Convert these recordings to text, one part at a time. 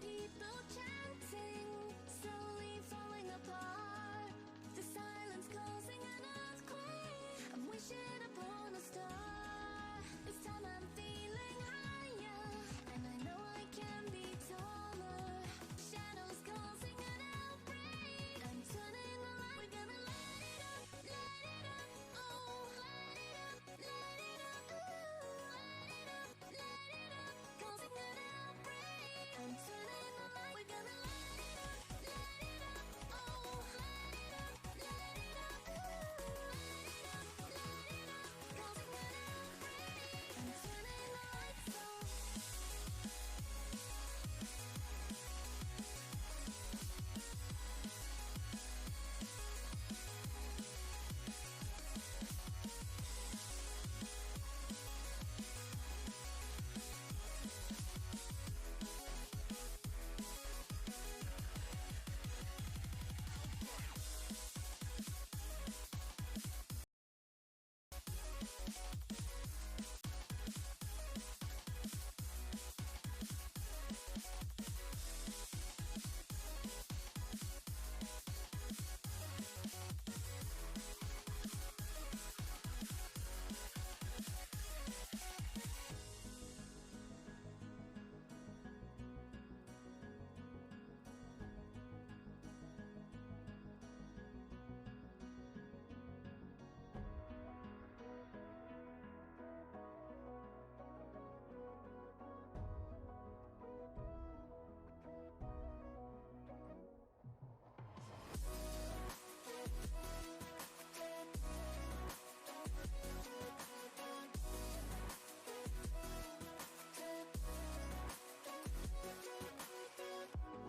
people chanting, slowly falling apart. The silence causing an earthquake. I'm wishing upon a star. This time I'm feeling higher, and I know I can be taller. Shadows causing an outbreak. I'm turning the light. We're gonna light it up, oh, light it up, ooh, light it up, causing an outbreak. I'm turning the light. We're gonna light it up, oh, light it up, ooh, light it up, causing an outbreak. I'm turning the lights on.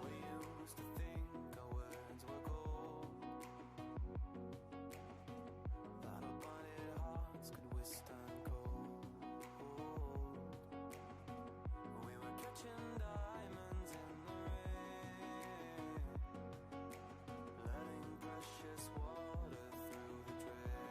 We used to think our words were gold, that our blinded hearts could withstand cold. We were catching diamonds in the rain, letting precious water through the drain.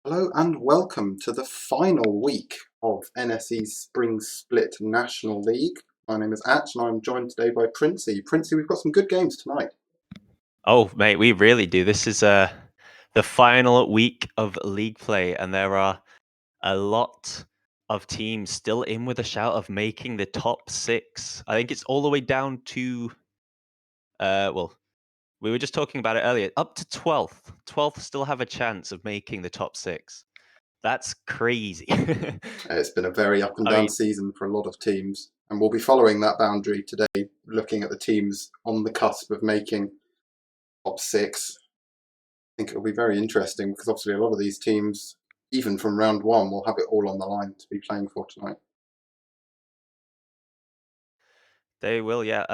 Hello and welcome to the final week of NSE's Spring Split National League. My name is Atch and I'm joined today by Princey. Princey, we've got some good games tonight. Oh, mate, we really do. This is the final week of league play, and there are a lot of teams still in with a shout of making the top six. I think it's all the way down to well, we were just talking about it earlier, up to 12th. 12th still have a chance of making the top six. That's crazy. It's been a very up and I down mean, season for a lot of teams, and we'll be following that boundary today, looking at the teams on the cusp of making top six. I think it'll be very interesting because obviously a lot of these teams, even from round one, will have it all on the line to be playing for tonight. they will, yeah.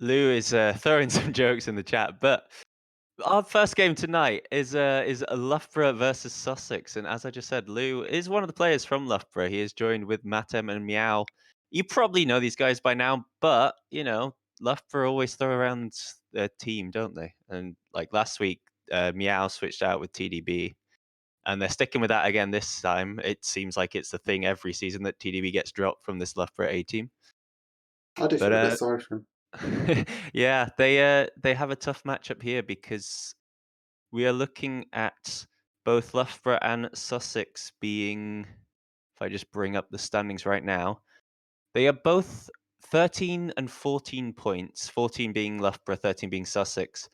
Lou is throwing some jokes in the chat, but our first game tonight is a Loughborough versus Sussex, and as I just said, Lou is one of the players from Loughborough. He is joined with Matem and Meow. You probably know these guys by now, but Loughborough always throw around their team, don't they? And like last week, Meow switched out with TDB, and they're sticking with that again this time. It seems like it's the thing every season that TDB gets dropped from this Loughborough A team. I do But feel a bit sorry for him. yeah, they have a tough matchup here because we are looking at both Loughborough and Sussex being, if I just bring up the standings right now, they are both 13 and 14 points, 14 being Loughborough, 13 being Sussex.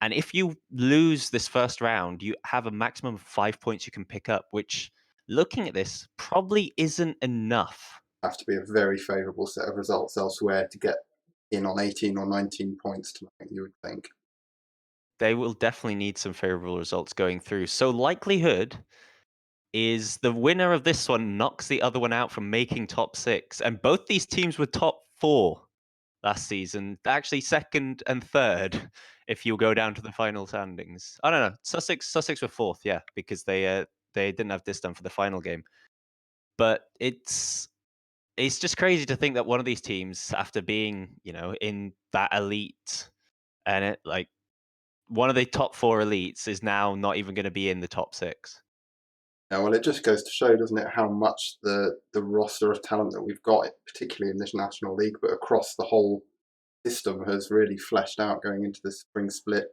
And if you lose this first round, you have a maximum of 5 points you can pick up, which, looking at this, probably isn't enough. Have to be a very favourable set of results elsewhere to get in on 18 or 19 points tonight, you would think. They will definitely need some favorable results going through. So, likelihood is the winner of this one knocks the other one out from making top six. And both these teams were top four last season, actually second and third, if you go down to the final standings. I don't know. Sussex were fourth, yeah, because they didn't have this done for the final game. But it's just crazy to think that one of these teams, after being, in that elite and it like one of the top four elites is now not even going to be in the top six. Yeah, well, it just goes to show, doesn't it, how much the roster of talent that we've got, particularly in this National League, but across the whole system, has really fleshed out going into the spring split.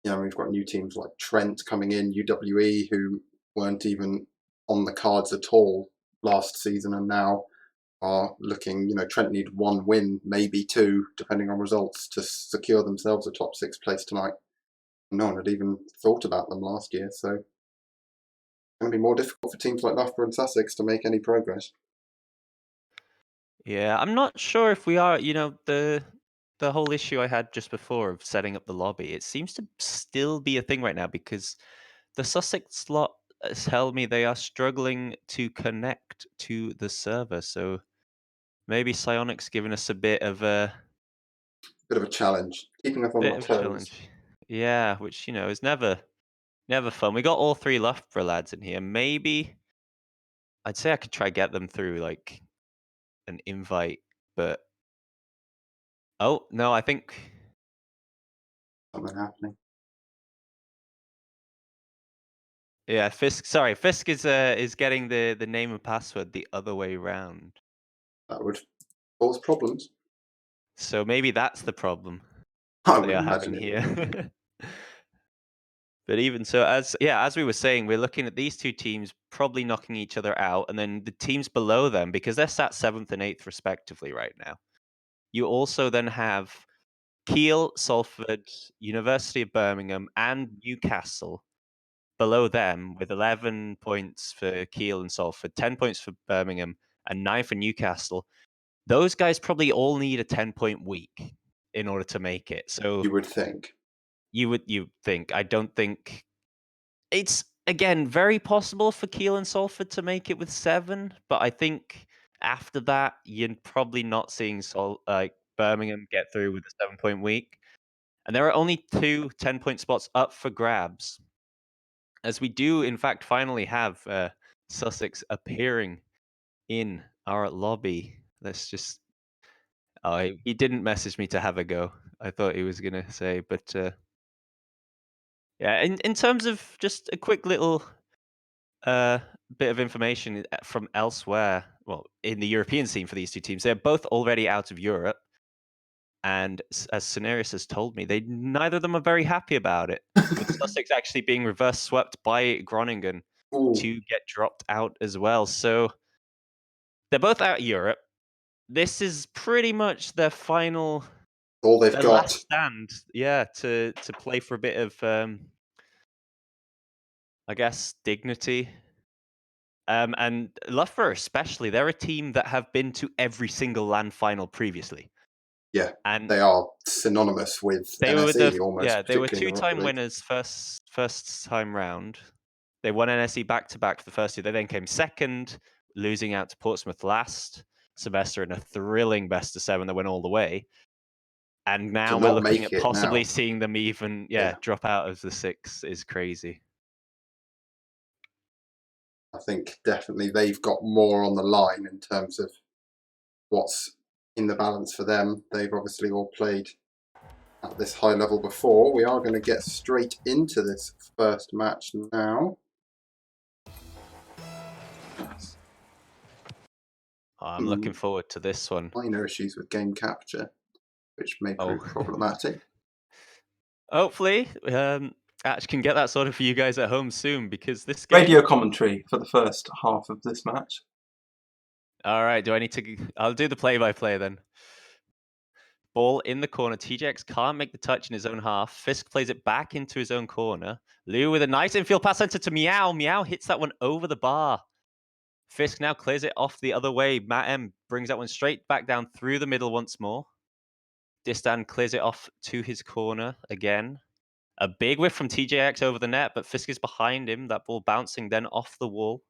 We've got new teams like Trent coming in, UWE, who weren't even on the cards at all last season, and now are looking. Trent need one win, maybe two, depending on results, to secure themselves a top six place tonight. No one had even thought about them last year, so going to be more difficult for teams like Loughborough and Sussex to make any progress. Yeah, I'm not sure if we are, the whole issue I had just before of setting up the lobby, it seems to still be a thing right now because the Sussex lot tell me they are struggling to connect to the server. So maybe Psionic's giving us a Bit of a challenge, keeping us on bit our of a toes. challenge. Yeah, which, is never fun. We got all three Loughborough lads in here. Maybe I'd say I could try get them through like an invite, but oh no, I think Something happening. yeah, Fisk. Sorry, Fisk is getting the name and password the other way round. That would cause problems. So maybe that's the problem I they would are having imagine it would. here. But even so, as we were saying, we're looking at these two teams probably knocking each other out, and then the teams below them, because they're sat seventh and eighth respectively right now. You also then have Kiel, Salford, University of Birmingham, and Newcastle below them with 11 points for Kiel and Salford, 10 points for Birmingham, and 9 for Newcastle. Those guys probably all need a 10-point week in order to make it. So You would think. you think. I don't think it's again very possible for Kiel and Salford to make it with 7, but I think after that you're probably not seeing Birmingham get through with a 7-point week. And there are only 2 10-point spots up for grabs. As we do, in fact, finally have Sussex appearing in our lobby. Let's just. Oh, he didn't message me to have a go. I thought he was gonna say, but yeah. In terms of just a quick little bit of information from elsewhere. Well, in the European scene for these two teams, they're both already out of Europe. And as Scenarius has told me, neither of them are very happy about it. With Sussex actually being reverse swept by Groningen to get dropped out as well. So they're both out of Europe. This is pretty much their final, all they've their got. last stand. Yeah, to play for a bit of, I guess, dignity. And Loughborough especially, they're a team that have been to every single land final previously. Yeah, And they are synonymous with they NSE were almost. they were particularly in the two-time Rugby League. winners first time round. They won NSE back-to-back for the first year. They then came second, losing out to Portsmouth last semester in a thrilling best of 7 that went all the way. And now To we're not looking make at it possibly now. seeing them even drop out of the 6 is crazy. I think definitely they've got more on the line in terms of what's in the balance for them. They've obviously all played at this high level before. We are going to get straight into this first match now. I'm looking forward to this one. Minor issues with game capture, which may prove problematic. Hopefully, Atch can get that sorted for you guys at home soon, because this game... Radio commentary for the first half of this match. All right, do I need to... I'll do the play-by-play then. Ball in the corner. TJX can't make the touch in his own half. Fisk plays it back into his own corner. Lou with a nice infield pass center to Meow. Meow hits that one over the bar. Fisk now clears it off the other way. Matt M brings that one straight back down through the middle once more. Distan clears it off to his corner again. A big whiff from TJX over the net, but Fisk is behind him. That ball bouncing then off the wall.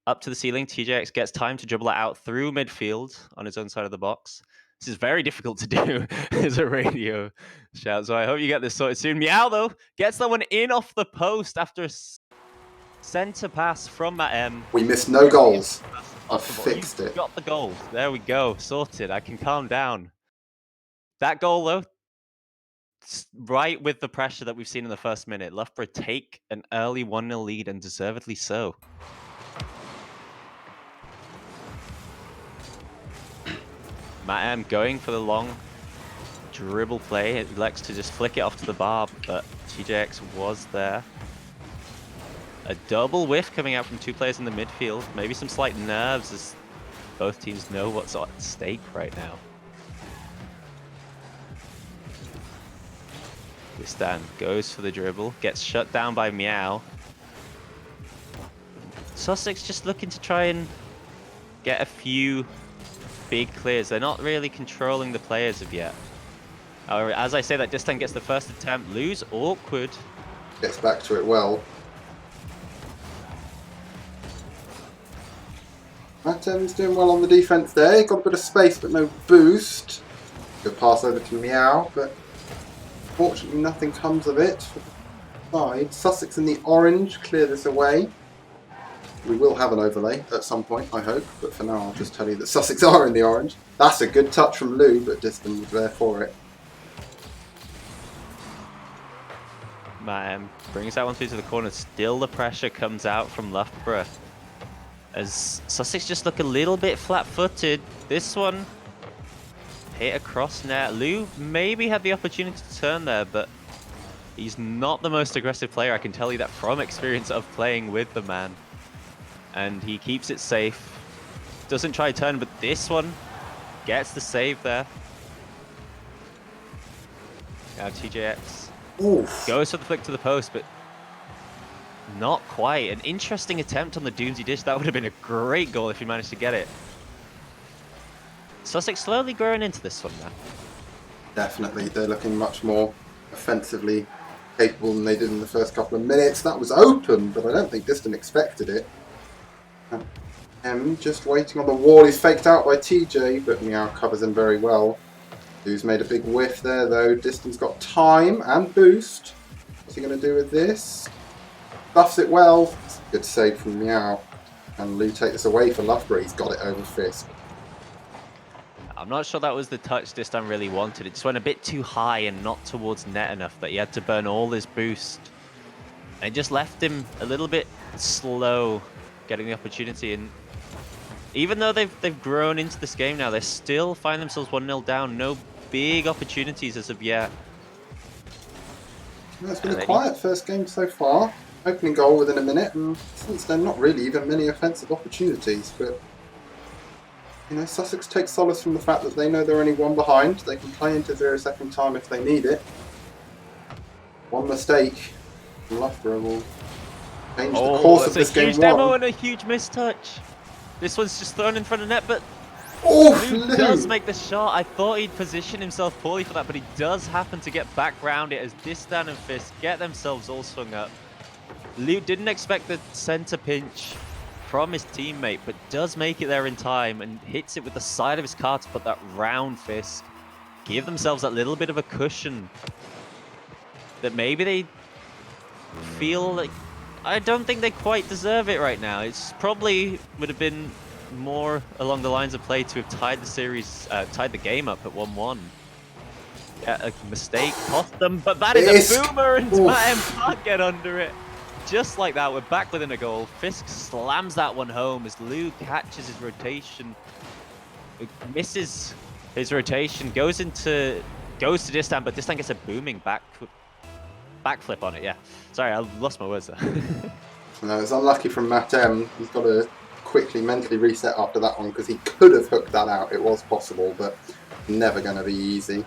Up to the ceiling. TJX gets time to dribble it out through midfield on his own side of the box. This is very difficult to do as a radio shout, so I hope you get this sorted soon. Meow, though, gets that one in off the post after a centre pass from Matt M. We missed no goals. I've fixed it. Got the goal. There we go. Sorted. I can calm down. That goal, though, right with the pressure that we've seen in the first minute. Loughborough take an early 1-0 lead, and deservedly so. Matt M going for the long dribble play. It elects to just flick it off to the bar, but TJX was there. A double whiff coming out from 2 players in the midfield. Maybe some slight nerves as both teams know what's at stake right now. Distan goes for the dribble, gets shut down by Meow. Sussex just looking to try and get a few big clears. They're not really controlling the players of yet. However, as I say that, Distan gets the first attempt. Lose awkward. Gets back to it well. Matem's doing well on the defence there. Got a bit of space but no boost. Good pass over to Meow, but fortunately nothing comes of it. Side. Sussex in the orange clear this away. We will have an overlay at some point, I hope, but for now I'll just tell you that Sussex are in the orange. That's a good touch from Lou, but Distan was there for it. Man, brings that one through to the corner. Still the pressure comes out from Loughborough, as Sussex just look a little bit flat-footed. This one hit across net. Lou maybe had the opportunity to turn there, but he's not the most aggressive player. I can tell you that from experience of playing with the man. And he keeps it safe. Doesn't try to turn, but this one gets the save there. Now TJX goes for the flick to the post, but not quite. An interesting attempt on the Doomsy dish. That would have been a great goal if he managed to get it. Sussex slowly growing into this one now. Definitely, they're looking much more offensively capable than they did in the first couple of minutes. That was open, but I don't think Distan expected it. M just waiting on the wall. He's faked out by TJ, but Meow covers him very well. Who's made a big whiff there though. Distan's got time and boost. What's he going to do with this? Buffs it well. Good save from Meow. And Lou take this away for Loughborough. He's got it over Fisk. I'm not sure that was the touch Distan really wanted. It just went a bit too high and not towards net enough that he had to burn all his boost And just left him a little bit slow getting the opportunity. And even though they've grown into this game now, they still find themselves 1-0 down. No big opportunities as of yet. Well, it's been a quiet first game so far. Opening goal within a minute, and since then not really even many offensive opportunities. But you know, Sussex take solace from the fact that they know they're only one behind. They can play into 0-second time if they need it. One mistake from Loughborough will change the course of this game. A huge demo and a huge mistouch. This one's just thrown in front of net, but Lou does make the shot. I thought he'd position himself poorly for that, but he does happen to get back round it as Distan and Fisk get themselves all swung up. Lou didn't expect the centre pinch from his teammate, but does make it there in time and hits it with the side of his car to put that round Fisk. Give themselves that little bit of a cushion that maybe they feel like... I don't think they quite deserve it right now. It's probably would have been more along the lines of play to have tied the series, tied the game up at 1-1. Yeah, a mistake cost them, but that is a boomer and Matt can't get under it. Just like that, we're back within a goal. Fisk slams that one home as Lou catches his rotation. It misses his rotation, goes to Distan, but Distan gets a booming backflip on it, yeah. Sorry, I lost my words there. No, it's unlucky from Matt M. He's got to quickly mentally reset after that one because he could have hooked that out. It was possible, but never going to be easy.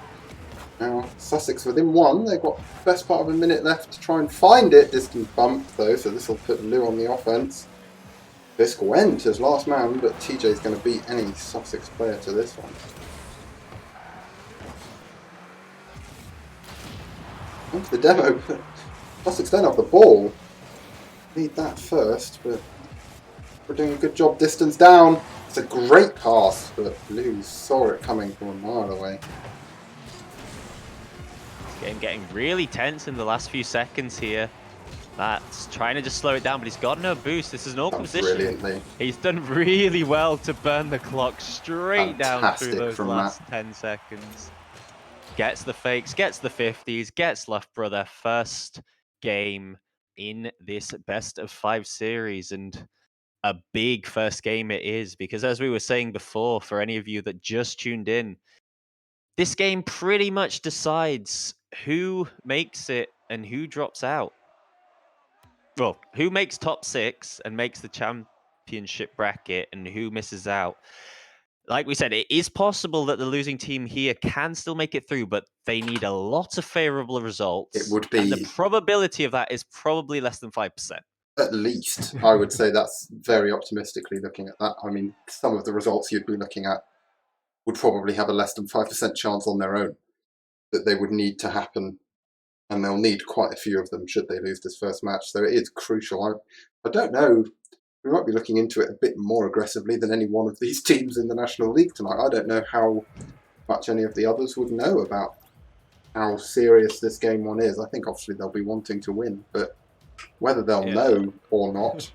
Now, Sussex within one. They've got the best part of a minute left to try and find it. Distant bump, though, so this will put Lou on the offence. Fisk went as last man, but TJ's going to beat any Sussex player to this one. Onto the demo, but Sussex don't have the ball. Need that first, but we're doing a good job distance down. It's a great pass, but Lou saw it coming from a mile away. Game getting really tense in the last few seconds here. Matt's trying to just slow it down, but he's got no boost. This is an awkward position. Brilliantly. He's done really well to burn the clock straight down through those last 10 seconds. Gets the fakes, gets the 50s, gets Loughborough their first game in this best of 5 series, and a big first game it is, because as we were saying before, for any of you that just tuned in, this game pretty much decides who makes it and who drops out. Well, who makes top 6 and makes the championship bracket and who misses out. Like we said, it is possible that the losing team here can still make it through, but they need a lot of favourable results. It would be... And the probability of that is probably less than 5%. At least, I would say that's very optimistically looking at that. I mean, some of the results you'd be looking at would probably have a less than 5% chance on their own that they would need to happen. And they'll need quite a few of them should they lose this first match. So it is crucial. I don't know. We might be looking into it a bit more aggressively than any one of these teams in the National League tonight. I don't know how much any of the others would know about how serious this game one is. I think obviously they'll be wanting to win, but whether they'll know or not.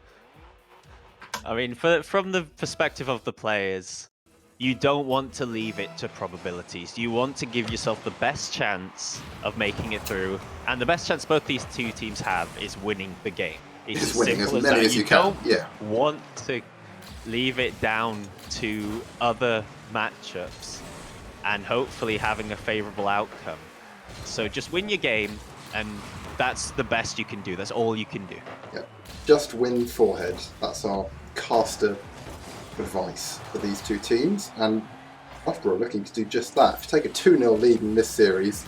I mean, from the perspective of the players, you don't want to leave it to probabilities. You want to give yourself the best chance of making it through. And the best chance both these two teams have is winning the game. It's just as winning as simple many as as you can. can. Yeah. Want to leave it down to other matchups and hopefully having a favourable outcome. So just win your game, and that's the best you can do. That's all you can do. Yeah. Just win forehead. That's our caster advice for these two teams, and Loughborough looking to do just that. If you take a 2-0 lead in this series,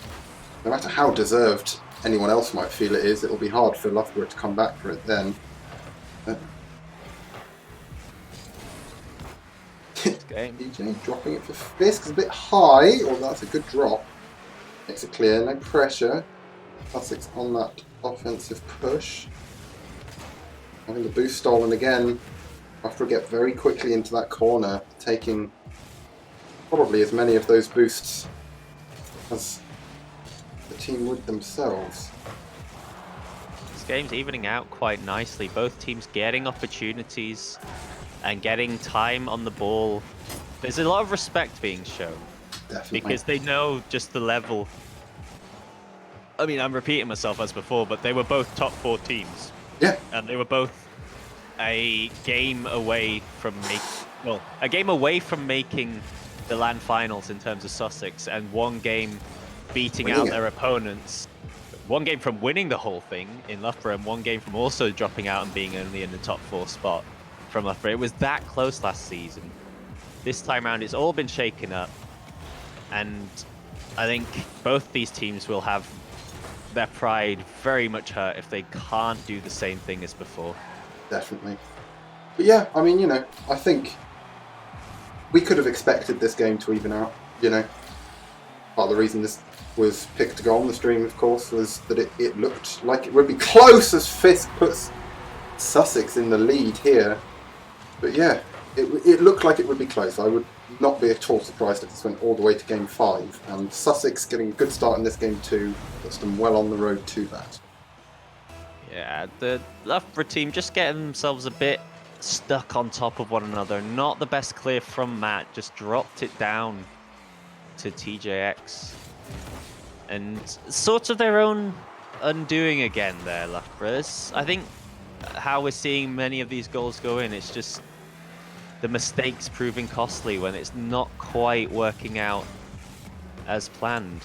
no matter how deserved anyone else might feel it is, it'll be hard for Loughborough to come back for it then. DJ dropping it for Fisk. It's a bit high, although that's a good drop. Makes it clear, no pressure. Sussex on that offensive push. Having the boost stolen again. Loughborough get very quickly into that corner, taking probably as many of those boosts as the team would themselves. This game's evening out quite nicely. Both teams getting opportunities and getting time on the ball. There's a lot of respect being shown. Definitely. Because they know just the level I mean, I'm repeating myself as before, but they were both top 4 teams. Yeah. And they were both a game away from making the LAN finals in terms of Sussex, and one game beating Winning out it. their opponents. One game from winning the whole thing in Loughborough, and one game from also dropping out and being only in the top 4 spot from Loughborough. It was that close last season. This time around, it's all been shaken up, and I think both these teams will have their pride very much hurt if they can't do the same thing as before. Definitely. But yeah, I mean, I think we could have expected this game to even out, Part of the reason this was picked to go on the stream, of course, was that it looked like it would be close as Fisk puts Sussex in the lead here. But yeah, it looked like it would be close. I would not be at all surprised if this went all the way to game 5. And Sussex getting a good start in this game too puts them well on the road to that. Yeah, the Loughborough team just getting themselves a bit stuck on top of one another. Not the best clear from Matt, just dropped it down to TJX. And sort of their own undoing again there, Loughborough. I think how we're seeing many of these goals go in, it's just the mistakes proving costly when it's not quite working out as planned.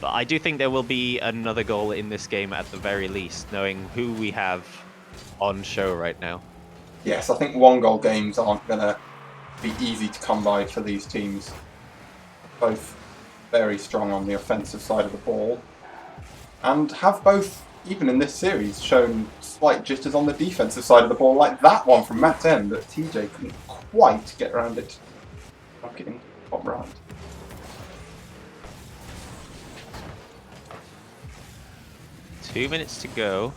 But I do think there will be another goal in this game at the very least, knowing who we have on show right now. Yes, I think 1-goal games aren't going to be easy to come by for these teams. Both very strong on the offensive side of the ball, and have both, even in this series, shown slight jitters on the defensive side of the ball, like that one from Matt M that TJ couldn't quite get around it. Knock it in top right. Two minutes to go.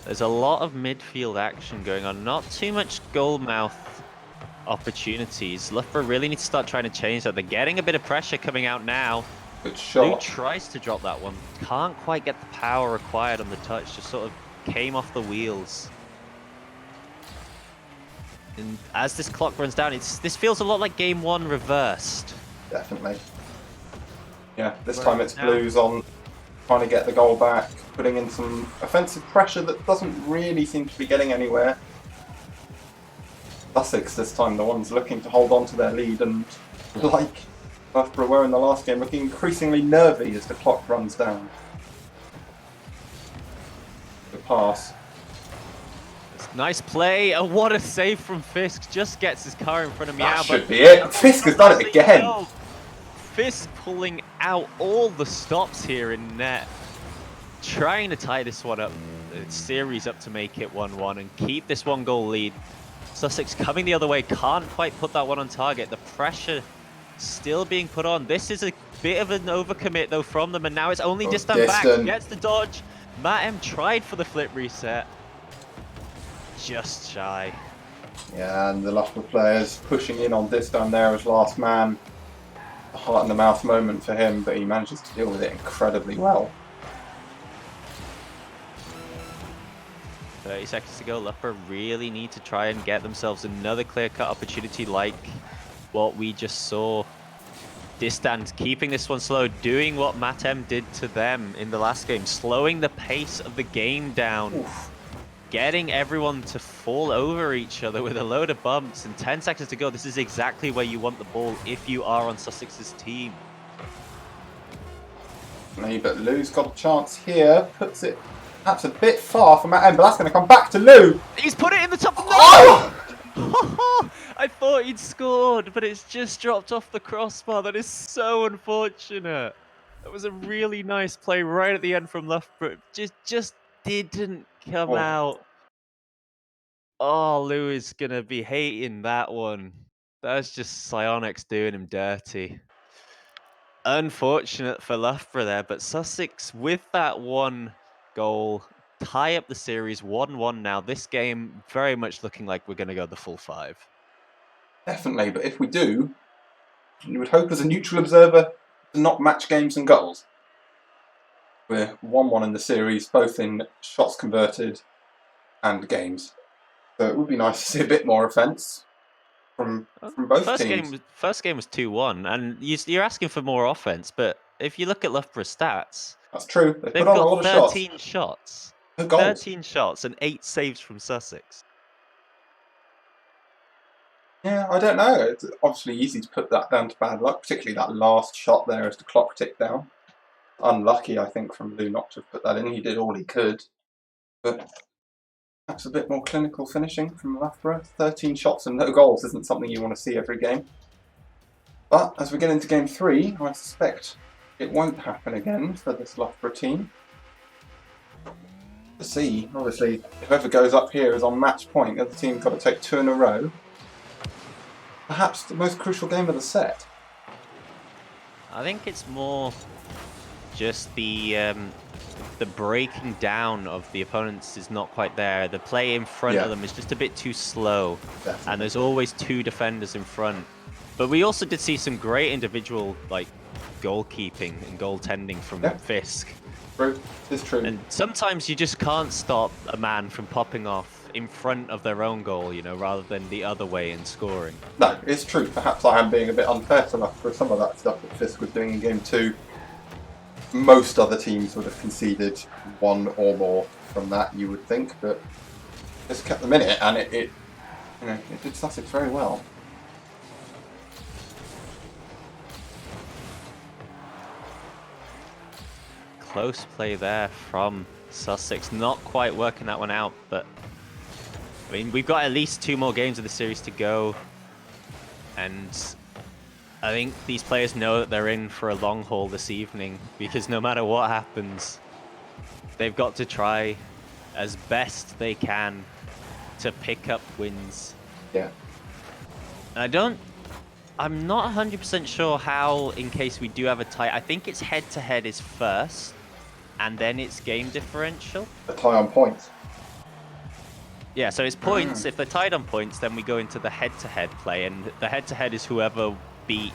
There's a lot of midfield action going on. Not too much goal mouth opportunities. Loughborough really need to start trying to change that. They're getting a bit of pressure coming out now. Good shot. Lou tries to drop that one. Can't quite get the power required on the touch. Just sort of came off the wheels. And as this clock runs down, this feels a lot like game 1 reversed. Definitely. Yeah, this time it's Blues on trying to get the goal back, putting in some offensive pressure that doesn't really seem to be getting anywhere. Sussex this time, the ones looking to hold on to their lead, and like Loughborough were in the last game, looking increasingly nervy as the clock runs down. The pass. Nice play, and what a save from Fisk. Just gets his car in front of Meow. That should be it. Fisk has done it again. Fisk pulling out all the stops here in net. Trying to tie this one up, series up to make it 1-1 and keep this 1-goal lead. Sussex coming the other way, can't quite put that one on target. The pressure still being put on. This is a bit of an overcommit though from them, and now it's only Distant back. Gets the dodge. Matt M tried for the flip reset. Just shy. Yeah, and the Loughborough players pushing in on Distan there as last man. A heart in the mouth moment for him, but he manages to deal with it incredibly well. 30 seconds to go. Loughborough really need to try and get themselves another clear-cut opportunity like what we just saw. Distant keeping this one slow, doing what Matt M did to them in the last game, slowing the pace of the game down. Oof. Getting everyone to fall over each other with a load of bumps, and 10 seconds to go. This is exactly where you want the ball if you are on Sussex's team. But Lou's got a chance here, puts it perhaps a bit far from Matt M, but that's going to come back to Lou. He's put it in the top of the Oh! I thought he'd scored, but it's just dropped off the crossbar. That is so unfortunate. That was a really nice play right at the end from Loughborough. Just didn't come out. Oh, Lou is going to be hating that one. That's just Psionics doing him dirty. Unfortunate for Loughborough there, but Sussex with that 1 goal, tie up the series 1-1 now. This game very much looking like we're going to go the full 5. Definitely, but if we do, you would hope as a neutral observer to not match games and goals. We're 1-1 in the series, both in shots converted and games. So it would be nice to see a bit more offence from both teams. First game was 2-1, and you're asking for more offense, but if you look at Loughborough's stats, That's true. They they've put on a got lot of shots. 13 shots. Good goals. 13 shots and 8 saves from Sussex. Yeah, I don't know. It's obviously easy to put that down to bad luck, particularly that last shot there as the clock ticked down. Unlucky, I think, from Lou not to have put that in. He did all he could. But perhaps a bit more clinical finishing from Loughborough. 13 shots and no goals isn't something you want to see every game. But as we get into game 3, I suspect it won't happen again for this Loughborough team. Let's see. Obviously, whoever goes up here is on match point. The other team's got to take 2 in a row. Perhaps the most crucial game of the set. I think it's more just the breaking down of the opponents is not quite there. The play in front of them is just a bit too slow. Definitely. And there's always 2 defenders in front. But we also did see some great individual goalkeeping and goaltending from Fisk. True. It's true. And sometimes you just can't stop a man from popping off in front of their own goal, rather than the other way and scoring. No, it's true. Perhaps I am being a bit unfair to Loughborough for some of that stuff that Fisk was doing in game 2. Most other teams would have conceded 1 or more from that, you would think, but just kept them in it, and it did Sussex very well. Close play there from Sussex, not quite working that one out, but I mean, we've got at least 2 more games of the series to go, and I think these players know that they're in for a long haul this evening, because no matter what happens, they've got to try as best they can to pick up wins. Yeah. I'm not 100% sure how, in case we do have a tie, I think it's head-to-head is first, and then it's game differential. A tie on points. Yeah, so it's points. If they're tied on points, then we go into the head-to-head play, and the head-to-head is whoever beat.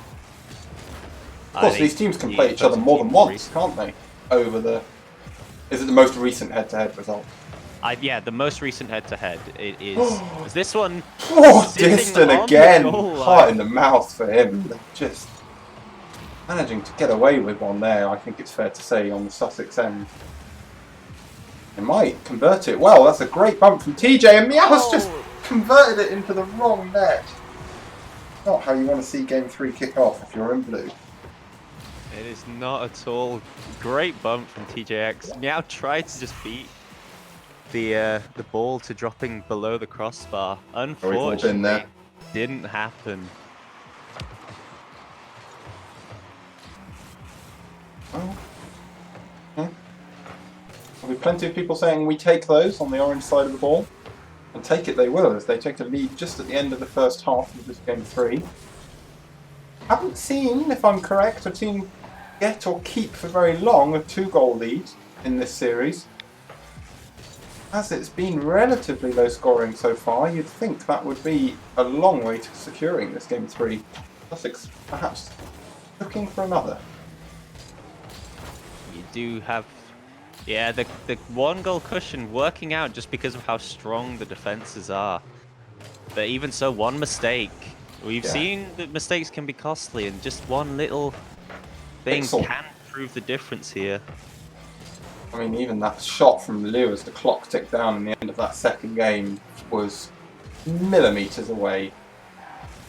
Of course, these teams can play each other more than once, can't they? Is it the most recent head-to-head result? Yeah, the most recent head-to-head. It is. This one. Oh, sitting Diston on the again! goal line. Heart in the mouth for him. Just managing to get away with one there, I think it's fair to say, on the Sussex end. They might convert it. Well, that's a great bump from TJ, and Meow's just converted it into the wrong net. Not how you want to see game 3 kick off if you're in blue. It is not at all. Great bump from TJX. Meow tried to just beat the ball to dropping below the crossbar. Unfortunately, didn't happen. Oh. Yeah. There'll be plenty of people saying we take those on the orange side of the ball. And take it they will, as they take a lead just at the end of the first half of this game 3. Haven't seen, if I'm correct, a team get or keep for very long a 2-goal lead in this series. As it's been relatively low scoring so far, you'd think that would be a long way to securing this game 3. Sussex perhaps looking for another. You do have, yeah, the 1-goal cushion working out just because of how strong the defenses are. But even so, one mistake. We've seen that mistakes can be costly, and just one little thing can prove the difference here. I mean, even that shot from Lou as the clock ticked down in the end of that second game was millimetres away.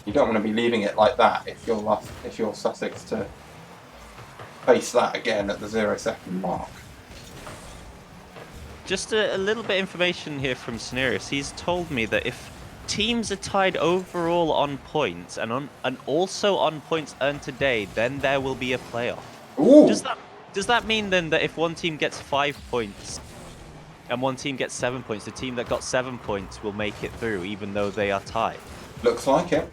You don't want to be leaving it like that if you're Sussex to face that again at the 0-second mark. Just a little bit of information here from Scenarius. He's told me that if teams are tied overall on points and also on points earned today, then there will be a playoff. Ooh. Does that mean then that if one team gets 5 points and one team gets 7 points, the team that got 7 points will make it through, even though they are tied? Looks like it.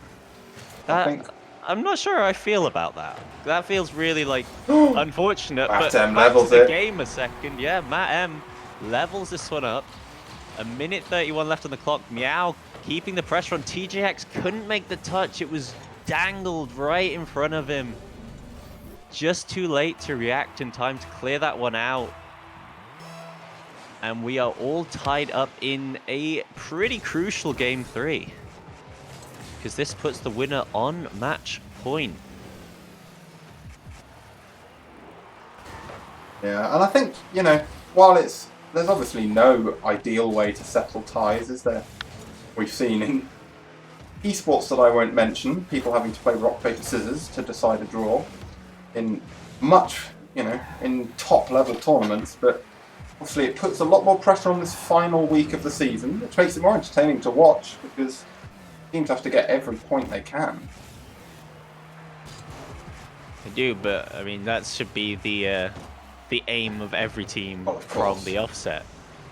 I think. I'm not sure how I feel about that. That feels really unfortunate. Matt But M back levels to the it. game a second. Yeah, Matt M levels this one up. A minute 31 left on the clock. Meow keeping the pressure on. TJX couldn't make the touch. It was dangled right in front of him. Just too late to react in time to clear that one out. And we are all tied up in a pretty crucial game 3. Because this puts the winner on match point. Yeah, and I think, while there's obviously no ideal way to settle ties, is there? We've seen in esports that I won't mention, people having to play rock, paper, scissors to decide a draw in in top level tournaments, but obviously it puts a lot more pressure on this final week of the season, which makes it more entertaining to watch because teams have to get every point they can. They do, but I mean that should be the aim of every team from the offset.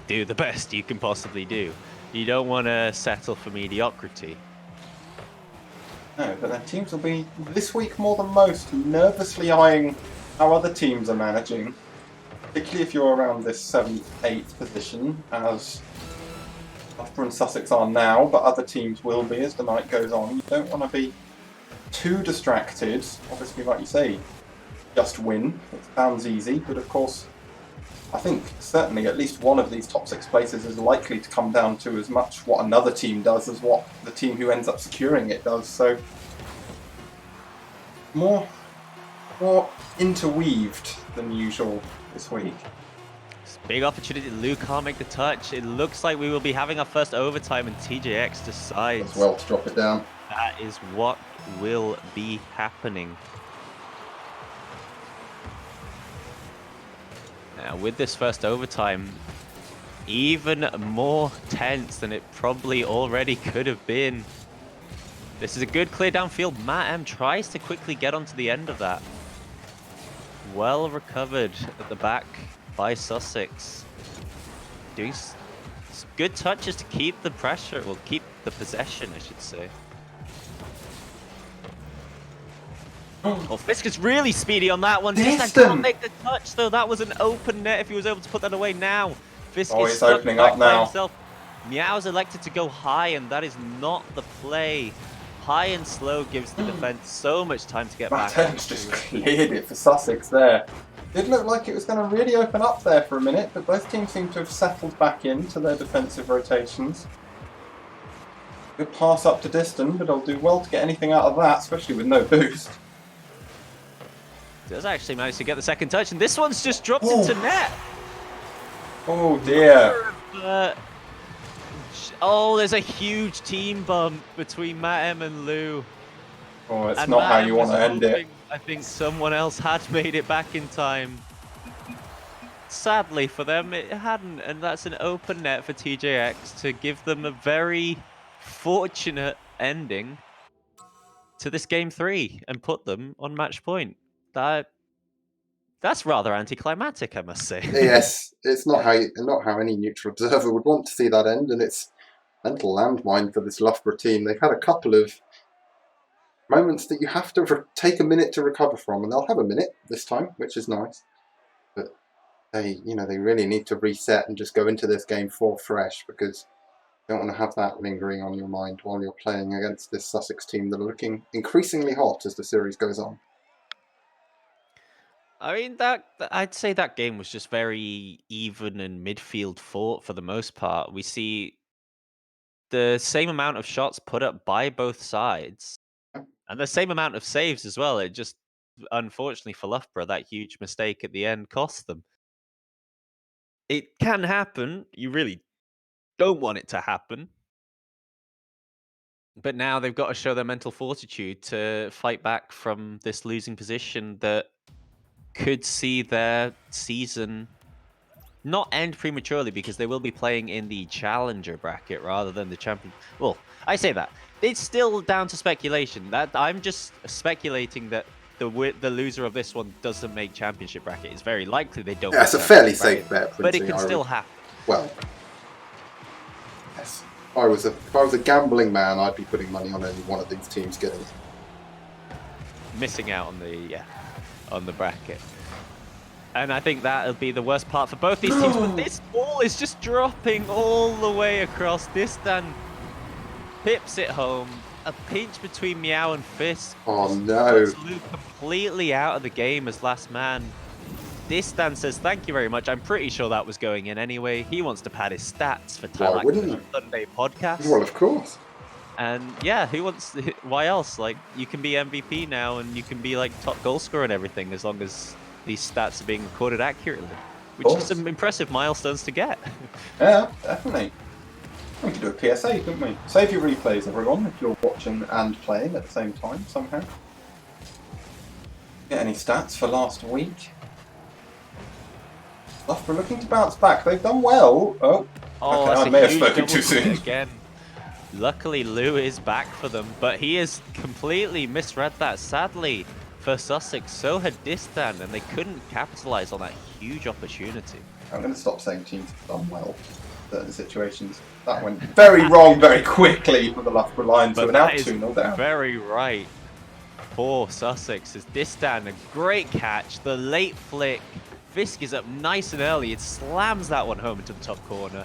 Do the best you can possibly do. You don't want to settle for mediocrity. No, but their teams will be, this week more than most, nervously eyeing how other teams are managing. Particularly if you're around this 7th, 8th position, as Loughborough and Sussex are now, but other teams will be as the night goes on. You don't want to be too distracted. Obviously, like you say, just win. It sounds easy, but of course, I think certainly at least one of these top 6 places is likely to come down to as much what another team does as what the team who ends up securing it does. So more interweaved than usual this week. Big opportunity. Lou can't make the touch. It looks like we will be having our first overtime, and TJX decides as well to drop it down. That is what will be happening. Now, with this first overtime, even more tense than it probably already could have been. This is a good clear downfield. Matt M tries to quickly get onto the end of that. Well recovered at the back by Sussex. Doing good touches to keep the pressure, well, keep the possession, I should say. Oh, Fisk is really speedy on that one. Just can't make the touch, though. That was an open net if he was able to put that away now. Fisk is he's opening up now. Himself. Meow's elected to go high, and that is not the play. High and slow gives the defense so much time to get back. Matten's just cleared it for Sussex there. It looked like it was going to really open up there for a minute, but both teams seem to have settled back into their defensive rotations. Good pass up to Diston, but he'll do well to get anything out of that, especially with no boost. Does actually manage to get the second touch, and this one's just dropped into net. Oh dear. Oh, there's a huge team bump between Matt M and Lou. Oh, it's not how you want to end it. I think someone else had made it back in time. Sadly for them, it hadn't, and that's an open net for TJX to give them a very fortunate ending to this game 3 and put them on match point. That's rather anticlimactic, I must say. Yes, it's not how any neutral observer would want to see that end, and it's a mental landmine for this Loughborough team. They've had a couple of moments that you have to take a minute to recover from, and they'll have a minute this time, which is nice. But they really need to reset and just go into this game 4 fresh, because you don't want to have that lingering on your mind while you're playing against this Sussex team that are looking increasingly hot as the series goes on. I mean, I'd say that game was just very even and midfield fought for the most part. We see the same amount of shots put up by both sides, and the same amount of saves as well. It just, unfortunately for Loughborough, that huge mistake at the end cost them. It can happen. You really don't want it to happen. But now they've got to show their mental fortitude to fight back from this losing position that could see their season not end prematurely, because they will be playing in the challenger bracket rather than the champion. Well, I say that. It's still down to speculation. That I'm just speculating that the loser of this one doesn't make championship bracket. It's very likely they don't. Yeah, it's a fairly safe bet, but it can still happen. Well, yes. If I was a gambling man, I'd be putting money on only one of these teams getting it. Missing out on the bracket. And I think that'll be the worst part for both these teams. But this ball is just dropping all the way across. Distan pips it home. A pinch between Meow and Fisk. Oh no. Puts Luke completely out of the game as last man. Distan says, thank you very much. I'm pretty sure that was going in anyway. He wants to pad his stats for time like the Sunday podcast. Well, of course. And yeah, why else? Like, you can be MVP now and you can be like top goal scorer and everything, as long as these stats are being recorded accurately, which is some impressive milestones to get. Yeah, definitely. We could do a PSA, couldn't we? Save your replays, everyone, if you're watching and playing at the same time somehow. Get any stats for last week? Loughborough looking to bounce back. They've done well. Oh, Oh, okay, that's I may a have huge spoken double too commit soon. again. Luckily, Lou is back for them, but he has completely misread that. Sadly, for Sussex, so had Distan, and they couldn't capitalize on that huge opportunity. I'm going to stop saying teams have done well in certain situations. That went very wrong very quickly for the Loughborough Lions, who But are now that is 2-0 down. very right for Sussex. As Distan, a great catch, the late flick. Fisk is up nice and early. It slams that one home into the top corner.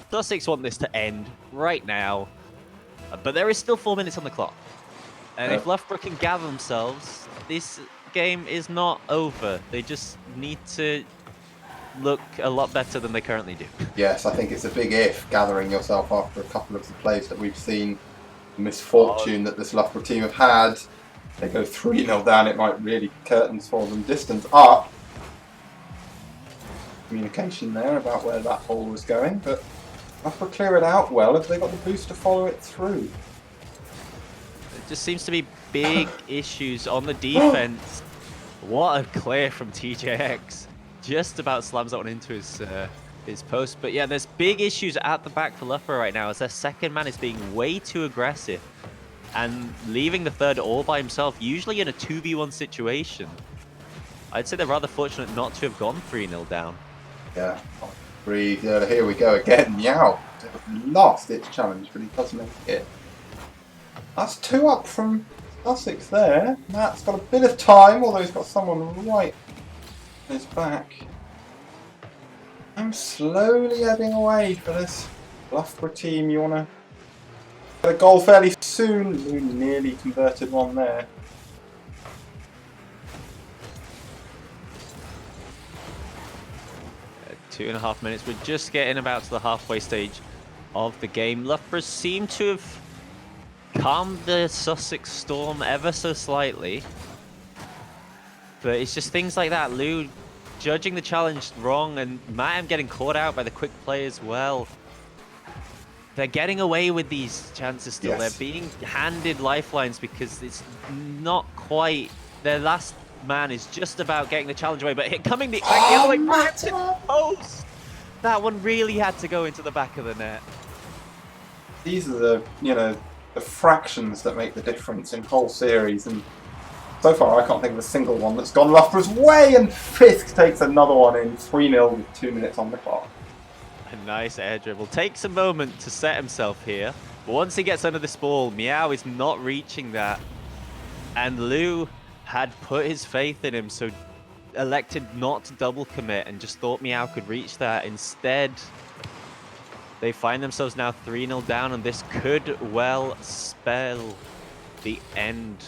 Sussex want this to end right now, but there is still 4 minutes on the clock. And if Loughborough can gather themselves, this game is not over. They just need to look a lot better than they currently do. Yes, I think it's a big if, gathering yourself after a couple of the plays that we've seen. The misfortune that this Loughborough team have had. They go 3-0 down, it might really curtains for them. Distance up. Communication there about where that ball was going, but Loughborough clear it out well. Have they got the boost to follow it through? It just seems to be big issues on the defense. What a clear from TJX. Just about slams that one into his post. But yeah, there's big issues at the back for Loughborough right now, as their second man is being way too aggressive and leaving the third all by himself, usually in a 2v1 situation. I'd say they're rather fortunate not to have gone 3-0 down. Yeah, breathe. Here we go again. Meow. Lost its challenge, but he does make it. That's 2 up from Sussex there. Matt's got a bit of time, although he's got someone right on his back. I'm slowly ebbing away for this Loughborough team. You want to get a goal fairly soon. Lou nearly converted one there. Uh, 2.5 minutes. We're just getting about to the halfway stage of the game. Loughborough seem to have calmed the Sussex storm ever so slightly. But it's just things like that. Lou judging the challenge wrong, and Matam getting caught out by the quick play as well. They're getting away with these chances still. Yes. They're being handed lifelines because it's not quite... Their last man is just about getting the challenge away, but coming the other way back to the post! That one really had to go into the back of the net. These are the, the fractions that make the difference in whole series, and so far I can't think of a single one that's gone Loughborough's way, and Fisk takes another one in 3-0 with 2 minutes on the clock. A nice air dribble. Takes a moment to set himself here, but once he gets under this ball, Meow is not reaching that. And Lou had put his faith in him, so elected not to double commit and just thought Meow could reach that. Instead, they find themselves now 3-0 down, and this could well spell the end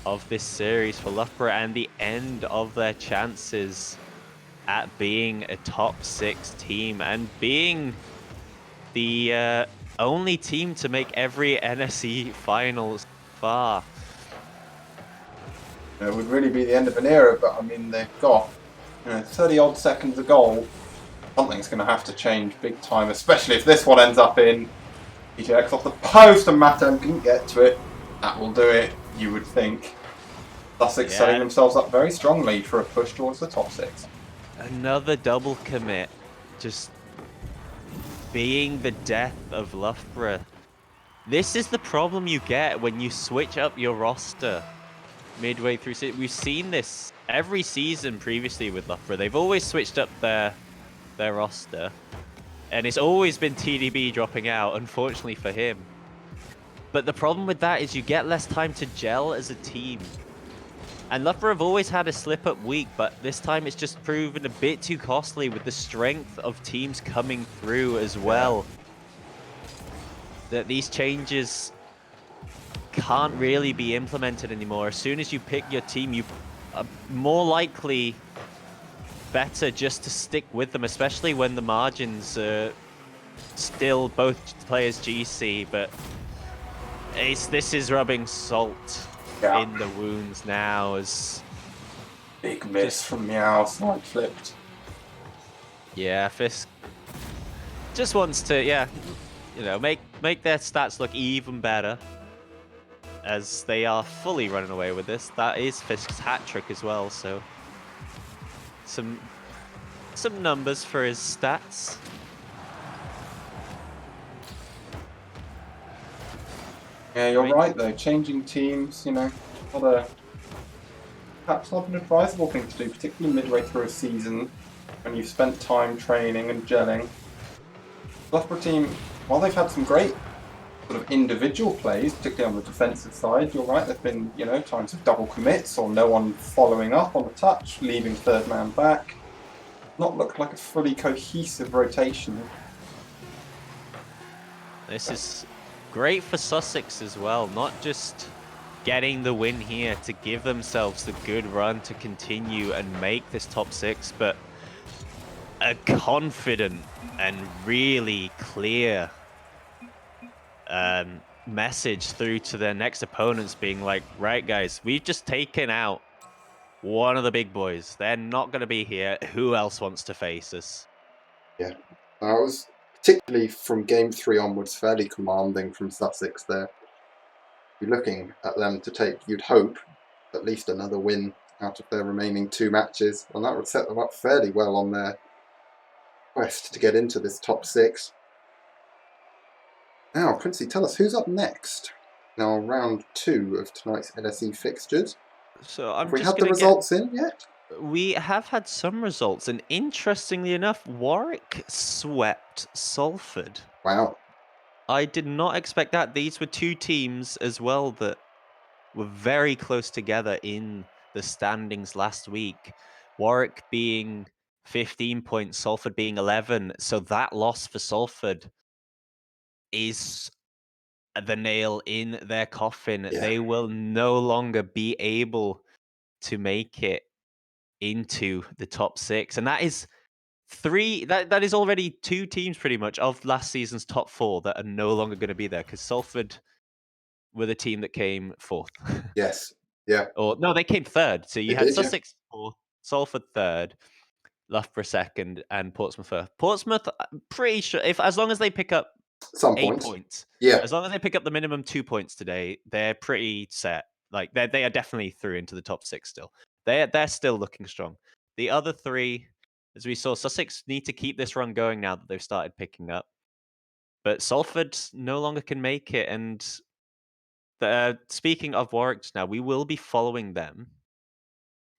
of this series for Loughborough and the end of their chances at being a top 6 team and being the only team to make every NSE finals far. It would really be the end of an era, but I mean, they've got 30 odd seconds of goal. Something's going to have to change big time, especially if this one ends up in TJX off the post and Matam couldn't get to it. That will do it, you would think. Sussex setting themselves up very strongly for a push towards the top 6. Another double commit, just being the death of Loughborough. This is the problem you get when you switch up your roster midway through. We've seen this every season previously with Loughborough. They've always switched up their roster, and it's always been TDB dropping out, unfortunately for him. But the problem with that is you get less time to gel as a team. And Loughborough have always had a slip-up week, but this time it's just proven a bit too costly with the strength of teams coming through as well. That these changes can't really be implemented anymore. As soon as you pick your team, you are more likely better just to stick with them, especially when the margins are still both players GC, but this is rubbing salt in the wounds now, as Big miss Just- from Meow, side flipped. Yeah, Fisk just wants to, make their stats look even better, as they are fully running away with this. That is Fisk's hat trick as well, so some numbers for his stats. Yeah, you're Right. right though. Changing teams, perhaps not an advisable thing to do, particularly midway through a season when you've spent time training and gelling. Loughborough team, while they've had some great sort of individual plays, particularly on the defensive side, you're right, there've been, times of double commits or no one following up on the touch, leaving third man back. Not looked like a fully cohesive rotation. This is great for Sussex as well, not just getting the win here to give themselves the good run to continue and make this top 6, but a confident and really clear message through to their next opponents, being like, right guys, we've just taken out one of the big boys. They're not going to be here. Who else wants to face us? Yeah. I was particularly from game 3 onwards fairly commanding from Sussex there. You're looking at them to take, you'd hope, at least another win out of their remaining 2 matches, and that would set them up fairly well on their quest to get into this top 6. Now, Quincy, tell us who's up next. Now, round 2 of tonight's NSE fixtures. So I'm Have we just had the going to results in yet? We have had some results, and interestingly enough, Warwick swept Salford. Wow. I did not expect that. These were 2 teams as well that were very close together in the standings last week. Warwick being 15 points, Salford being 11. So that loss for Salford is the nail in their coffin. Yeah. They will no longer be able to make it into the top 6. And that is that is already 2 teams pretty much of last season's top 4 that are no longer going to be there, because Salford were the team that came 4th. Yes. Yeah. Or no, they came 3rd. So They you had did, yeah. Sussex 4th, Salford 3rd, Loughborough 2nd, and Portsmouth 1st. Portsmouth, I'm pretty sure, as long as they pick up Some 8 points. points, Yeah. as long as they pick up the minimum 2 points today, they're pretty set. Like they are definitely through into the top 6 still. They're still looking strong. The other 3, as we saw, Sussex need to keep this run going now that they've started picking up. But Salford no longer can make it. And speaking of Warwick just now, we will be following them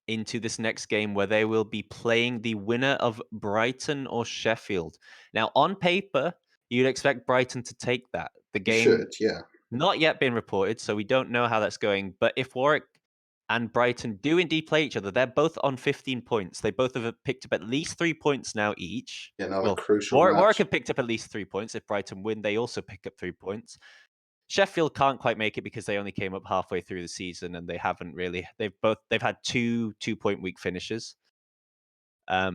into this next game, where they will be playing the winner of Brighton or Sheffield. Now, on paper, you'd expect Brighton to take that. The You game should, yeah. not yet been reported, so we don't know how that's going. But if Warwick and Brighton do indeed play each other, they're both on 15 points. They both have picked up at least 3 points now each. Yeah, another Well, crucial Warwick match. have picked up at least 3 points. If Brighton win, they also pick up 3 points. Sheffield can't quite make it because they only came up halfway through the season, and they haven't really. They've had 2-point week finishes. But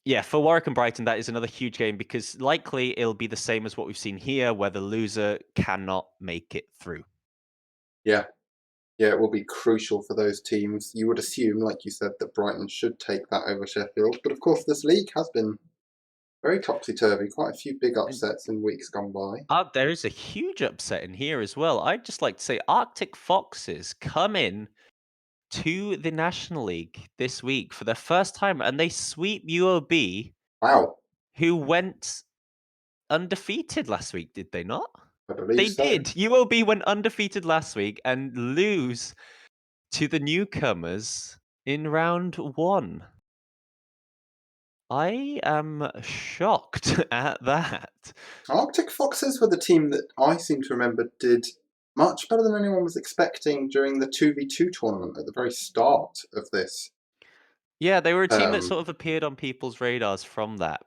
yeah, for Warwick and Brighton, that is another huge game, because likely it'll be the same as what we've seen here, where the loser cannot make it through. Yeah. Yeah, it will be crucial for those teams. You would assume, like you said, that Brighton should take that over Sheffield. But of course, this league has been very topsy-turvy. Quite a few big upsets in weeks gone by. There is a huge upset in here as well. I'd just like to say Arctic Foxes come in to the National League this week for the first time, and they sweep UOB, Wow. who went undefeated last week, did they not? I believe They so. did. UOB went undefeated last week and lose to the newcomers in round 1. I am shocked at that. Arctic Foxes were the team that I seem to remember did much better than anyone was expecting during the 2v2 tournament at the very start of this. Yeah, they were a team that Um, sort of appeared on people's radars from that,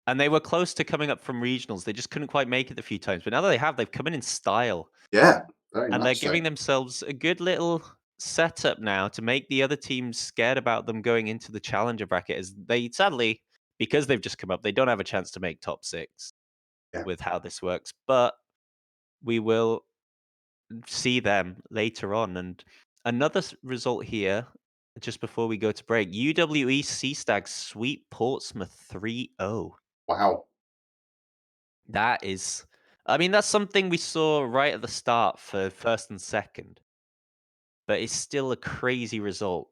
and they were close to coming up from regionals. They just couldn't quite make it a few times. But now that they've come in style, Yeah, very and they're much so. giving themselves a good little setup now to make the other teams scared about them going into the challenger bracket. As they sadly, because they've just come up, they don't have a chance to make top 6 Yeah. with how this works. But we will see them later on. And another result here, just before we go to break. UWE Sea Stags sweep Portsmouth 3-0. Wow. That is, I mean, that's something we saw right at the start for first and second, but it's still a crazy result.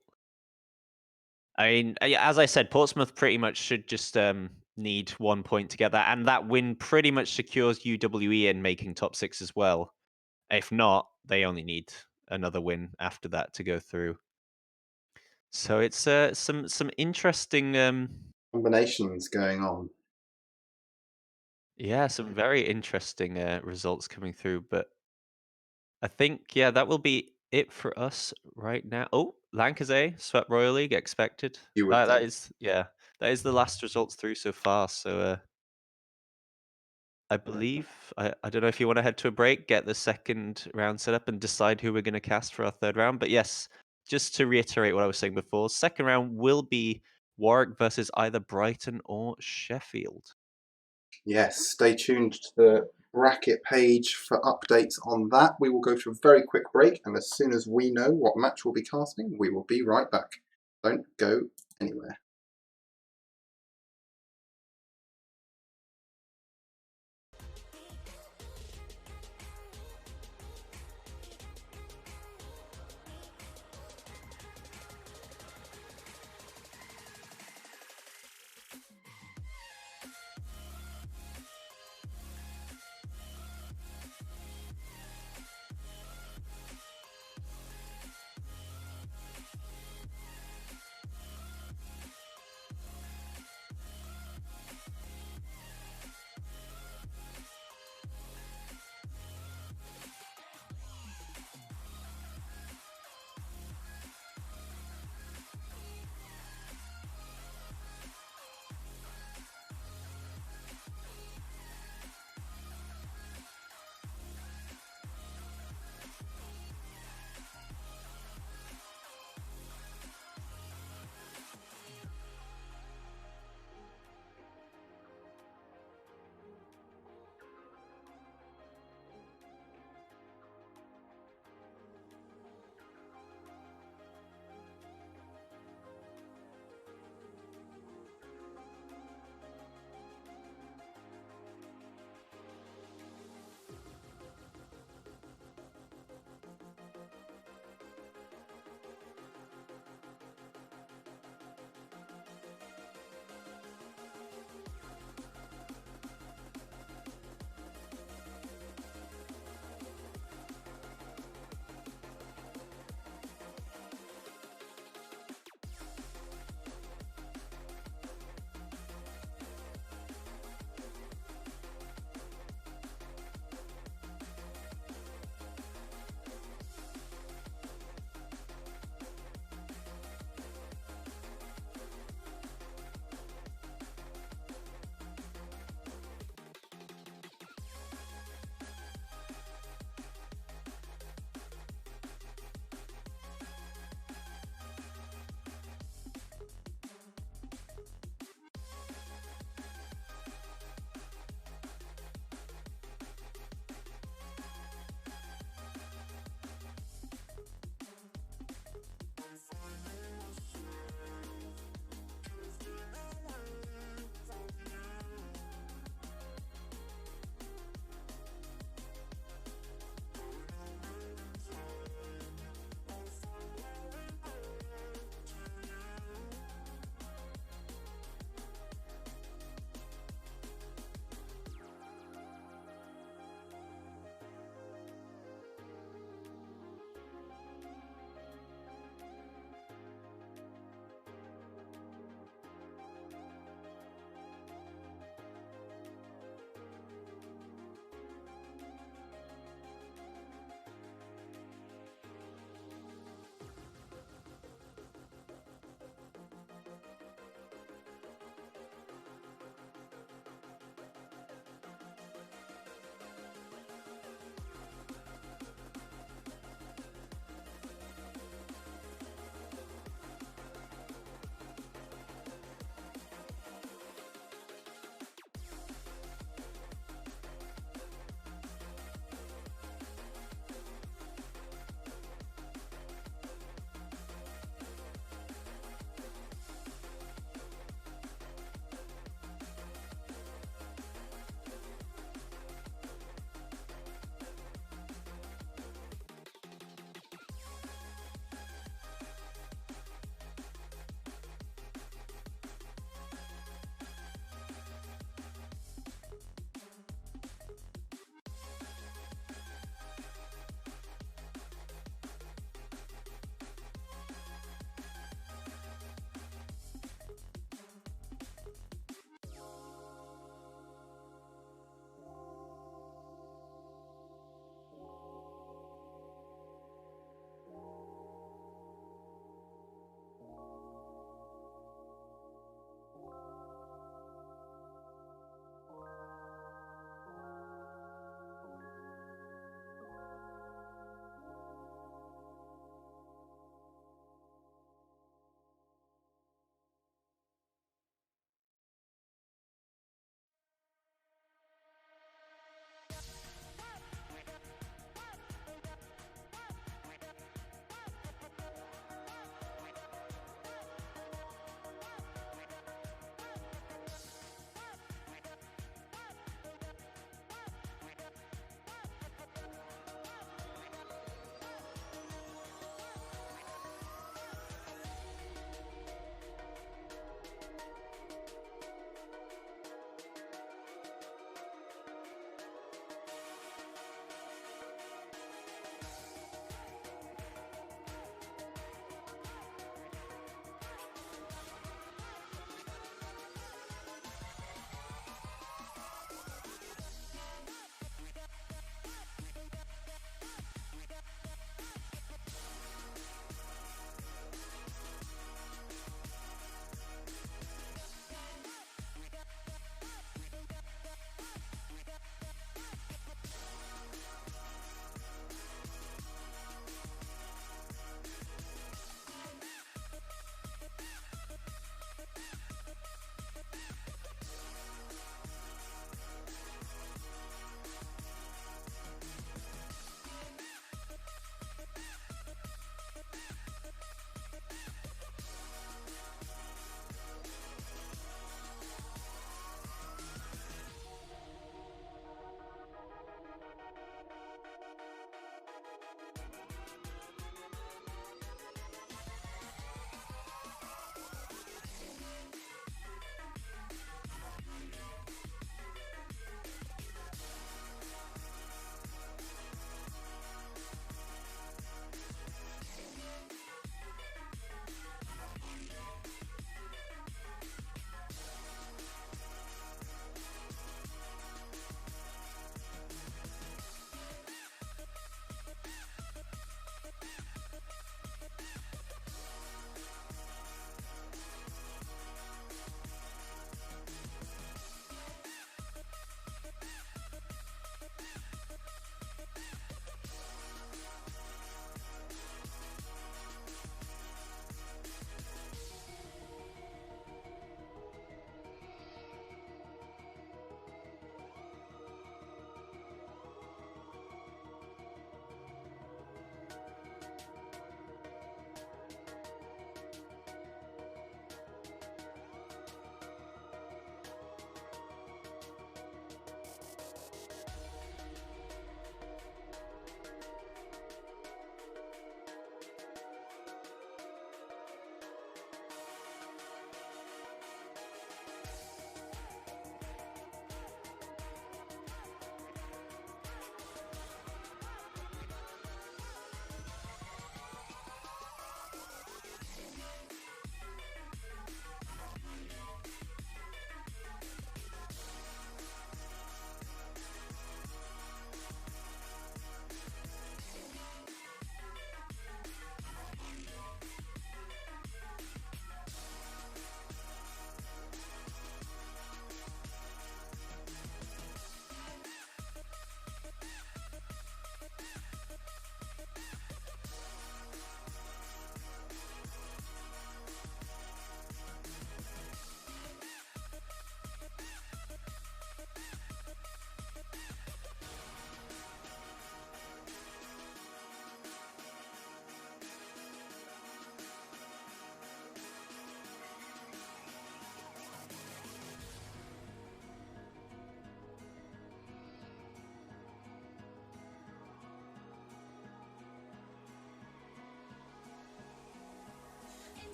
I mean, as I said, Portsmouth pretty much should just need 1 point together, and that win pretty much secures UWE in making top 6 as well. If not, they only need another win after that to go through. So it's some interesting, Combinations going on. yeah, some very interesting results coming through. But I think, yeah, that will be it for us right now. Oh, Lancashire swept Royal League, expected. You would That think. is, yeah, that is the last results through so far. So I believe I don't know if you want to head to a break, get the second round set up, and decide who we're going to cast for our third round. But yes, just to reiterate what I was saying before, second round will be Warwick versus either Brighton or Sheffield. Yes, stay tuned to the bracket page for updates on that. We will go to a very quick break, and as soon as we know what match we'll be casting, we will be right back. Don't go anywhere.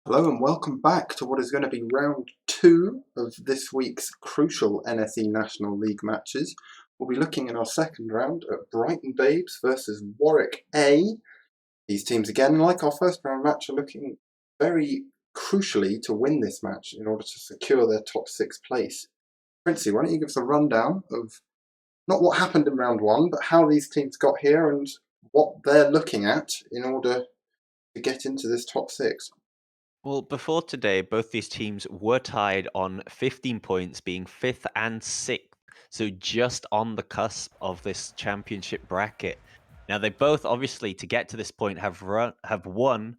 Hello and welcome back to what is going to be round 2 of this week's crucial NSE National League matches. We'll be looking in our second round at Brighton Babes versus Warwick A. These teams, again, like our first round match, are looking very crucially to win this match in order to secure their top 6 place. Princey, why don't you give us a rundown of not what happened in round 1, but how these teams got here and what they're looking at in order to get into this top 6. Well, before today, both these teams were tied on 15 points, being 5th and 6th, so just on the cusp of this championship bracket. Now, they both, obviously, to get to this point, have won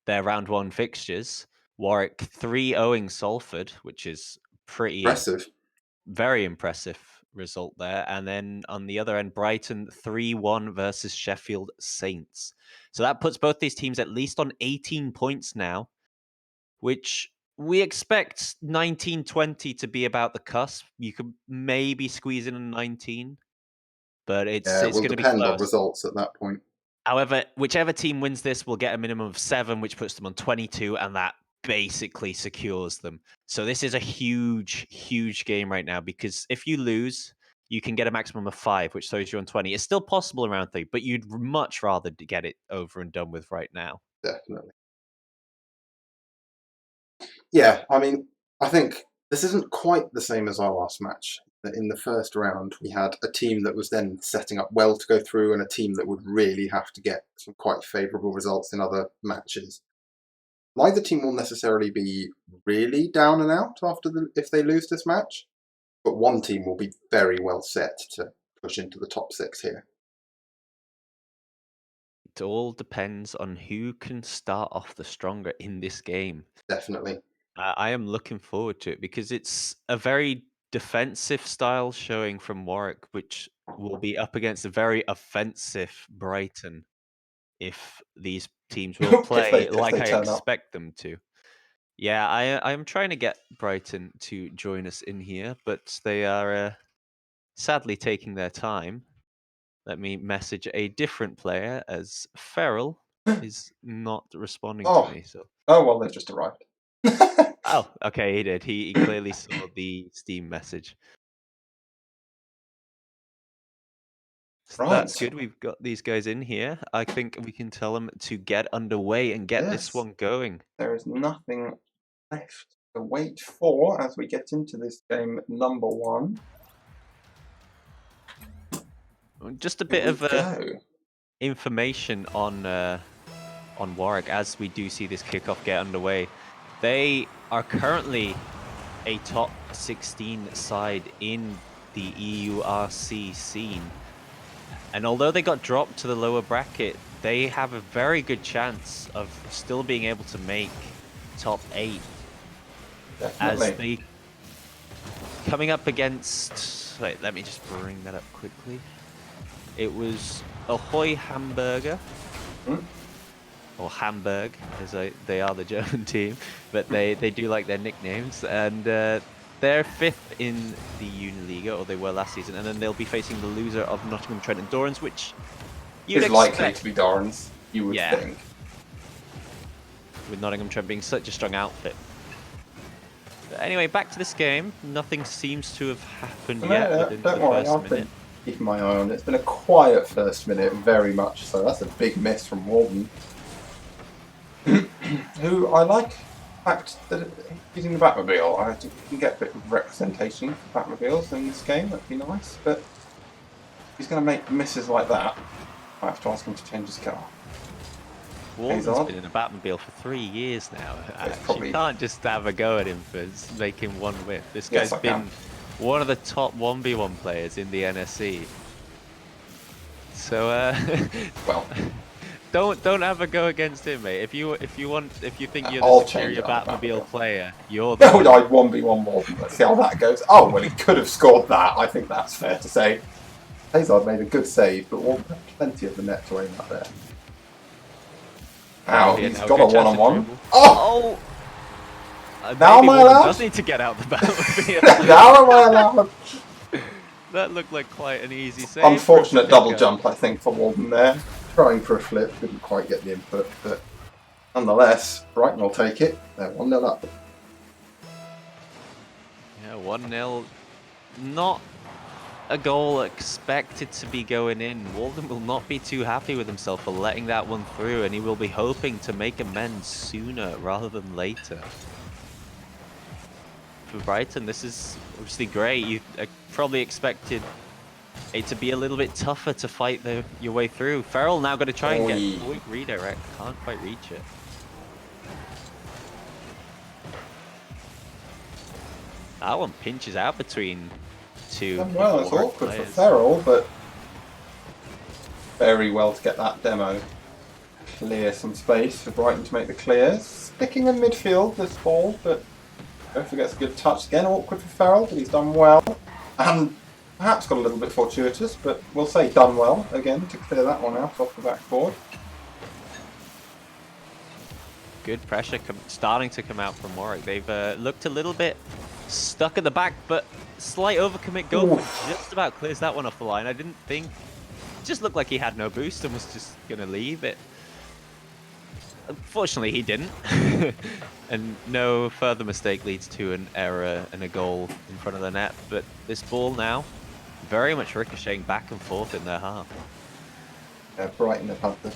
their round 1 fixtures. Warwick 3-0ing Salford, which is Impressive. very impressive result there. And then on the other end, Brighton 3-1 versus Sheffield Saints. So that puts both these teams at least on 18 points now, which we expect 19-20 to be about the cusp. You could maybe squeeze in a 19, but it's It will going to be depend on close. results at that point. However, whichever team wins this will get a minimum of 7, which puts them on 22, and that basically secures them. So this is a huge, huge game right now, because if you lose, you can get a maximum of 5, which throws you on 20. It's still possible in round 3, but you'd much rather get it over and done with right now. Definitely. Yeah, I mean, I think this isn't quite the same as our last match. In the first round, we had a team that was then setting up well to go through and a team that would really have to get some quite favourable results in other matches. Neither team will necessarily be really down and out if they lose this match, but one team will be very well set to push into the top 6 here. It all depends on who can start off the stronger in this game. Definitely. I am looking forward to it because it's a very defensive style showing from Warwick, which will be up against a very offensive Brighton if these teams will play if like they I turn up. expect them to. Yeah, I'm trying to get Brighton to join us in here, but they are sadly taking their time. Let me message a different player as Ferrell is not responding to me. So, Oh, well, they've just arrived. oh, okay, he did. He clearly saw the Steam message. So that's Right. good. We've got these guys in here. I think we can tell them to get underway and get this Yes. one going. There is nothing left to wait for as we get into this game number 1. Just a bit Here of we go. information on Warwick as we do see this kickoff get underway. They are currently a top 16 side in the EURC scene. And although they got dropped to the lower bracket, they have a very good chance of still being able to make top 8. Definitely. As they coming up against, wait, let me just bring that up quickly. It was Ahoy Hamburger, or Hamburg, as they are the German team, but they do like their nicknames, and they're 5th in the Uniliga, or they were last season, and then they'll be facing the loser of Nottingham Trent and Dorans, which you'd It's expect. likely to be Dorans, you would Yeah. think. With Nottingham Trent being such a strong outfit. But anyway, back to this game. Nothing seems to have happened yet within Don't the worry, first I've minute. been keeping my eye on it. It's been a quiet first minute, very much so. That's a big miss from Walden. Who I like the fact that using the Batmobile. I think we can get a bit of representation for Batmobiles in this game, that'd be nice. But if he's going to make misses like that, I have to ask him to change his car. Walden's Hazard. been in a Batmobile for 3 years now. probably- You can't just have a go at him for making one whiff. This Yes, guy's I been can. one of the top 1v1 players in the NSE. So Well, don't have a go against him, mate. If you think you're I'll the change superior it on the Batmobile Batmobile. player, you're the no, I'd 1v1 Walden. Let's see how that goes. Oh, well, he could have scored that. I think that's fair to say. Hazard made a good save, but Walden had plenty of the net to aim at there. Now he's got a one-on-one. Oh! Now maybe am I Walden allowed? does need to get out the Batmobile. Now am I allowed? That looked like quite an easy save. Unfortunate double jump, I think, for Walden there. Trying for a flip, didn't quite get the input, but Nonetheless, Brighton will take it. They're 1-0 up. Yeah, 1-0. Not a goal expected to be going in. Walden will not be too happy with himself for letting that one through, and he will be hoping to make amends sooner rather than later. For Brighton, this is obviously great. You probably expected it to be a little bit tougher to fight your way through. Ferrell now got to try and get a quick redirect. Can't quite reach it. That one pinches out between two. Well, it's awkward for Ferrell, but very well to get that demo. Clear some space for Brighton to make the clears. Sticking in midfield, this ball, but don't forget it's a good touch again. Awkward for Ferrell, but he's done well. And perhaps got a little bit fortuitous, but we'll say done well again to clear that one out off the backboard. Good pressure starting to come out from Warwick. They've looked a little bit stuck at the back, but slight overcommit goal just about clears that one off the line. I didn't think... It just looked like he had no boost and was just going to leave it. Unfortunately, he didn't. And no further mistake leads to an error and a goal in front of the net. But this ball now, very much ricocheting back and forth in their half. Yeah, Brighton have had the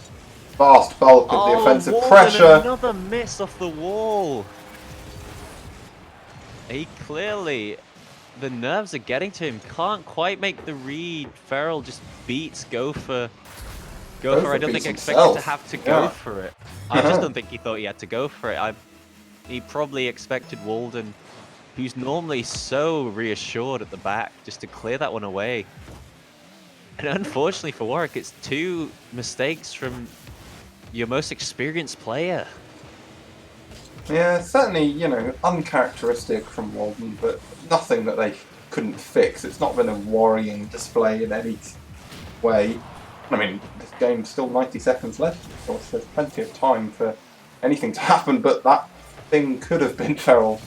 vast bulk of the offensive Walden, pressure. Another miss off the wall. He clearly, the nerves are getting to him. Can't quite make the read. Ferrell just beats Gopher. Gopher, I don't think expected to have to go for it. I just don't think he thought he had to go for it. He probably expected Walden, who's normally so reassured at the back, just to clear that one away. And unfortunately for Warwick, it's two mistakes from your most experienced player. Yeah, certainly, you know, uncharacteristic from Walden, but nothing that they couldn't fix. It's not been a worrying display in any way. I mean, this game's still 90 seconds left, of course. There's plenty of time for anything to happen, but that thing could have been Ferrell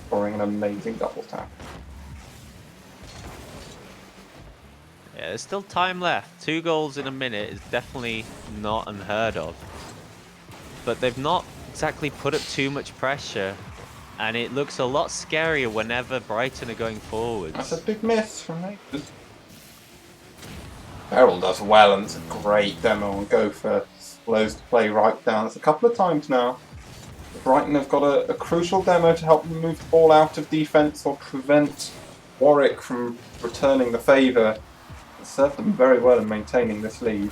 scoring an amazing double tap. Yeah, there's still time left. 2 goals in a minute is definitely not unheard of. But they've not exactly put up too much pressure, and it looks a lot scarier whenever Brighton are going forwards. That's a big miss from Nathan. Ferrell does well, and it's a great demo on Gopher. Slows the play right down. It's a couple of times now. Brighton have got a crucial demo to help them move the ball out of defence or prevent Warwick from returning the favour. It served them very well in maintaining this lead.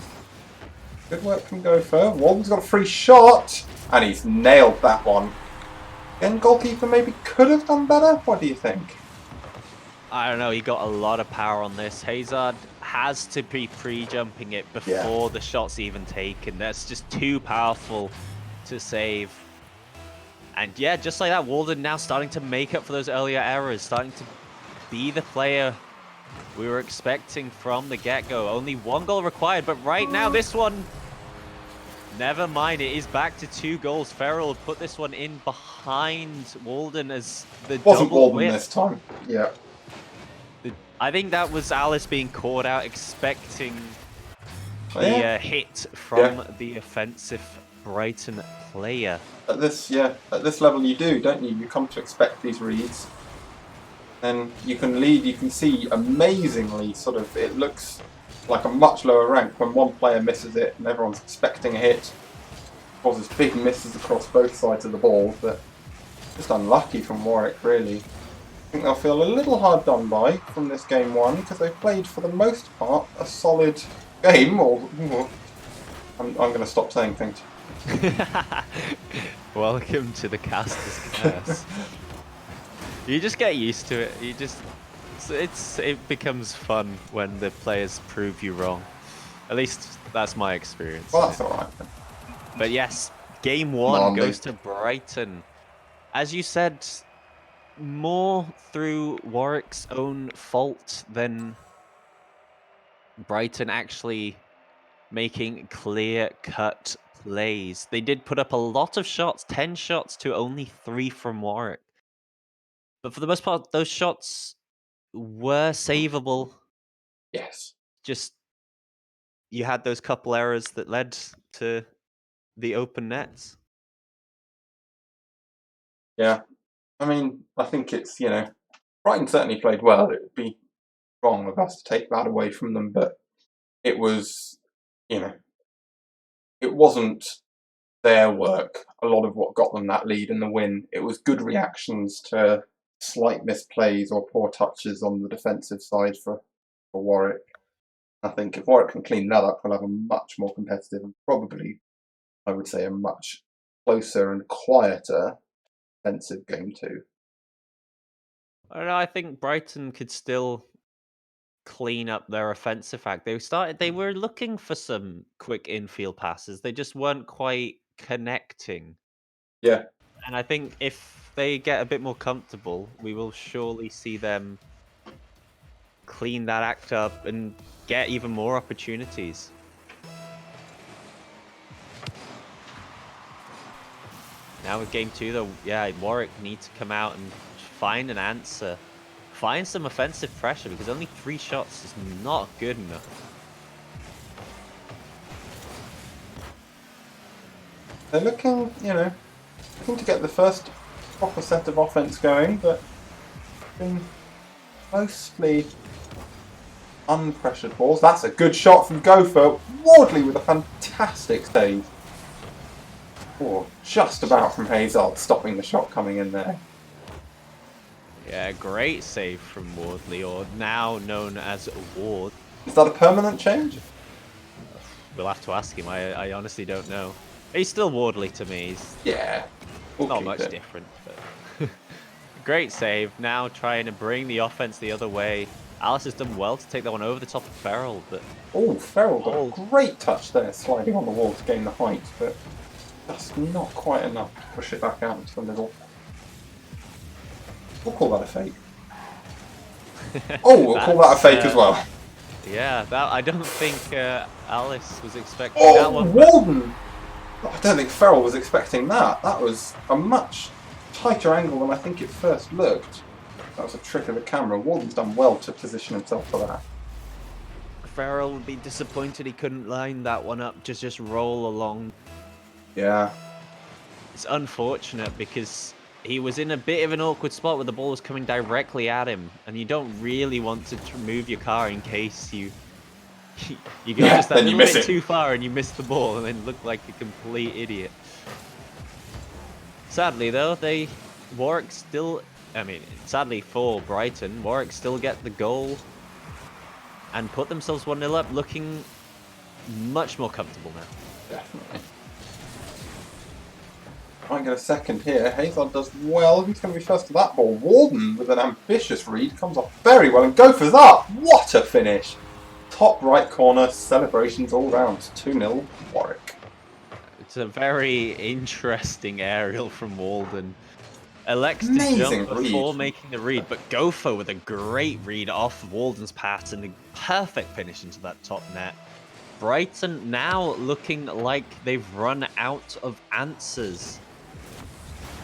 Good work from Gopher. Walden's got a free shot, and he's nailed that one. Again, goalkeeper maybe could have done better. What do you think? I don't know, he got a lot of power on this. Hazard has to be pre-jumping it before the shot's even taken. That's just too powerful to save. And yeah, just like that, Walden now starting to make up for those earlier errors, starting to be the player we were expecting from the get-go. Only 1 goal required, but right now this one, never mind, it is back to 2 goals. Ferrell put this one in behind Walden as the Wasn't double Walden whip. this time. Yeah. I think that was Alice being caught out, expecting the hit from the offensive Brighton player. At this level you do, don't you? You come to expect these reads. And you can lead, you can see amazingly sort of, it looks like a much lower rank when one player misses it and everyone's expecting a hit. Causes big misses across both sides of the ball, but just unlucky from Warwick, really. I think they'll feel a little hard done by from this game 1 because they've played for the most part a solid game. I'm going to stop saying things. Welcome to the caster's curse. You just get used to it. You just it becomes fun when the players prove you wrong. At least that's my experience. Well, that's alright then. But yes, game 1 goes to Brighton. As you said, more through Warwick's own fault than Brighton actually making clear-cut plays. They did put up a lot of shots, 10 shots to only 3 from Warwick. But for the most part, those shots were savable. Yes. Just, you had those couple errors that led to the open nets. Yeah. I mean, I think it's, Brighton certainly played well. It would be wrong of us to take that away from them, but it was, it wasn't their work, a lot of what got them that lead and the win. It was good reactions to slight misplays or poor touches on the defensive side for Warwick. I think if Warwick can clean that up, we'll have a much more competitive and probably, I would say, a much closer and quieter defensive game too. I don't know, I think Brighton could still clean up their offensive act. They were looking for some quick infield passes. They just weren't quite connecting. Yeah. And I think if they get a bit more comfortable, we will surely see them clean that act up and get even more opportunities. Now with game 2, though, yeah, Warwick needs to come out and find an answer. Find some offensive pressure, because only 3 shots is not good enough. They're looking to get the first proper set of offense going, but been mostly unpressured balls. That's a good shot from Gopher. Wardley with a fantastic save. Oh, just about from Hazard, stopping the shot coming in there. Yeah, great save from Wardley, or now known as Ward. Is that a permanent change? We'll have to ask him. I honestly don't know. He's still Wardley to me. He's Yeah. We'll not keep much it. different. But great save. Now trying to bring the offense the other way. Alice has done well to take that one over the top of Ferrell, but Oh, Ferrell got a great touch there, sliding on the wall to gain the height, but that's not quite enough to push it back out into the middle. We'll call that a fake. Oh, we'll call that a fake as well. Yeah, that I don't think Alice was expecting that Oh, one. Walden! I don't think Ferrell was expecting that. That was a much tighter angle than I think it first looked. That was a trick of the camera. Walden's done well to position himself for that. Ferrell would be disappointed he couldn't line that one up, just roll along. Yeah. It's unfortunate because he was in a bit of an awkward spot where the ball was coming directly at him, and you don't really want to move your car in case you go just that little bit too far and you miss the ball and then look like a complete idiot. Sadly though, Warwick still, sadly for Brighton, Warwick still get the goal and put themselves 1-0 up, looking much more comfortable now. Definitely. Might get a second here. Hazard does well. Who's going to be first to that ball? Warden with an ambitious read comes off very well and Gopher's up. What a finish! Top right corner, celebrations all round. 2-0 Warwick. It's a very interesting aerial from Walden. Elects to Amazing jump before making the read, but Gopher with a great read off Walden's pass and a perfect finish into that top net. Brighton now looking like they've run out of answers.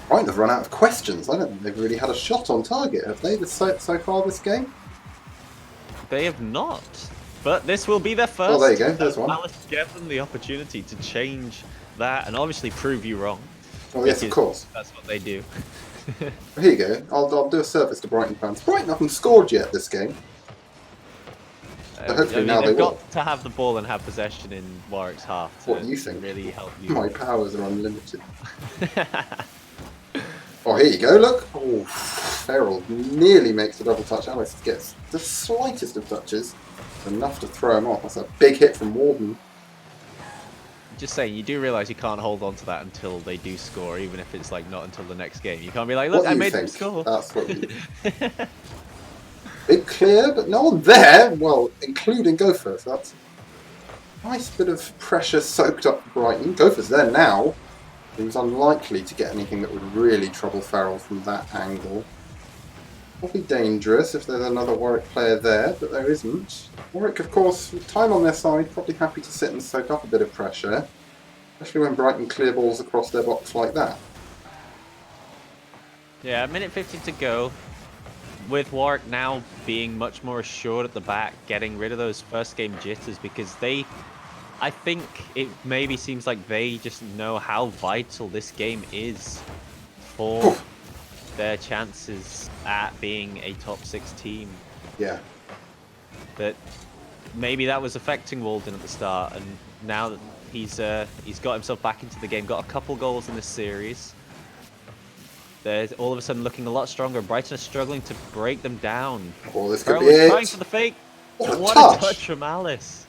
Brighton have run out of questions. I don't think they've really had a shot on target, have they, so far this game? They have not. But this will be their first. Oh, there you go. There's one. Alice gave them the opportunity to change that and obviously prove you wrong. Oh, yes, of course. That's what they do. Here you go. I'll do a service to Brighton fans. Brighton haven't scored yet this game. So hopefully now they've they will. got to have the ball and have possession in Warwick's half to What do you think? really help you. My powers are unlimited. Oh, here you go, look. Oh, Ferrell nearly makes a double touch. Alice gets the slightest of touches. Enough to throw him off. That's a big hit from Warden. Just saying, you do realise you can't hold on to that until they do score, even if it's like not until the next game. You can't be like, look, I made them score. That's what you Big clear, but no one there. Well, including Gopher. So that's a nice bit of pressure soaked up Brighton. Gopher's there now. It was unlikely to get anything that would really trouble Ferrell from that angle. Probably dangerous if there's another Warwick player there, but there isn't. Warwick, of course, with time on their side, probably happy to sit and soak up a bit of pressure, especially when Brighton clear balls across their box like that. Yeah, a minute 50 to go. With Warwick now being much more assured at the back, getting rid of those first game jitters, because I think it maybe seems like they just know how vital this game is for their chances at being a top 6 team. Yeah. But maybe that was affecting Walden at the start, and now that he's got himself back into the game, got a couple goals in this series. They're all of a sudden looking a lot stronger. Brighton are struggling to break them down. Oh, this could Farrell be is it. trying for the fake. What a touch! From Alice.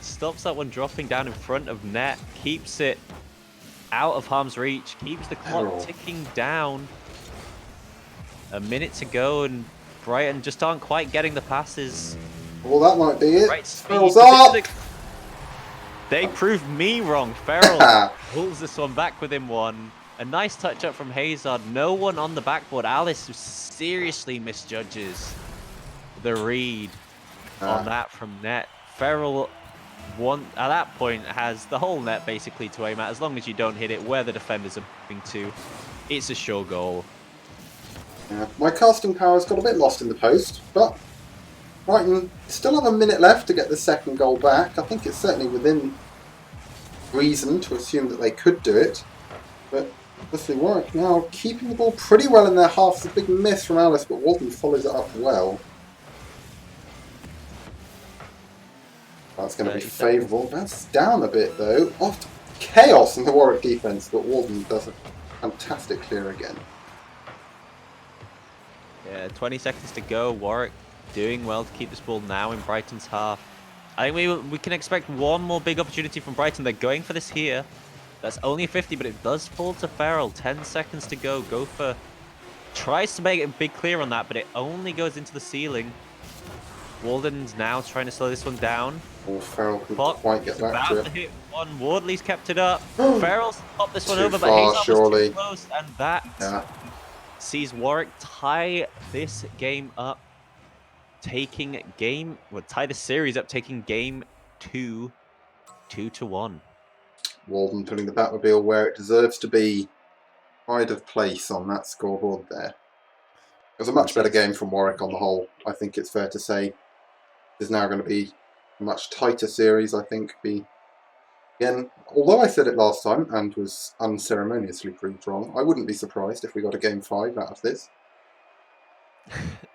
Stops that one dropping down in front of net. Keeps it out of harm's reach. Keeps the clock Farrell. ticking down. A minute to go, and Brighton just aren't quite getting the passes. Well, that might be it. Right speed. Farrell's up! They proved me wrong. Farrell pulls this one back within one. A nice touch up from Hazard. No one on the backboard. Alice seriously misjudges the read on that from net. Farrell, at that point, has the whole net basically to aim at. As long as you don't hit it where the defenders are moving to, it's a sure goal. Yeah, my casting power's got a bit lost in the post, but Brighton still have a minute left to get the second goal back. I think it's certainly within reason to assume that they could do it, but obviously Warwick now keeping the ball pretty well in their half. It's a big miss from Alice, but Walden follows it up well. That's going to be favourable. That's down a bit though. Chaos in the Warwick defence, but Walden does a fantastic clear again. Yeah, 20 seconds to go. Warwick doing well to keep this ball now in Brighton's half. I think we can expect one more big opportunity from Brighton. They're going for this here. That's only a 50, but it does fall to Farrell. 10 seconds to go. Gopher tries to make a big clear on that, but it only goes into the ceiling. Walden's now trying to slow this one down. Oh, Farrell couldn't quite get back to it. Hit one. Wardley's kept it up. Farrell's popped this one over, but Hazard was too close, and that sees Warwick tie this game up, tie the series up, taking game 2, 2-1. Walden putting the Batmobile where it deserves to be. Pride of place on that scoreboard there. It was a much better game from Warwick on the whole. I think it's fair to say there's now going to be a much tighter series. I think again, although I said it last time and was unceremoniously proved wrong, I wouldn't be surprised if we got a game 5 out of this.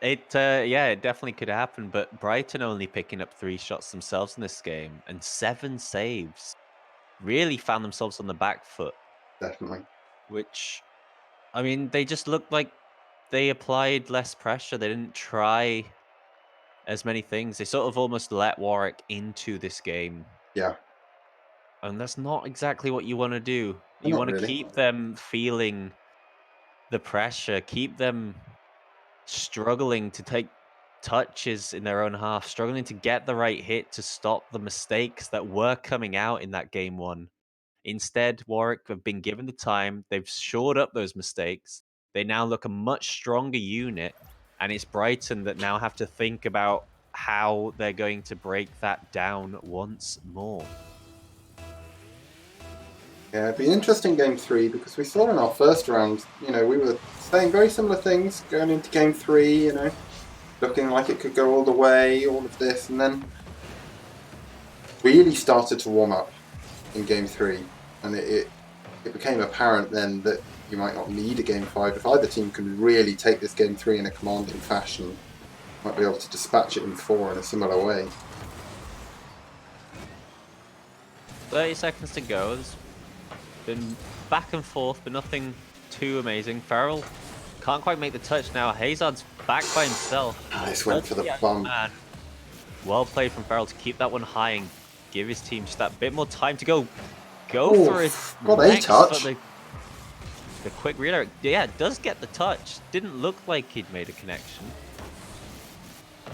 It definitely could happen, but Brighton only picking up 3 shots themselves in this game and 7 saves. Really found themselves on the back foot. Definitely. Which, I mean, they just looked like they applied less pressure. They didn't try as many things. They sort of almost let Warwick into this game. Yeah. And that's not exactly what you want to do. You want to keep them feeling the pressure, keep them struggling to take touches in their own half, struggling to get the right hit to stop the mistakes that were coming out in that game 1. Instead, Warwick have been given the time. They've shored up those mistakes. They now look a much stronger unit, and it's Brighton that now have to think about how they're going to break that down once more. Yeah, it'd be an interesting game 3 because we saw in our first round, we were saying very similar things going into game 3, looking like it could go all the way, all of this, and then really started to warm up in game 3, and it became apparent then that you might not need a game 5. If either team can really take this game 3 in a commanding fashion, might be able to dispatch it in 4 in a similar way. 30 seconds to go. There's been back and forth, but nothing too amazing. Farrell can't quite make the touch now. Hazard's back by himself. This went for the bum. Well played from Farrell to keep that one high and give his team just that bit more time to go for it. Got a touch. The quick redirect. Yeah, it does get the touch. Didn't look like he'd made a connection.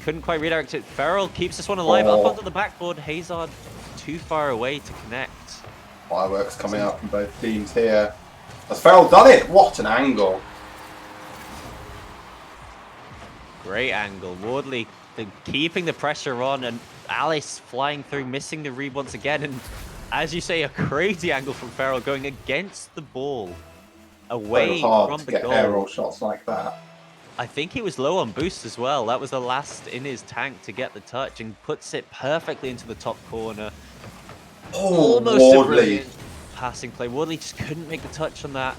Couldn't quite redirect it. Farrell keeps this one alive up onto the backboard. Hazard too far away to connect. Fireworks coming up from both teams here. Has Farrell done it? What an angle. Great angle. Wardley keeping the pressure on, and Alice flying through, missing the read once again. And as you say, a crazy angle from Farrell going against the ball, away so hard from to the get goal. aerial shots like that. I think he was low on boost as well. That was the last in his tank to get the touch, and puts it perfectly into the top corner. Almost a brilliant passing play. Wardley just couldn't make the touch on that.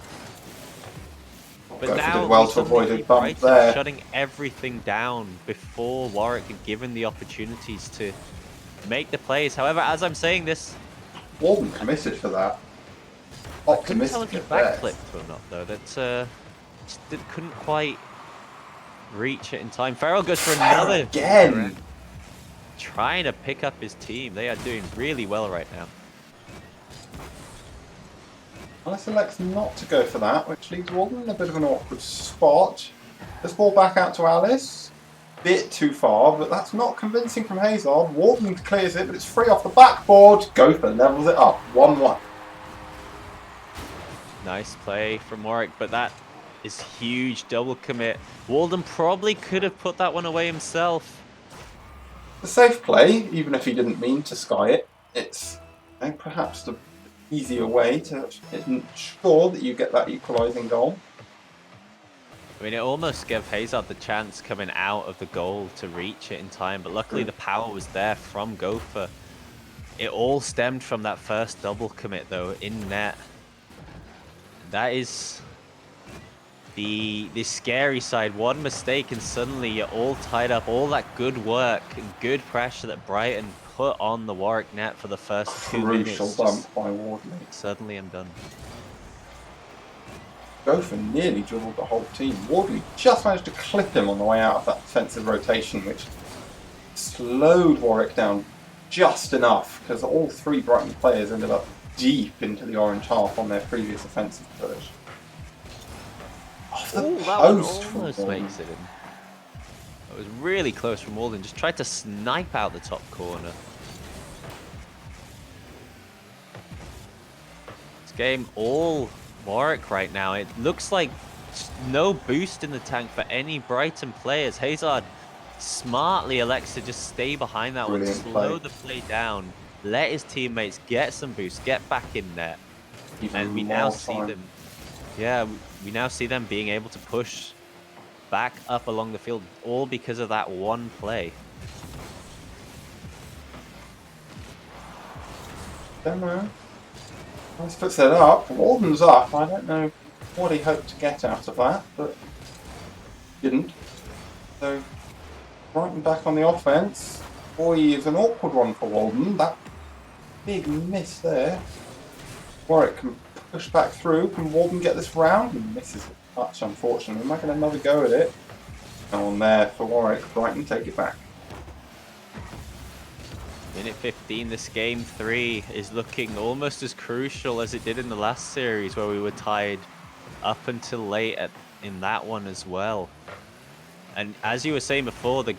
But Gopher now did well we to suddenly avoid a see bump Brighton there. shutting everything down before Warwick had given the opportunities to make the plays. However, as I'm saying this, Walden committed for that. I couldn't tell if Optimistic he at best. backflipped or not, though. That couldn't quite reach it in time. Farrell goes for another Again! trying to pick up his team. They are doing really well right now. Alice elects not to go for that, which leaves Walden in a bit of an awkward spot. This ball back out to Alice. Bit too far, but that's not convincing from Hazard. Walden clears it, but it's free off the backboard. Gopher levels it up. 1-1. Nice play from Warwick, but that is huge double commit. Walden probably could have put that one away himself. The safe play, even if he didn't mean to sky it. It's perhaps the easier way to ensure that you get that equalising goal. I mean, it almost gave Hazard the chance coming out of the goal to reach it in time, but luckily the power was there from Gopher. It all stemmed from that first double commit, though, in net. That is the scary side. One mistake and suddenly you're all tied up. All that good work and good pressure that Brighton put on the Warwick net for the first 2 minutes. Crucial bump by Wardley. Suddenly undone. Gopher nearly dribbled the whole team. Wardley just managed to clip him on the way out of that defensive rotation, which slowed Warwick down just enough, because all three Brighton players ended up deep into the orange half on their previous offensive push. Off the Ooh, that one post from almost Walden. makes it in. It was really close from Walden. Just tried to snipe out the top corner. This game all Warwick right now. It looks like no boost in the tank for any Brighton players. Hazard smartly elects to just stay behind that Brilliant one, slow play. the play down, let his teammates get some boost, get back in there. Even And we more now see time. them, yeah, we now see them being able to push back up along the field, all because of that one play. Don't know. Let's put that up. Walden's up. I don't know what he hoped to get out of that, but didn't. So Brighton back on the offense. Boy, is an awkward one for Walden. That big miss there. Warwick can push back through. Can Walden get this round? He misses it touch, unfortunately. Might get another go at it. No one there for Warwick. Brighton take it back. Minute 15, this game 3 is looking almost as crucial as it did in the last series where we were tied up until late in that one as well. And as you were saying before, the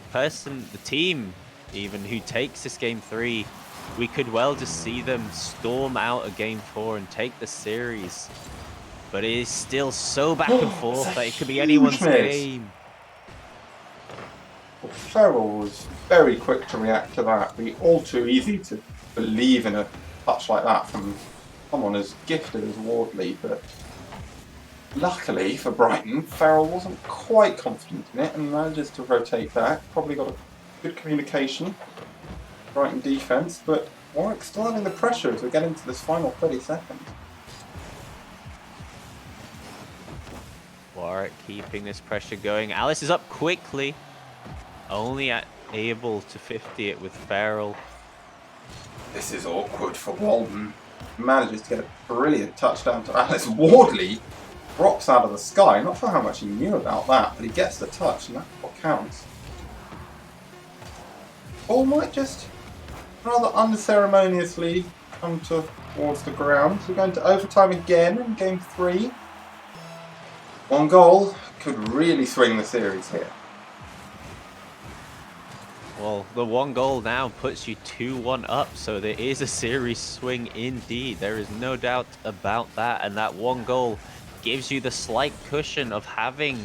team even who takes this game 3, we could well just see them storm out a game 4 and take the series. But it is still so back and forth that it could be anyone's miss. game. Well, Farrell was very quick to react to that. It'd be all too easy to believe in a touch like that from someone as gifted as Wardley, but luckily for Brighton, Farrell wasn't quite confident in it and manages to rotate back. Probably got a good communication, Brighton defence, but Warwick still having the pressure as we get into this final 30 seconds. Warwick keeping this pressure going. Alice is up quickly. Only able to 50 it with Farrell. This is awkward for Walden. Manages to get a brilliant touchdown to Alice. Wardley drops out of the sky. Not sure how much he knew about that, but he gets the touch, and that's what counts. Ball might just rather unceremoniously come towards the ground. So we're going to overtime again in game 3. One goal could really swing the series here. Well, the one goal now puts you 2-1 up, so there is a series swing indeed. There is no doubt about that, and that one goal gives you the slight cushion of having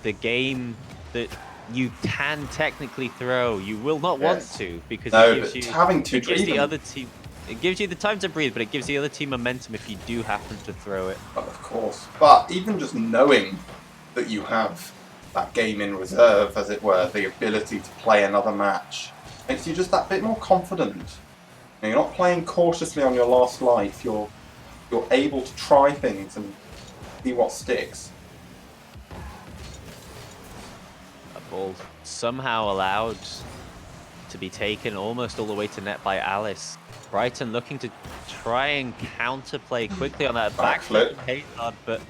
the game that you can technically throw. You will not want to, because it gives you the other team. It gives you the time to breathe, but it gives the other team momentum if you do happen to throw it. Of course, but even just knowing that you have that game in reserve, as it were, the ability to play another match, makes you just that bit more confident. You're not playing cautiously on your last life. You're able to try things and see what sticks. ball somehow allowed to be taken almost all the way to net by Alice. Brighton looking to try and counterplay quickly on that backflip from Hazard, but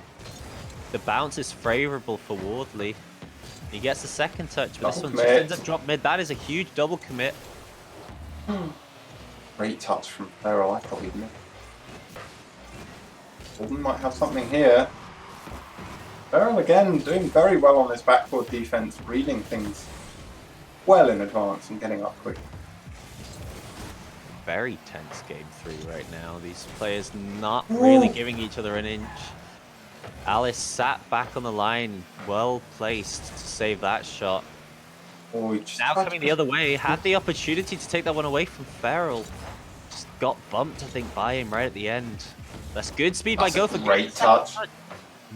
the bounce is favourable for Wardley. He gets the second touch, but this one just ends up drop mid. That is a huge double commit. Great touch from Farrell, I thought he'd miss. Walden might have something here. Farrell again doing very well on this backboard defense, reading things well in advance and getting up quick. Very tense game 3 right now. These players not really giving each other an inch. Alice sat back on the line, well placed to save that shot. Oh, now coming the other way, had the opportunity to take that one away from Farrell. Just got bumped, I think, by him right at the end. That's good speed by Gopher. Great touch.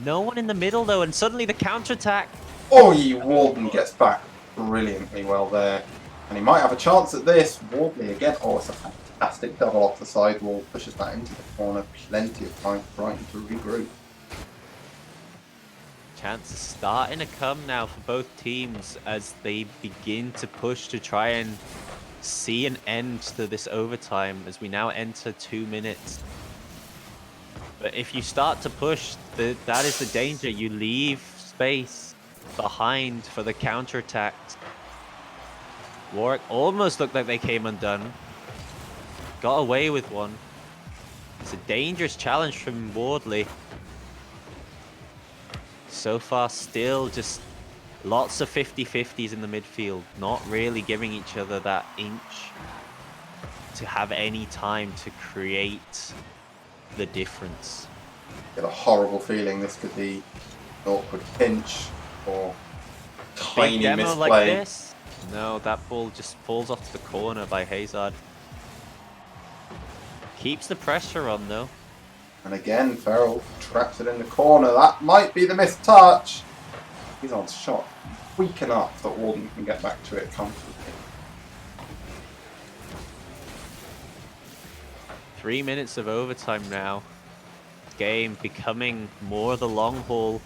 No one in the middle though, and suddenly the counter-attack. Oh, Walden gets back brilliantly well there. And he might have a chance at this. Wardley again. Oh, it's a fantastic double off the sidewall. Pushes that into the corner. Plenty of time for Brighton to regroup. Chances starting to come now for both teams as they begin to push to try and see an end to this overtime as we now enter 2 minutes. But if you start to push, that is the danger. You leave space behind for the counterattacks. Warwick almost looked like they came undone. Got away with one. It's a dangerous challenge from Wardley. So far, still just lots of 50-50s in the midfield. Not really giving each other that inch to have any time to create the difference. Get a horrible feeling this could be an awkward pinch or tiny Big demo misplay. like this? No, that ball just falls off to the corner by Hazard. Keeps the pressure on though. And again, Farrell traps it in the corner. That might be the missed touch. Hazard's shot weak enough that Walden can get back to it comfortably. 3 minutes of overtime now. Game becoming more the long haul.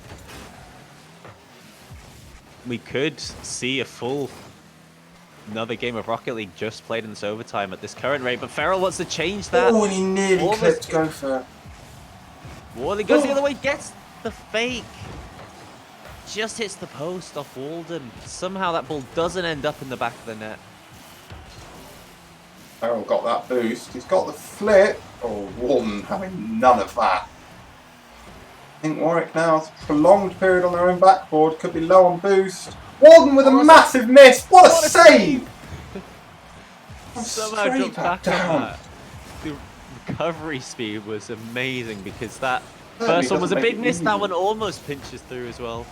We could see another game of Rocket League just played in this overtime at this current rate, but Farrell wants to change that. Oh, and he nearly clipped Gopher. Wardley goes the other way, gets the fake. Just hits the post off Walden. Somehow that ball doesn't end up in the back of the net. Farrell got that boost. He's got the flip. Oh, Walden having none of that. I think Warwick now has a prolonged period on their own backboard. Could be low on boost. Walden with a massive miss. What a save! Somehow dropped back on that. The recovery speed was amazing because that first one was a big miss. That one almost pinches through as well.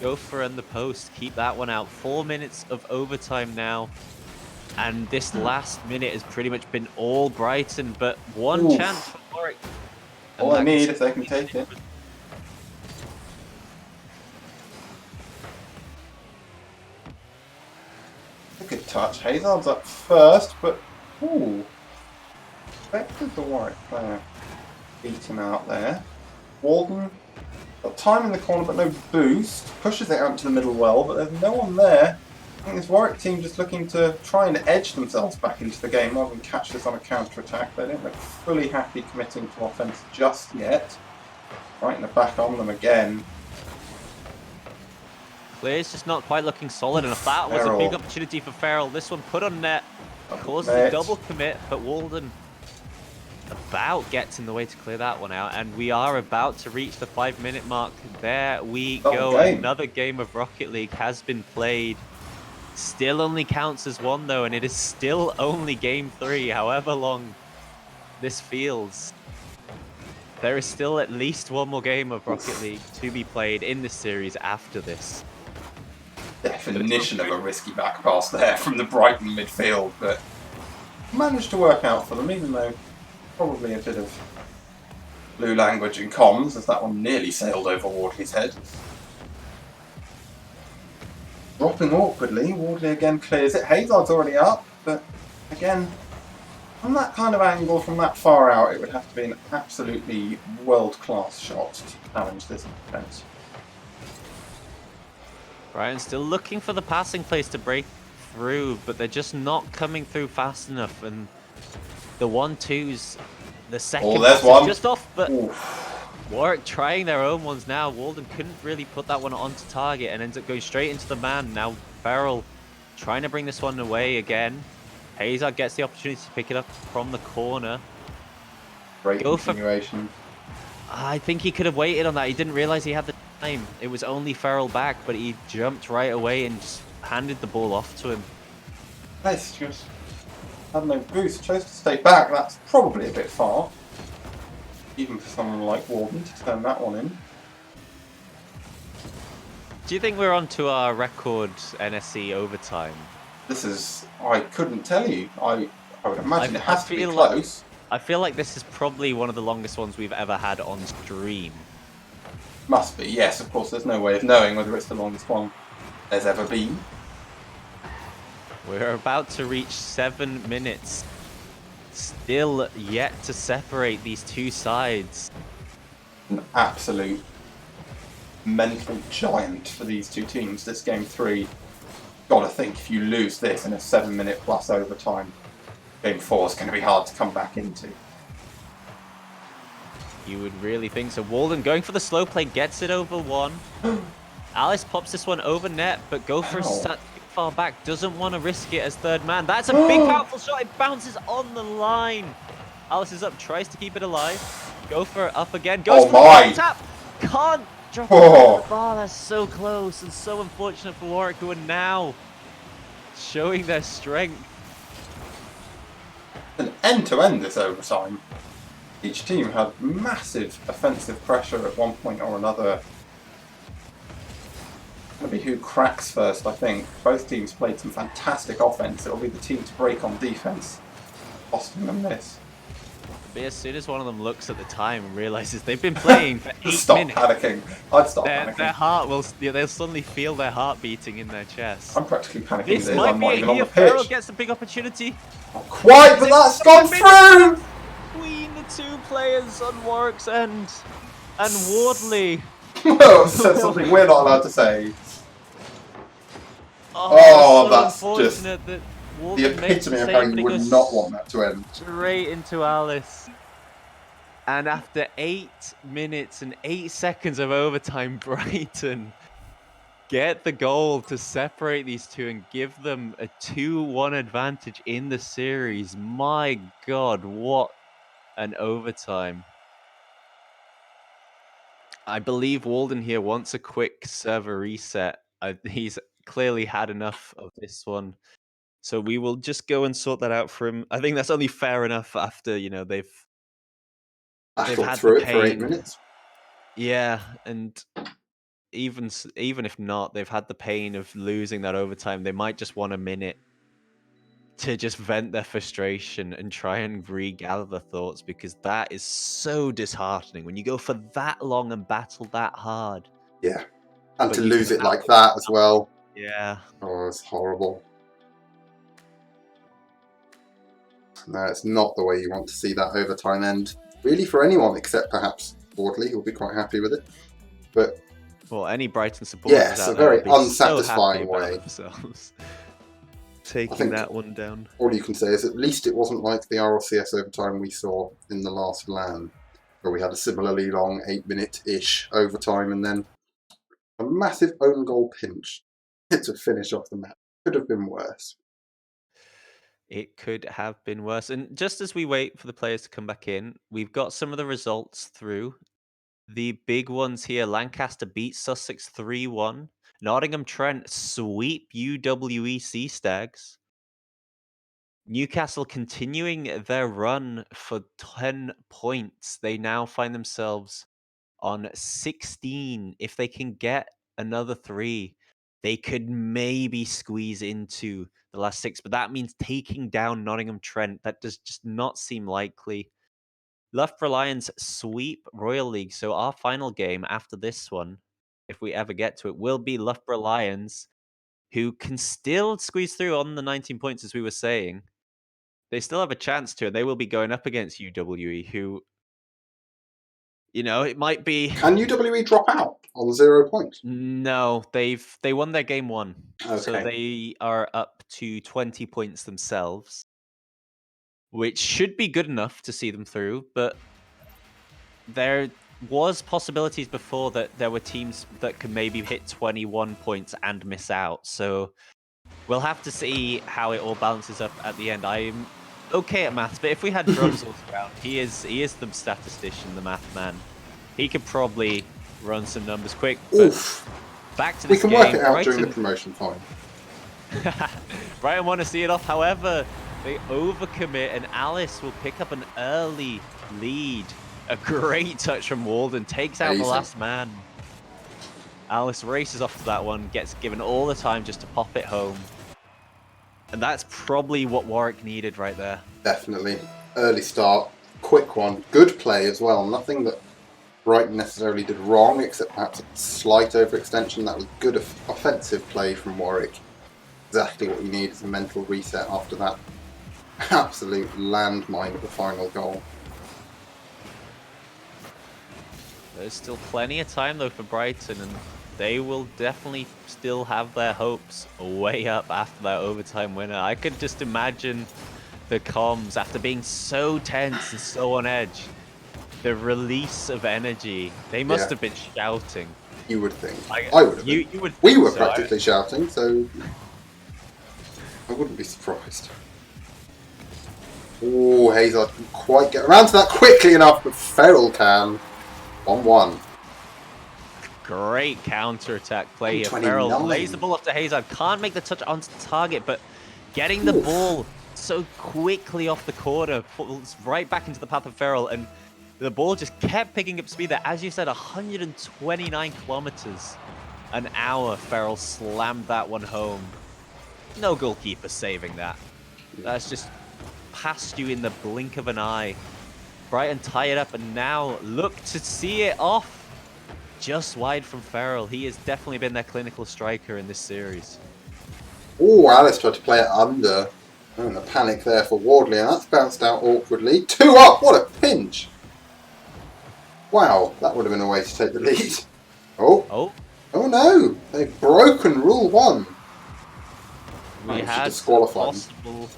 Gopher and the post keep that one out. 4 minutes of overtime now. And this last minute has pretty much been all Brighton, but one chance for Warwick. All I need if they can take it. A good touch. Hazard's up first, but ooh. Expected the Warwick player beat him out there. Walden got time in the corner but no boost. Pushes it out to the middle well, but there's no one there. I think this Warwick team just looking to try and edge themselves back into the game rather than catch this on a counter-attack. They don't look fully happy committing to offence just yet. Brighton are back on them again. Clear's just not quite looking solid enough. That was a big opportunity for Farrell. This one put on net. Causes a double commit, but Walden about gets in the way to clear that one out. And we are about to reach the 5-minute mark. There we go. Another game of Rocket League has been played. Still only counts as one though, and it is still only game 3, however long this feels. There is still at least one more game of Rocket League to be played in this series after this. Definition of a risky back pass there from the Brighton midfield, but managed to work out for them, even though probably a bit of blue language and comms, as that one nearly sailed over Wardley's head. Dropping awkwardly, Wardley again clears it. Hazard's already up, but again, from that kind of angle, from that far out, it would have to be an absolutely world-class shot to challenge this defence. Brighton still looking for the passing plays to break through, but they're just not coming through fast enough. And the 1-2s, the second there's pass one. is just off, but Oof. Warwick trying their own ones now. Walden couldn't really put that one onto target and ends up going straight into the man. Now Ferrell trying to bring this one away again. Hazard gets the opportunity to pick it up from the corner. Great Go for- continuation. I think he could have waited on that. He didn't realize he had the time. It was only Ferrell back, but he jumped right away and just handed the ball off to him. Nice, just had no boost. Chose to stay back. That's probably a bit far, even for someone like Walden to turn that one in. Do you think we're on to our record NSE overtime? This is. I couldn't tell you. I would imagine it I has to be feel like- close. I feel like this is probably one of the longest ones we've ever had on stream. Must be. Yes, of course. There's no way of knowing whether it's the longest one there's ever been. We're about to reach 7 minutes. Still yet to separate these two sides. An absolute mental giant for these two teams. This game 3. Gotta think if you lose this in a 7-minute plus overtime, game 4 is going to be hard to come back into. You would really think so. Walden going for the slow play, gets it over one. Alice pops this one over net, but go for a stat too far back. Doesn't want to risk it as third man. That's a big powerful shot. It bounces on the line. Alice is up, tries to keep it alive. Go for it up again. Goes for the tap. Can't drop it on the bar. That's so close and so unfortunate for Warwick, who are now showing their strength. And end-to-end this overtime, each team had massive offensive pressure at one point or another. It'll be who cracks first, I think. Both teams played some fantastic offense. It'll be the team to break on defense, costing them this. But as soon as one of them looks at the time and realizes they've been playing for 8 Stop minutes, panicking. I'd stop panicking. their heart will, they'll suddenly feel their heart beating in their chest. I'm practically panicking. This might I'm be not it even on here. the Ferrell pitch. gets a big opportunity. Not quite, but that's gone through! Between the two players on Warwick's end. And Wardley. Well, said something we're not allowed to say. Oh, so that's just unfortunate that The Walden makes epitome the of save, how but you it would goes not want that to end. straight into Alice. And after 8 minutes and 8 seconds of overtime, Brighton get the goal to separate these two and give them a 2-1 advantage in the series. My God, what an overtime. I believe Walden here wants a quick server reset. He's clearly had enough of this one. So we will just go and sort that out for him. I think that's only fair enough after, you know, they've Battled had through the it for 8 pain. minutes. Yeah, and even if not, they've had the pain of losing that overtime. They might just want a minute to just vent their frustration and try and regather their thoughts, because that is so disheartening when you go for that long and battle that hard. Yeah. And But to you lose come it out like with that as well. Yeah. Oh, it's horrible. No, it's not the way you want to see that overtime end. Really, for anyone except perhaps Wardley, who'll be quite happy with it. But well, any Brighton supporters yes, out a there very will be so unsatisfying happy about way. themselves taking think that one down. All you can say is at least it wasn't like the RLCS overtime we saw in the last LAN, where we had a similarly long 8-minute-ish overtime and then a massive own goal pinch to finish off the match. Could have been worse. It could have been worse. And just as we wait for the players to come back in, we've got some of the results through. The big ones here: Lancaster beat Sussex 3-1. Nottingham Trent sweep UWE Sea Stags. Newcastle continuing their run for 10 points. They now find themselves on 16. If they can get another 3, they could maybe squeeze into the last 6, but that means taking down Nottingham Trent. That does just not seem likely. Loughborough Lions sweep Royal League, so our final game after this one, if we ever get to it, will be Loughborough Lions, who can still squeeze through on the 19 points, as we were saying. They still have a chance to, and they will be going up against UWE, who, you know, it might be... Can UWE drop out? on 0 points? No, they won their game 1. So Okay. they are up to 20 points themselves, which should be good enough to see them through, but there was possibilities before that there were teams that could maybe hit 21 points and miss out. So we'll have to see how it all balances up at the end. I'm okay at maths, but if we had Drumsels around, he is the statistician, the math man. He could probably run some numbers quick. But Oof. back to We this can game, work it out Brighton, during the promotion time. Brighton want to see it off. However, they overcommit, and Alice will pick up an early lead. A great touch from Walden, takes out the Amazing. last man. Alice races off to that one, gets given all the time just to pop it home. And that's probably what Warwick needed right there. Definitely. Early start, quick one, good play as well. Nothing that Brighton necessarily did wrong, except perhaps a slight overextension. That was good offensive play from Warwick. Exactly what you need is a mental reset after that absolute landmine of the final goal. There's still plenty of time though for Brighton, and they will definitely still have their hopes way up after that overtime winner. I could just imagine the comms after being so tense and so on edge. The release of energy. They must have been shouting. You would think. I would have been. You would we think were so. practically shouting, so I wouldn't be surprised. Oh, Hazard can quite get around to that quickly enough, but Ferrell can. 1-1. Great counter-attack play here. 29. Ferrell lays the ball off to Hazard. Can't make the touch onto target, but getting the ball so quickly off the corner falls right back into the path of Ferrell, and the ball just kept picking up speed there. As you said, 129 kilometers an hour. Ferrell slammed that one home. No goalkeeper saving that. That's just past you in the blink of an eye. Brighton tie it up, and now look to see it off. Just wide from Ferrell. He has definitely been their clinical striker in this series. Oh, Alice tried to play it under. Oh, and a panic there for Wardley, and that's bounced out awkwardly. 2 up! What a pinch! Wow, that would have been a way to take the lead. Oh no! They've broken Rule 1. We had a possible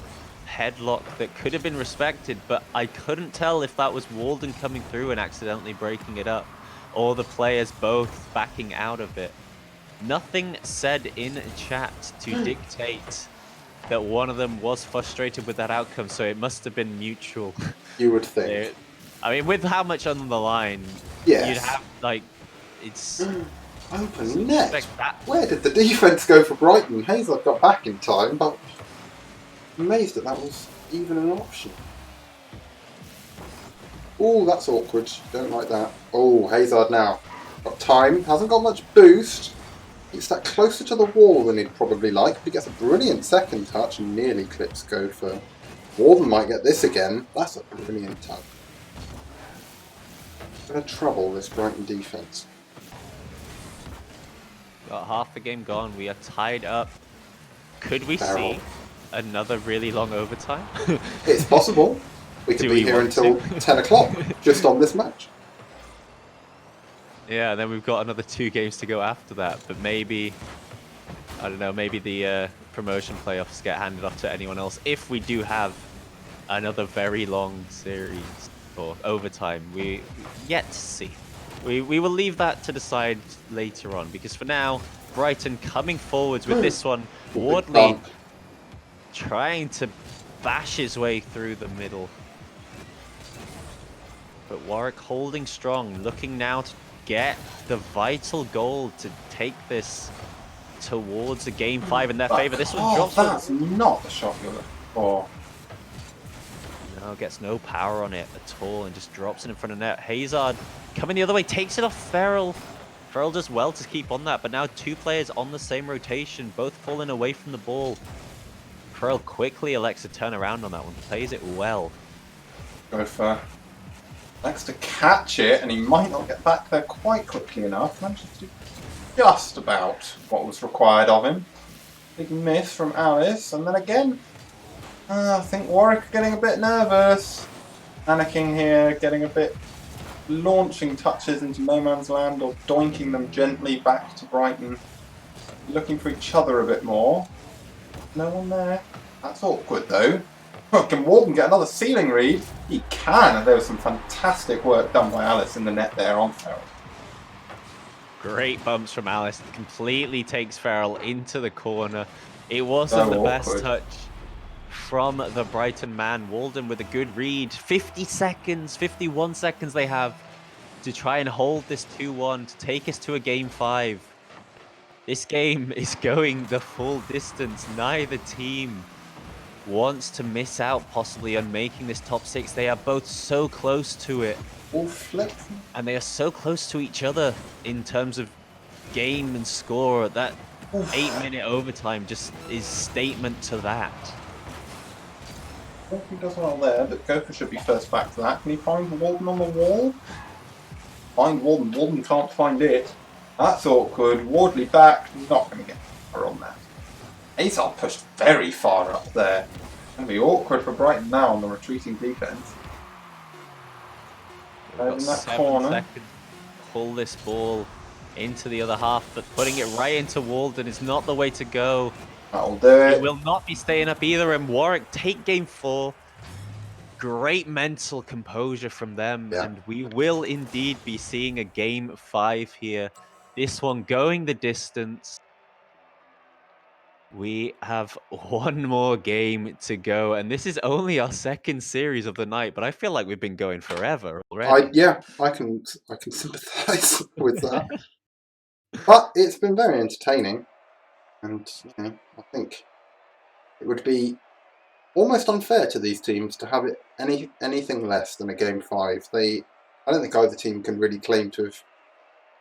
headlock that could have been respected, but I couldn't tell if that was Walden coming through and accidentally breaking it up, or the players both backing out of it. Nothing said in chat to dictate that one of them was frustrated with that outcome, so it must have been mutual. You would think. I mean, with how much on the line, yes. You'd have, like, it's... Open net! Where did the defence go for Brighton? Hazard got back in time, but I'm amazed that was even an option. Oh, that's awkward. Don't like that. Oh, Hazard now. Got time. Hasn't got much boost. He's that closer to the wall than he'd probably like, but he gets a brilliant second touch and nearly clips Gopher. Warden might get this again. That's a brilliant touch. Gonna trouble this Brighton defence. Got half the game gone. We are tied up. Could we see another really long overtime? It's possible. We could be here until 10 o'clock just on this match. Yeah, and then we've got another 2 games to go after that. But maybe, I don't know, maybe the promotion playoffs get handed off to anyone else. If we do have another very long series or overtime, we yet to see. We will leave that to decide later on, because for now, Brighton coming forwards with this one. Wardley trying to bash his way through the middle. But Warwick holding strong, looking now to get the vital goal to take this towards a game 5 in their favour. This one drops. That's not the shot you're looking for. No, gets no power on it at all and just drops it in front of net. Hazard coming the other way, takes it off Ferrell. Ferrell does well to keep on that, but now 2 players on the same rotation, both falling away from the ball. Ferrell quickly elects to turn around on that one, plays it well. Gopher likes to catch it, and he might not get back there quite quickly enough. Manages to do just about what was required of him. Big miss from Alice, and then again, I think Warwick are getting a bit nervous. Panicking here, getting a bit launching touches into no man's land or doinking them gently back to Brighton. Looking for each other a bit more. No one there. That's awkward though. Oh, can Walden get another ceiling read? He can, and there was some fantastic work done by Alice in the net there on Ferrell. Great bumps from Alice. Completely takes Ferrell into the corner. It wasn't the best touch from the Brighton man. Walden with a good read. 50 seconds, 51 seconds they have to try and hold this 2-1 to take us to a game 5. This game is going the full distance. Neither team wants to miss out possibly on making this top 6. They are both so close to it. All flip. And they are so close to each other in terms of game and score. That 8-minute overtime just is statement to that. He does well there, but Gopher should be first back to that. Can he find Walden on the wall? Find Walden. Walden can't find it. That's awkward. Wardley back. Not going to get her on that. Azar pushed very far up there. It's going to be awkward for Brighton now on the retreating defence. Got In that 7 corner. seconds to pull this ball into the other half, but putting it right into Walden is not the way to go. That'll do it. It will not be staying up either, and Warwick take game 4. Great mental composure from them, Yeah. and we will indeed be seeing a game 5 here. This one going the distance. We have one more game to go, and this is only our second series of the night, but I feel like we've been going forever already. I can sympathise with that. But it's been very entertaining, and I think it would be almost unfair to these teams to have it anything less than a game 5. I don't think either team can really claim to have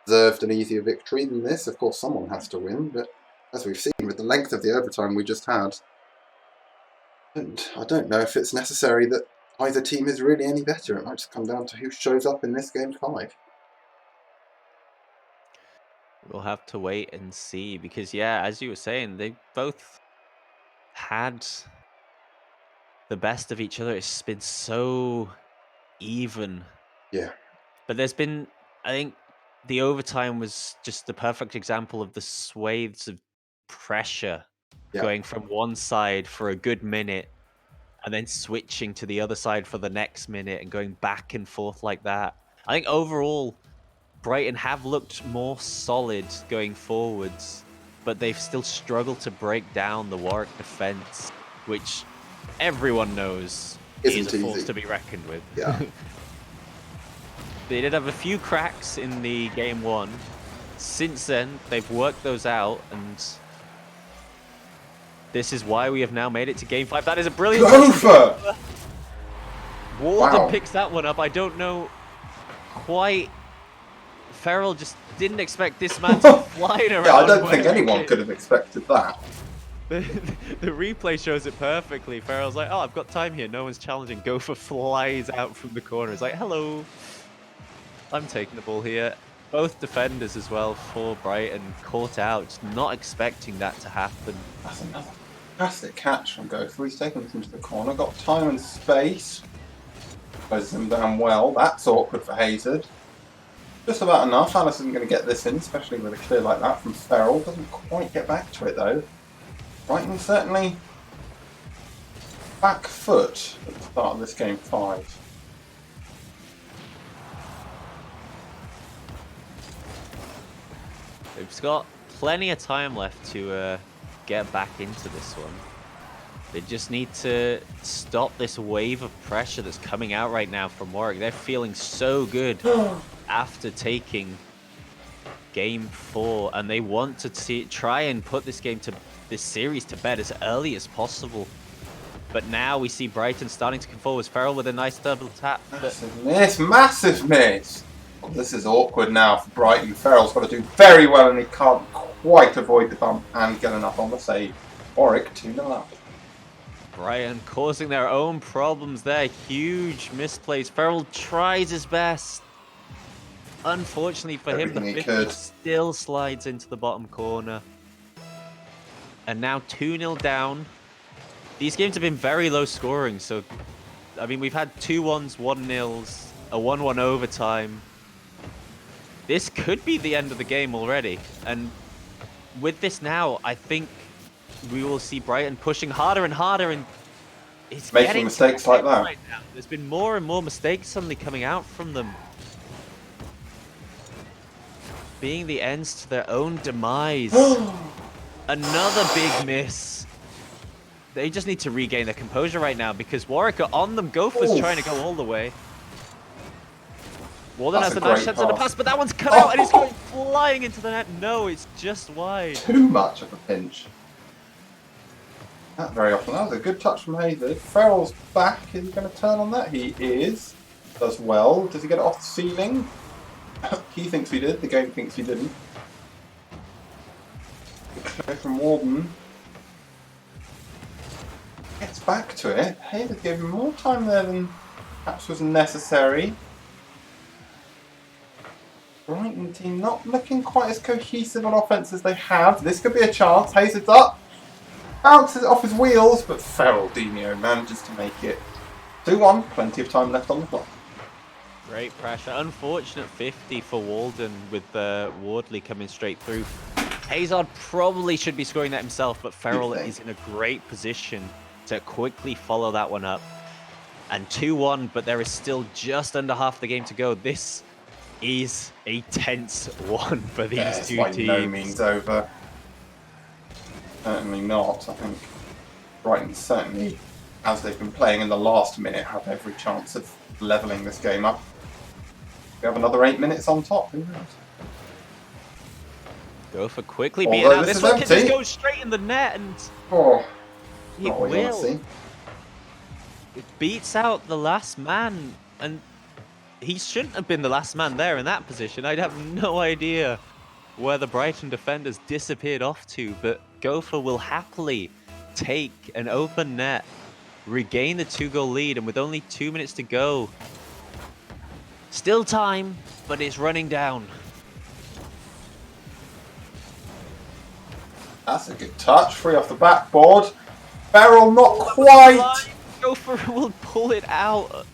deserved an easier victory than this. Of course, someone has to win, but as we've seen with the length of the overtime we just had, and I don't know if it's necessary that either team is really any better. It might just come down to who shows up in this game 5. We'll have to wait and see, because yeah, as you were saying, they both had the best of each other. It's been so even. Yeah. But there's been, I think, the overtime was just the perfect example of the swathes of pressure going from one side for a good minute and then switching to the other side for the next minute and going back and forth like that. I think overall, Brighton have looked more solid going forwards, but they've still struggled to break down the Warwick defence, which everyone knows is a force easy to be reckoned with. Yeah. They did have a few cracks in the game 1. Since then, they've worked those out, and this is why we have now made it to game 5. That is a brilliant Gopher! Walden Wow. picks that one up. I don't know quite. Ferrell just didn't expect this man to be flying around. Yeah, I don't think wearing anyone it. could have expected that. The replay shows it perfectly. Ferrell's like, oh, I've got time here. No one's challenging. Gopher flies out from the corner. He's like, hello. I'm taking the ball here. Both defenders as well for Brighton caught out. Just not expecting that to happen. That's another fantastic catch from Gopher. He's taken this into the corner. Got time and space. Closes him down well. That's awkward for Hazard. Just about enough. Alice isn't going to get this in, especially with a clear like that from Ferrell. Doesn't quite get back to it though. Brighton certainly back foot at the start of this game 5. They've got plenty of time left to get back into this one. They just need to stop this wave of pressure that's coming out right now from Warwick. They're feeling so good after taking game 4, and they want to try and put this series to bed as early as possible. But now we see Brighton starting to come forward. Ferrell with a nice double tap. Massive miss, massive miss! Well, this is awkward now for Brighton. Ferrell's got to do very well and he can't quite avoid the bump and get enough on the save. Warwick 2-0 up. Brighton causing their own problems there. Huge misplays. Ferrell tries his best. Unfortunately for him, the Everything he 50 could. still slides into the bottom corner. And now 2-0 down. These games have been very low scoring, so I mean we've had 2-1s, 1-0s, a 1-1 overtime. This could be the end of the game already. And with this now, I think we will see Brighton pushing harder and harder, and it's Making getting mistakes to like the that. end right now. There's been more and more mistakes suddenly coming out from them. Being the ends to their own demise. Another big miss. They just need to regain their composure right now because Warwick are on them. Gophers trying to go all the way. Walden That's has a a nice great chance in the pass. pass, but that one's cut out and it's going flying into the net. No, it's just wide. Too much of a pinch. Not very often. That was a good touch from Hazard. Farrell's back. Is he going to turn on that? He is. Does well. Does he get it off the ceiling? He thinks he did. The game thinks he didn't. Good clear from Walden. Gets back to it. Hazard gave him more time there than perhaps was necessary. Brighton team not looking quite as cohesive on offense as they have. This could be a chance. Hazard's up. Bounces it off his wheels, but Ferraldinho manages to make it 2-1. Plenty of time left on the clock. Great pressure. Unfortunate 50 for Walden with Wardley coming straight through. Hazard probably should be scoring that himself, but Ferrell is in a great position to quickly follow that one up. And 2-1, but there is still just under half the game to go. This is a tense one for these two by teams. no means over. Certainly not. I think Brighton certainly, as they've been playing in the last minute, have every chance of levelling this game up. We have another 8 minutes on top. Who knows? Go for quickly Although beating out. this This is one can just empty. go straight in the net, and Oh, it not what you want to will. see. It beats out the last man, and he shouldn't have been the last man there in that position. I'd have no idea where the Brighton defenders disappeared off to, but Gopher will happily take an open net, regain the 2-goal lead, and with only 2 minutes to go, still time, but it's running down. That's a good touch. Free off the backboard. Farrell not quite. Gopher will pull it out.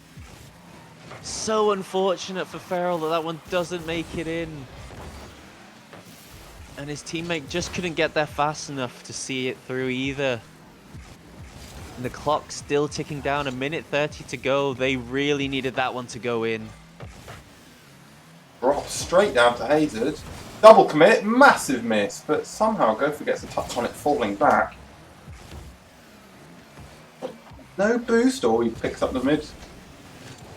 So unfortunate for Farrell that one doesn't make it in. And his teammate just couldn't get there fast enough to see it through either. And the clock's still ticking down, 1:30 to go. They really needed that one to go in. Drop straight down to Hazard. Double commit, massive miss, but somehow Gopher gets a touch on it falling back. No boost, or he picks up the mid.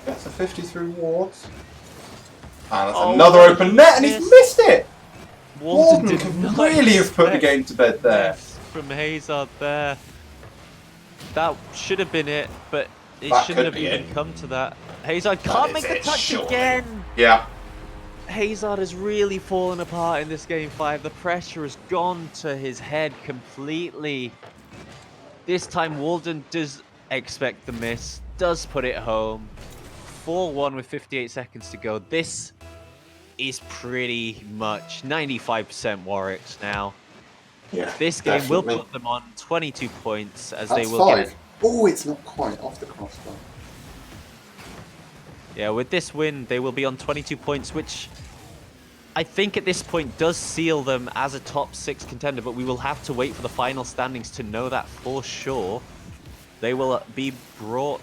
Gets a 50 through Wards. And that's another open net, and he's missed it! Walden could really have put the game to bed there. From Hazard there. That should have been it, but it That shouldn't could have be even it. come to that. Hazard can't is make the it, touch surely. again! Yeah. Hazard has really fallen apart in this game 5. The pressure has gone to his head completely. This time Walden does expect the miss, does put it home. 4-1 with 58 seconds to go. This is pretty much 95% Warwick's now. Yeah. This game will definitely. put them on 22 points as That's they will 5. get... Oh, it's not quite off the crossbar. Yeah, with this win, they will be on 22 points, which I think at this point does seal them as a top 6 contender, but we will have to wait for the final standings to know that for sure. They will be brought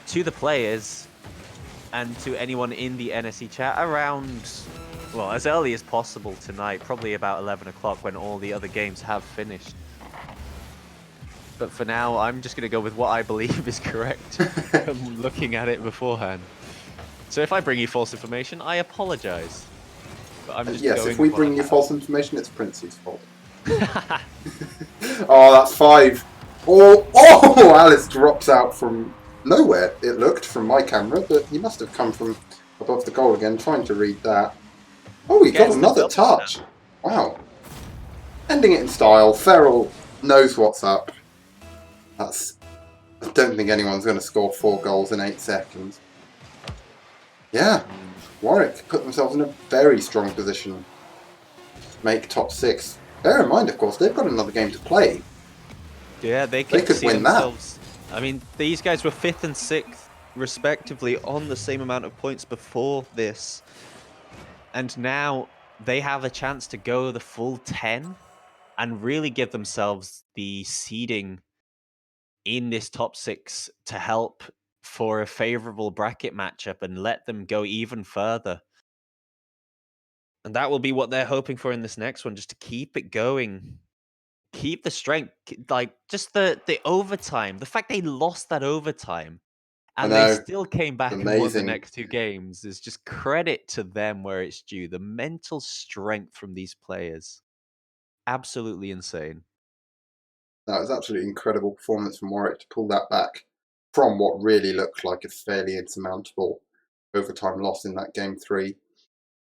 to the players and to anyone in the NSE chat around, well, as early as possible tonight, probably about 11 o'clock when all the other games have finished. But for now, I'm just going to go with what I believe is correct. I'm looking at it beforehand. So if I bring you false information, I apologize. But I'm just Yes, going if we with bring what you I false information, it's Princey's fault. Oh, that's 5. Oh, Alice drops out from nowhere, it looked, from my camera, but he must have come from above the goal again, trying to read that. Oh, he got Gets the another double touch. Wow. Ending it in style. Ferrell knows what's up. I don't think anyone's going to score 4 goals in 8 seconds. Yeah, Warwick put themselves in a very strong position to make top 6. Bear in mind, of course, they've got another game to play. Yeah, they could could see win that. themselves. I mean, these guys were 5th and 6th respectively on the same amount of points before this. And now they have a chance to go the full 10 and really give themselves the seeding in this top 6 to help for a favorable bracket matchup and let them go even further. And that will be what they're hoping for in this next one, just to keep it going. Keep the strength, like just the overtime. The fact they lost that overtime I and they know, still came back and won the amazing. next 2 games is just credit to them where it's due. The mental strength from these players. Absolutely insane. That was absolutely incredible performance from Warwick to pull that back from what really looked like a fairly insurmountable overtime loss in that game 3.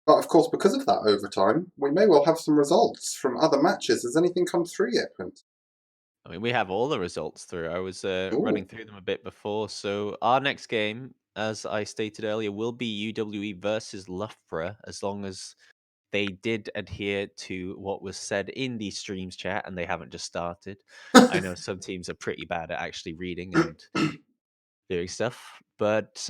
But of course, because of that overtime, we may well have some results from other matches. Has anything come through yet, Clint? I mean, we have all the results through. I was running Ooh. through them a bit before. So our next game, as I stated earlier, will be UWE versus Loughborough, as long as they did adhere to what was said in the streams chat and they haven't just started. I know some teams are pretty bad at actually reading and doing stuff. But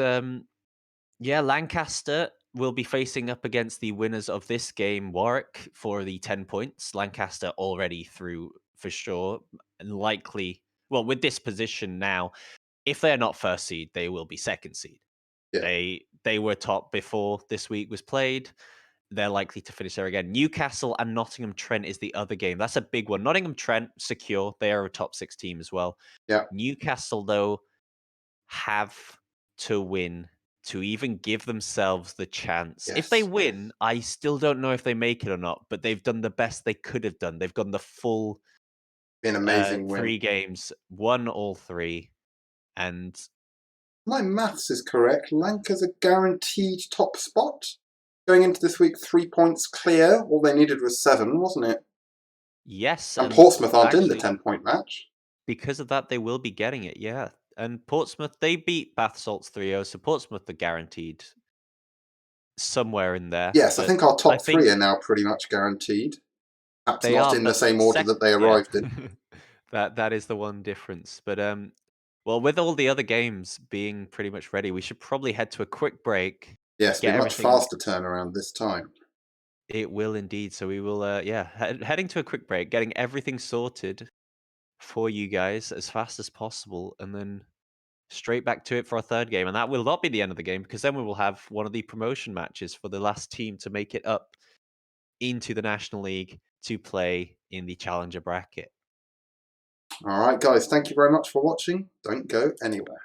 yeah, Lancaster will be facing up against the winners of this game, Warwick, for the 10 points. Lancaster already through for sure, and likely, well, with this position now, if they're not first seed, they will be second seed. Yeah. They were top before this week was played. They're likely to finish there again. Newcastle and Nottingham Trent is the other game. That's a big one. Nottingham Trent, secure. They are a top 6 team as well. Yeah. Newcastle, though, have to win to even give themselves the chance. If they Yes. win, I still don't know if they make it or not, but they've done the best they could have done. They've gone the full Be an amazing 3 win. games, won all 3, and My maths is correct. Lanca's a guaranteed top spot. Going into this week, 3 points clear. All they needed was 7, wasn't it? yes, And and Portsmouth aren't in the actually, 10-point match. because of that, they will be getting it, yeah. And Portsmouth, they beat Bath Salts 3-0, so Portsmouth are guaranteed somewhere in there. Yes, I But think our I top 3 think are now pretty much guaranteed. Perhaps they not are, in the but same order that they yeah, arrived in. that is the one difference. But well, with all the other games being pretty much ready, we should probably head to a quick break, Yes, be get much everything. faster turnaround this time. It will indeed. So we will, yeah, heading to a quick break, getting everything sorted for you guys as fast as possible, and then straight back to it for our third game. And that will not be the end of the game, because then we will have one of the promotion matches for the last team to make it up into the National League to play in the Challenger bracket. All right, guys, thank you very much for watching. Don't go anywhere.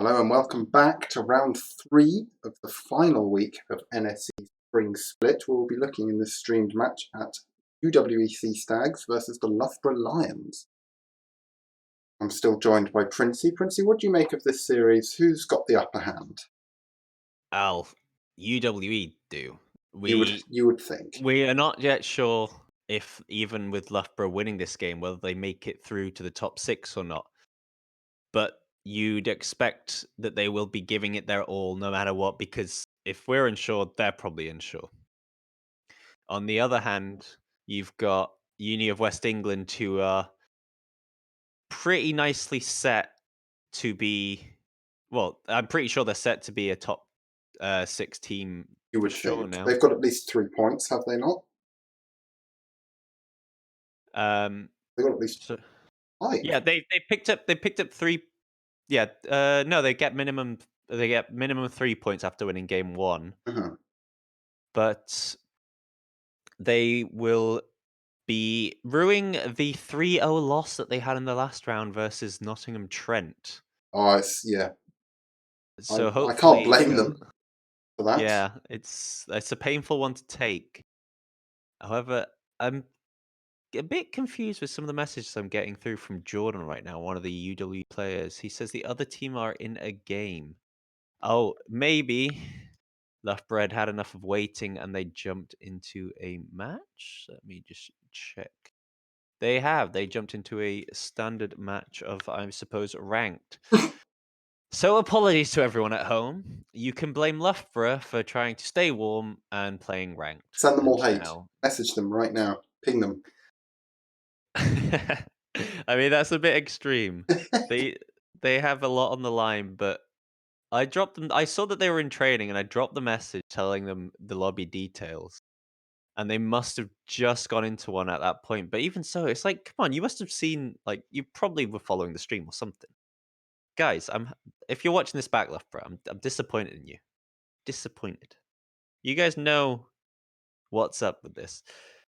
Hello and welcome back to round 3 of the final week of NSE Spring Split. We'll be looking in this streamed match at UWEC Stags versus the Loughborough Lions. I'm still joined by Princey. Princey, what do you make of this series? Who's got the upper hand? Al, UWE do. You would think. We are not yet sure if even with Loughborough winning this game, whether they make it through to the top 6 or not. But you'd expect that they will be giving it their all no matter what, because if we're unsure, they're probably unsure. On the other hand, you've got Uni of West England, who are pretty nicely set to be, well, I'm pretty sure they're set to be a top 6 team You for would sure think. now. They've got at least 3 points, have they not? They've got at least 5. Yeah, they picked up 3. Yeah, no, they get minimum 3 points after winning game 1. Mhm. But they will be ruining the 3-0 loss that they had in the last round versus Nottingham Trent. Oh, yeah. So I hopefully, can't blame them for that. Yeah, it's a painful one to take. However, I'm a bit confused with some of the messages I'm getting through from Jordan right now, one of the UW players. He says the other team are in a game. Oh, maybe Loughborough had enough of waiting and they jumped into a match. Let me just check. They have. They jumped into a standard match of, I suppose, ranked. So apologies to everyone at home. You can blame Loughborough for trying to stay warm and playing ranked. Send them all And hate. now- Message them right now. Ping them. I mean, that's a bit extreme. They have a lot on the line, but I dropped them. I saw that they were in training, and I dropped the message telling them the lobby details, and they must have just gone into one at that point. But even so, it's like, come on, you must have seen, like, you probably were following the stream or something, guys. If you're watching this back, Loughborough, I'm disappointed in you. Disappointed. You guys know what's up with this.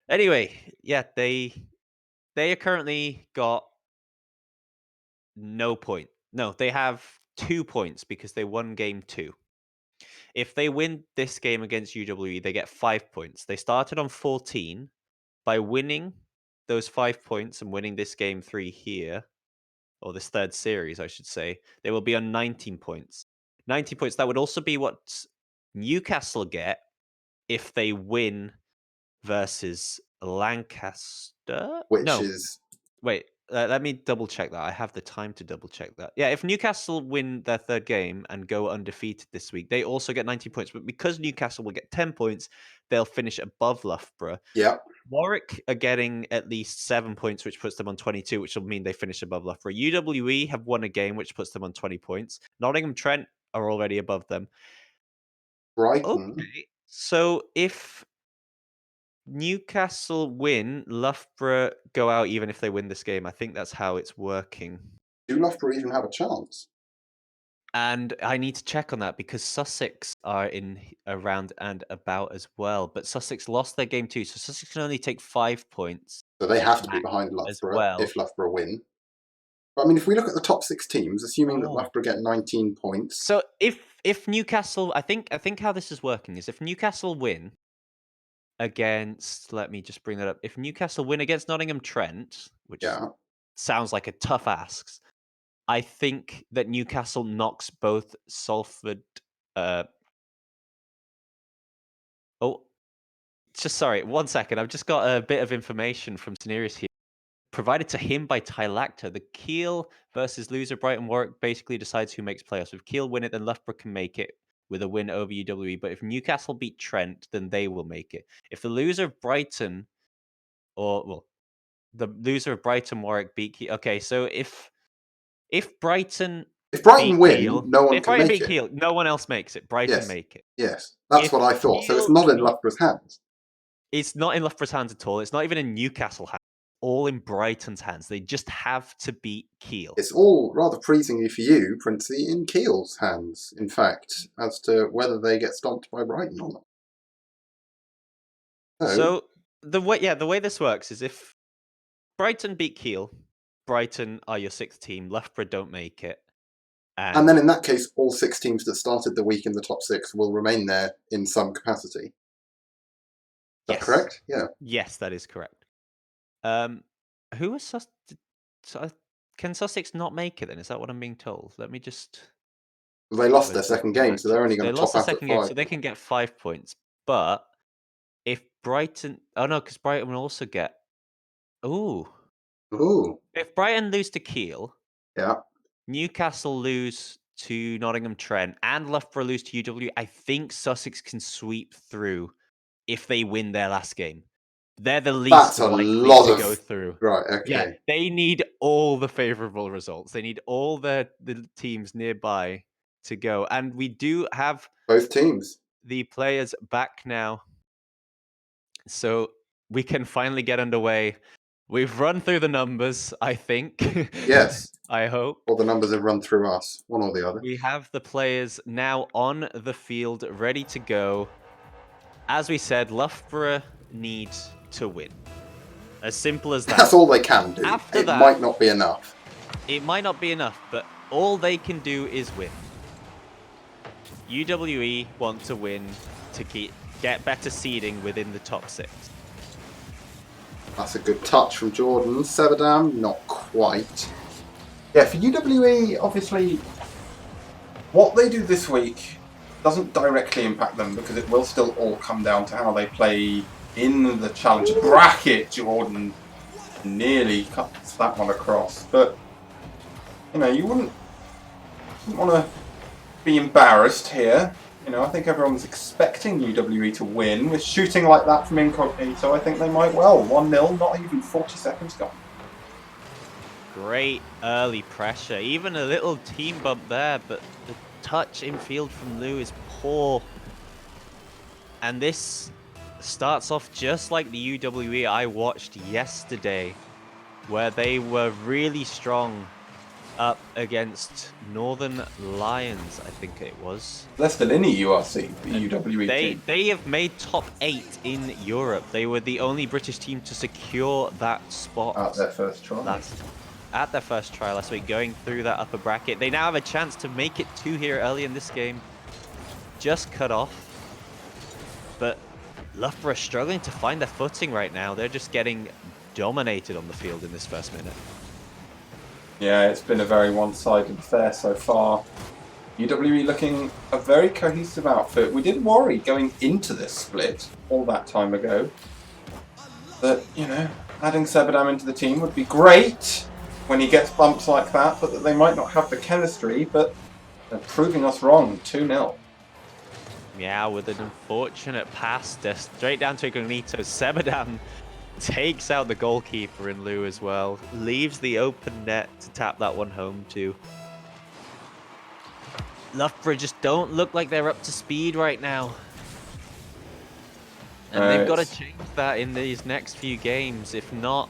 Anyway, yeah, they are currently got no point. No, they have 2 points because they won game 2. If they win this game against UWE, they get 5 points. They started on 14. By winning those 5 points and winning this game 3 here, or this third series, I should say, they will be on 19 points. 90 points. That would also be what Newcastle get if they win versus Lancaster. Which No, is... wait. Let me double check that. I have the time to double check that. Yeah, if Newcastle win their third game and go undefeated this week, they also get 19 points. But because Newcastle will get 10 points, they'll finish above Loughborough. Yeah. Warwick are getting at least 7 points, which puts them on 22, which will mean they finish above Loughborough. UWE have won a game, which puts them on 20 points. Nottingham Trent are already above them. Brighton. Okay, so if Newcastle win, Loughborough go out even if they win this game. I think that's how it's working. Do Loughborough even have a chance? And I need to check on that because Sussex are in around and about as well. But Sussex lost their game too, so Sussex can only take 5 points. So they have to be Max behind as Loughborough well. if Loughborough win. But I mean, if we look at the top 6 teams, assuming that Oh. Loughborough get 19 points... So if Newcastle, I think how this is working is if Newcastle win against, let me just bring that up. If Newcastle win against Nottingham Trent, which Yeah. sounds like a tough ask, I think that Newcastle knocks both Salford. Sorry, 1 second. I've just got a bit of information from Tenerius here, provided to him by Tylacta. The Kiel versus loser Brighton Warwick basically decides who makes playoffs. If Kiel win it, then Loughborough can make it with a win over UWE. But if Newcastle beat Trent, then they will make it. If the loser of Brighton, the loser of Brighton Warwick beat Kiel. Okay, so if Brighton Brighton beat win, Kiel, no one if can Brighton make beat it. Kiel, no one else makes it. Brighton Yes. make it. Yes, that's If what I thought. So it's Kiel not in beat- Loughborough's hands. It's not in Loughborough's hands at all. It's not even in Newcastle's hands. All in Brighton's hands. They just have to beat Kiel. It's all rather pleasingly for you, Princey, in Kiel's hands, in fact, as to whether they get stomped by Brighton or not. So the way this works is if Brighton beat Kiel, Brighton are your 6th team. Loughborough don't make it. And then in that case, all 6 teams that started the week in the top 6 will remain there in some capacity. Is that Yes. correct? Yeah. Yes, that is correct. Who was can Sussex not make it then? Is that what I'm being told? Let me just. They lost their second game, so they're only going They to lost top the out at second game, 5. so they can get 5 points. But if Brighton, oh no, because Brighton will also get. Ooh, Ooh. if Brighton lose to Kiel, Yeah. Newcastle lose to Nottingham Trent, and Loughborough lose to UW, I think Sussex can sweep through if they win their last game. They're the least That's a likely lot to of... go through. Right, okay. Yeah, they need all the favourable results. They need all the teams nearby to go. And we do have Both teams. the players back now. So we can finally get underway. We've run through the numbers, I think. Yes. I hope. Or the numbers have run through us, one or the other. We have the players now on the field, ready to go. As we said, Loughborough needs to win. As simple as that. That's all they can do. After it that, might not be enough. It might not be enough, but all they can do is win. UWE want to win to get better seeding within the top 6. That's a good touch from Jordan. Severdam, not quite. Yeah, for UWE, obviously, what they do this week doesn't directly impact them because it will still all come down to how they play in the Challenger bracket. Jordan nearly cuts that one across, but you know, you wouldn't want to be embarrassed here. You know, I think everyone's expecting UWE to win. With shooting like that from Incognito, I think they might well. 1-0, not even 40 seconds gone. Great early pressure. Even a little team bump there, but the touch in field from Lou is poor. And this starts off just like the UWE I watched yesterday, where they were really strong up against Northern Lions, I think it was. Leicester Linney URC, the UWE team. They have made top 8 in Europe. They were the only British team to secure that spot. At their first try. At their first try last week, going through that upper bracket. They now have a chance to make it 2 here early in this game. Just cut off. But Loughborough are struggling to find their footing right now. They're just getting dominated on the field in this first minute. Yeah, it's been a very one-sided affair so far. UWE looking a very cohesive outfit. We did worry going into this split all that time ago that, you know, adding Sebadam into the team would be great when he gets bumps like that, but that they might not have the chemistry, but they're proving us wrong. 2-0. Yeah, with an unfortunate pass straight down to Incognito. Sebadam takes out the goalkeeper in Lou as well. Leaves the open net to tap that one home to. Loughborough just don't look like they're up to speed right now. And they've got to change that in these next few games. If not,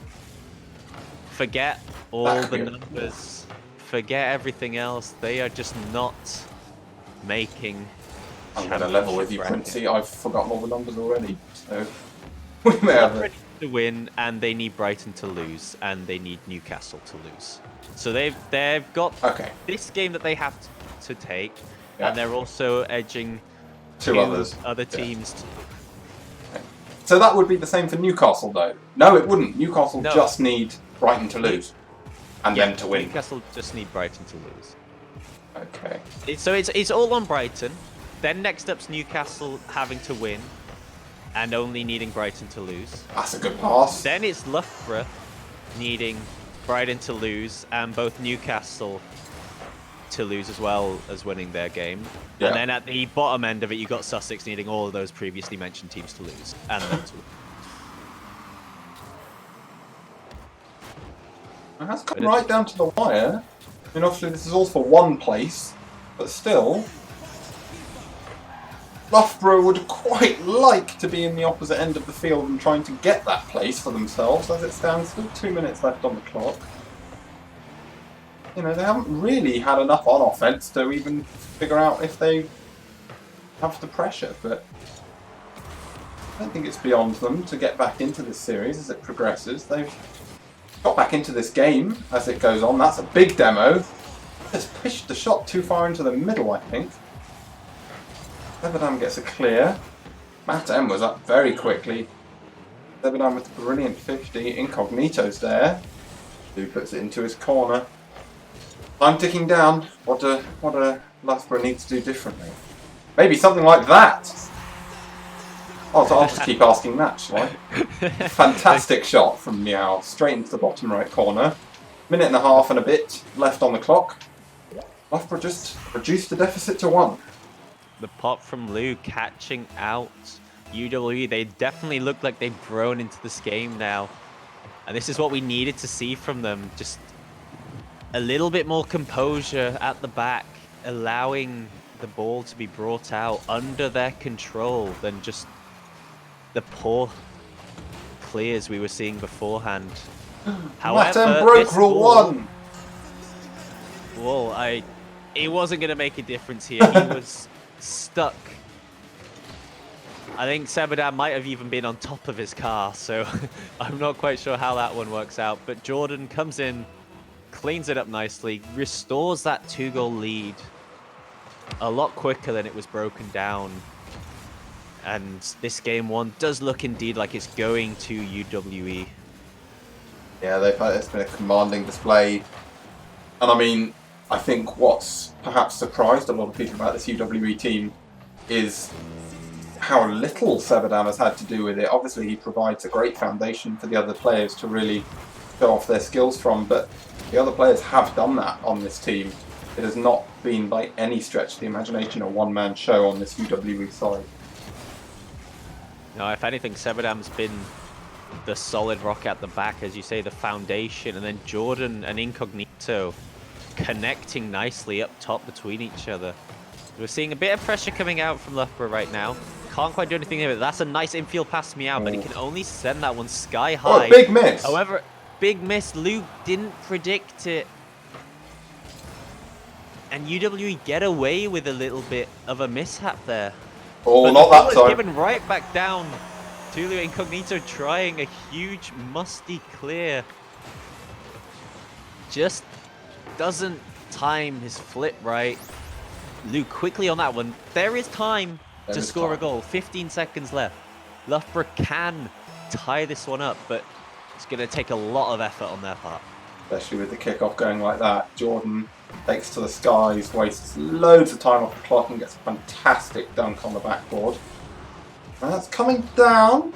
forget all the numbers. Forget everything else. They are just not making... I'm going to level with you, Quincy. I've forgotten all the numbers already. So we may have ready to win, and they need Brighton to lose, and they need Newcastle to lose. So they've got this game that they have to take, and they're also edging two other teams. Okay. So that would be the same for Newcastle, though. No, it wouldn't. Newcastle just need Brighton to lose, and then to win. Newcastle just need Brighton to lose. Okay. So it's all on Brighton. Then next up's Newcastle having to win and only needing Brighton to lose. That's a good pass. Then it's Loughborough needing Brighton to lose and both Newcastle to lose as well as winning their game. Yeah. And then at the bottom end of it, you got Sussex needing all of those previously mentioned teams to lose and them to win. It has come right down to the wire. I mean, obviously this is all for one place, but still... Loughborough would quite like to be in the opposite end of the field and trying to get that place for themselves. As it stands, still 2 minutes left on the clock. You know, they haven't really had enough on offense to even figure out if they have the pressure, but I don't think it's beyond them to get back into this series as it progresses. They've got back into this game as it goes on. That's a big demo. There's pushed the shot too far into the middle, I think. Sebadam gets a clear. Matt M was up very quickly. Sebadam with a brilliant 50. Incognito's there. Who puts it into his corner. Time ticking down. What do Loughborough need to do differently? Maybe something like that. Oh, so I'll just keep asking that, shall I? Fantastic shot from Meow, straight into the bottom right corner. Minute and a half and a bit left on the clock. Loughborough just reduced the deficit to 1. The pop from Lou catching out UWE. They definitely look like they've grown into this game now. And this is what we needed to see from them. Just a little bit more composure at the back, allowing the ball to be brought out under their control than just the poor clears we were seeing beforehand. Matt M broke rule 1. Well, it wasn't going to make a difference here. He was stuck. I think Sebadam might have even been on top of his car, so I'm not quite sure how that one works out. But Jordan comes in, cleans it up nicely, restores that 2-goal lead a lot quicker than it was broken down. And this game 1 does look indeed like it's going to UWE. Yeah, it's been a commanding display. And I mean, I think what's perhaps surprised a lot of people about this UWE team is how little Sebadam has had to do with it. Obviously, he provides a great foundation for the other players to really show off their skills from, but the other players have done that on this team. It has not been, by any stretch of the imagination, a one-man show on this UWE side. No, if anything, Sebadam's been the solid rock at the back, as you say, the foundation, and then Jordan and Incognito connecting nicely up top between each other. We're seeing a bit of pressure coming out from Loughborough right now. Can't quite do anything there. That's a nice infield pass to Meow, but he can only send that one sky high. Oh, big miss! However, big miss. Luke didn't predict it. And UWE get away with a little bit of a mishap there. Oh, but not that the ball time. is given right back down. Tulio Incognito trying a huge musty clear. Just doesn't time his flip right. Luke quickly on that one. There is time to score a goal. 15 seconds left. Loughborough can tie this one up, but it's going to take a lot of effort on their part. Especially with the kickoff going like that. Jordan takes to the skies, wastes loads of time off the clock and gets a fantastic dunk on the backboard. And that's coming down.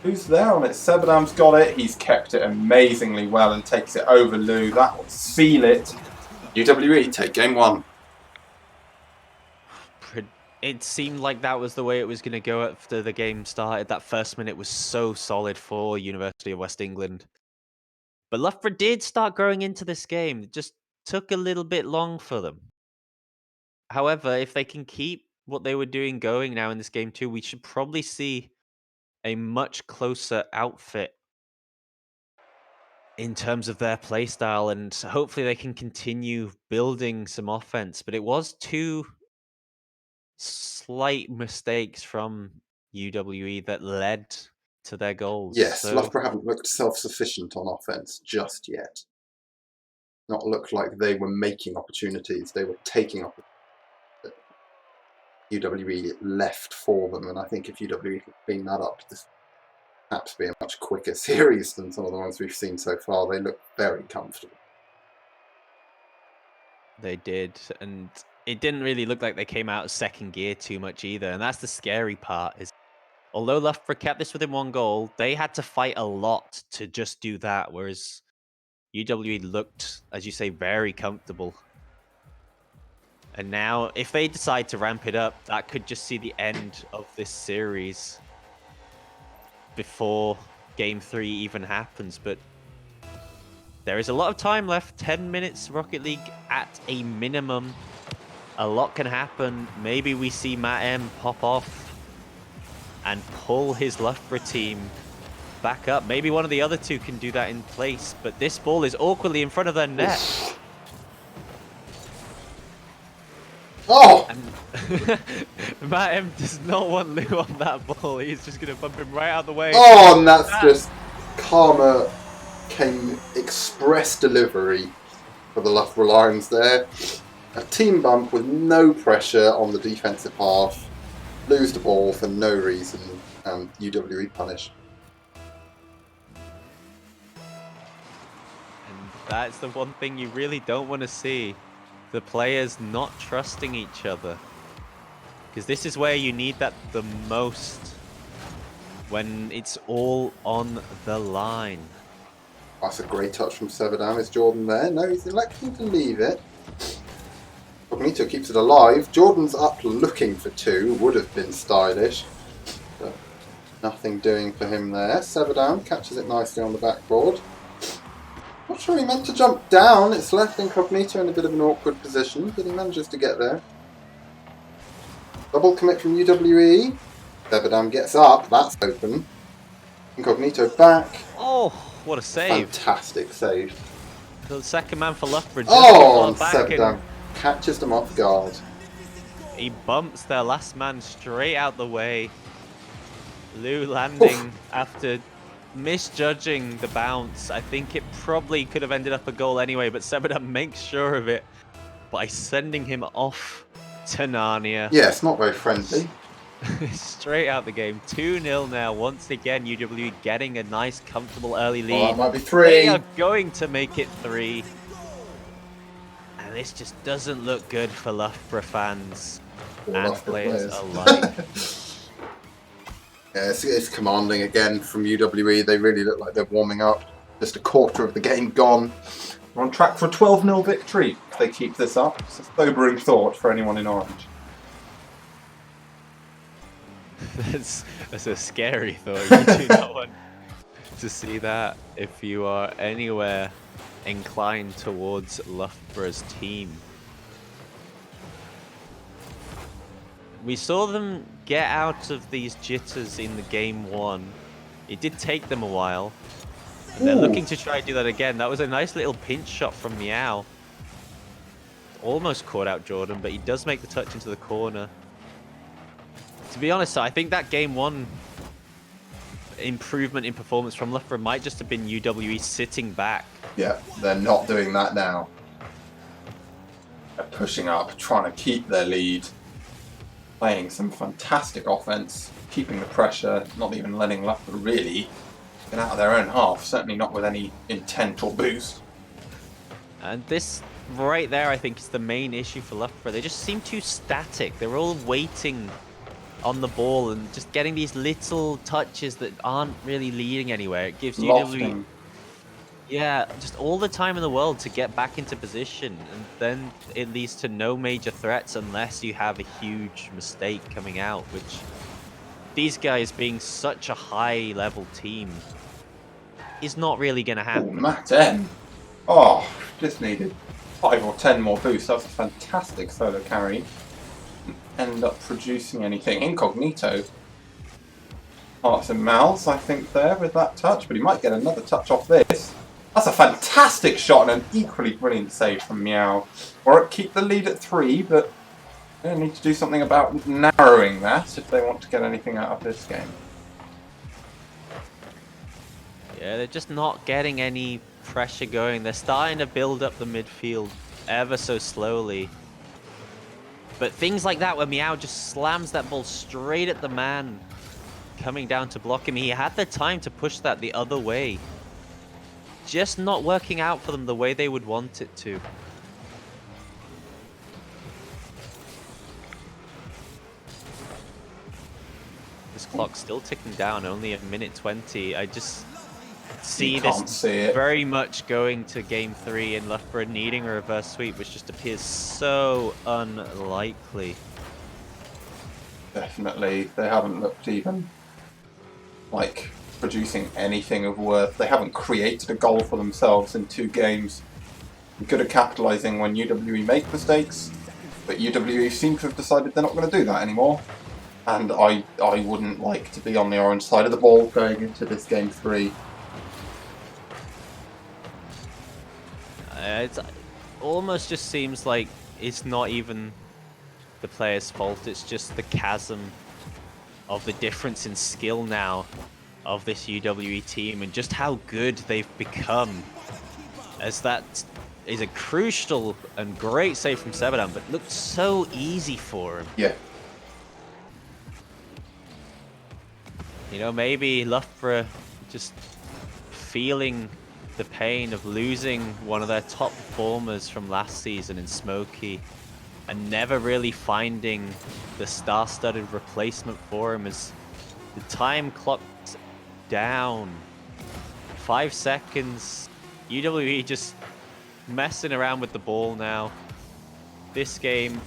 Who's there on it? Sebadam's got it. He's kept it amazingly well and takes it over Lou. That will seal it. UWE take game 1. It seemed like that was the way it was going to go after the game started. That first minute was so solid for University of West England. But Loughborough did start growing into this game. It just took a little bit long for them. However, if they can keep what they were doing going now in this game too, we should probably see a much closer outfit in terms of their play style, and hopefully they can continue building some offense. But it was 2 slight mistakes from UWE that led to their goals. Yes, so... Loughborough haven't looked self-sufficient on offence just yet. Not looked like they were making opportunities, they were taking opportunities that UWE left for them, and I think if UWE could clean that up, this would perhaps be a much quicker series than some of the ones we've seen so far. They look very comfortable. They did, and it didn't really look like they came out of second gear too much either, and that's the scary part. Is although Loughborough kept this within 1 goal, they had to fight a lot to just do that, whereas UWE looked, as you say, very comfortable. And now, if they decide to ramp it up, that could just see the end of this series before Game 3 even happens. But there is a lot of time left. 10 minutes Rocket League at a minimum. A lot can happen. Maybe we see Matt M pop off and pull his Loughborough team back up. Maybe one of the other 2 can do that in place. But this ball is awkwardly in front of their net. Oh! And Matt M does not want Lou on that ball. He's just going to bump him right out of the way. Oh, and that's just karma came express delivery for the Loughborough Lions there. A team bump with no pressure on the defensive half. Lose the ball for no reason. UWE punish. And that's the one thing you really don't want to see. The players not trusting each other. Because this is where you need that the most. When it's all on the line. That's a great touch from Severdam. Is Jordan there? No, he's electing to leave it. Cognito keeps it alive. Jordan's up looking for 2. Would have been stylish. But nothing doing for him there. Severdam catches it nicely on the backboard. Not sure he meant to jump down. It's left Incognito in a bit of an awkward position, but he manages to get there. Double commit from UWE. Severdam gets up. That's open. Incognito back. Oh, what a save. Fantastic save. The second man for Loughborough just Oh, and back Severdam catches them off guard. he bumps their last man straight out the way. Lou landing after misjudging the bounce. I think it probably could have ended up a goal anyway, but Severdam makes sure of it by sending him off to Narnia. Yeah, it's not very friendly. Straight out the game. 2-0 now. Once again, UW getting a nice, comfortable early lead. Oh, that might be 3. They are going to make it 3. And this just doesn't look good for Loughborough fans Or and Loughborough players alike. Yeah, it's commanding again from UWE. They really look like they're warming up. Just a quarter of the game gone. We're on track for a 12-0 victory if they keep this up. It's a sobering thought for anyone in orange. That's a scary thought. You do not want to see that if you are anywhere inclined towards Loughborough's team. We saw them get out of these jitters in the game 1. It did take them a while. And they're looking to try to do that again. That was a nice little pinch shot from Meow. Almost caught out Jordan, but he does make the touch into the corner. To be honest, I think that game 1 improvement in performance from Loughborough might just have been UWE sitting back. Yeah, they're not doing that now. They're pushing up, trying to keep their lead. Playing some fantastic offense, keeping the pressure, not even letting Loughborough really get out of their own half. Certainly not with any intent or boost. And this right there, I think, is the main issue for Loughborough. They just seem too static. They're all waiting on the ball and just getting these little touches that aren't really leading anywhere. It gives UWE, yeah, just all the time in the world to get back into position, and then it leads to no major threats unless you have a huge mistake coming out, which these guys being such a high level team is not really going to happen. Oh, Matt M. Oh, just needed 5 or 10 more boosts. That was a fantastic solo carry. End up producing anything. Incognito. Hearts and mouths, I think, there with that touch, but he might get another touch off this. That's a fantastic shot and an equally brilliant save from Meow. Or keep the lead at 3, but they need to do something about narrowing that if they want to get anything out of this game. Yeah, they're just not getting any pressure going. They're starting to build up the midfield ever so slowly. But things like that, where Meow just slams that ball straight at the man coming down to block him. He had the time to push that the other way. Just not working out for them the way they would want it to. This clock's still ticking down, only a minute 20. I just see this very much going to game 3 and Loughborough needing a reverse sweep, which just appears so unlikely. Definitely, they haven't looked even like producing anything of worth. They haven't created a goal for themselves in 2 games. They're good at capitalising when UWE make mistakes, but UWE seem to have decided they're not going to do that anymore. And I wouldn't like to be on the orange side of the ball going into this game 3. It almost just seems like it's not even the player's fault. It's just the chasm of the difference in skill now of this UWE team and just how good they've become as that is a crucial and great save from Sebadan, but looked so easy for him. Yeah. You know, maybe Loughborough just feeling the pain of losing one of their top performers from last season in Smokey and never really finding the star-studded replacement for him as the time clocked down. 5 seconds. UWE just messing around with the ball now. This game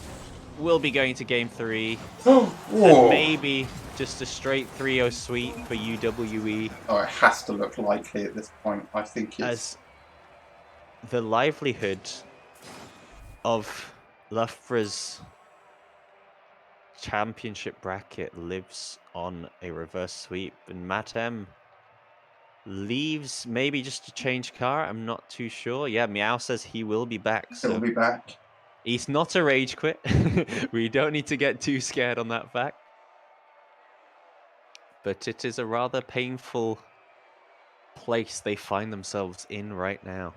will be going to game 3. And maybe just a straight 3-0 sweep for UWE. Oh, it has to look likely at this point. I think it's... As the livelihood of Loughborough's championship bracket lives on a reverse sweep. And Matt M leaves maybe just to change car. I'm not too sure. Yeah, Meow says he will be back. So He'll be back. he's not a rage quit. We don't need to get too scared on that fact. But it is a rather painful place they find themselves in right now.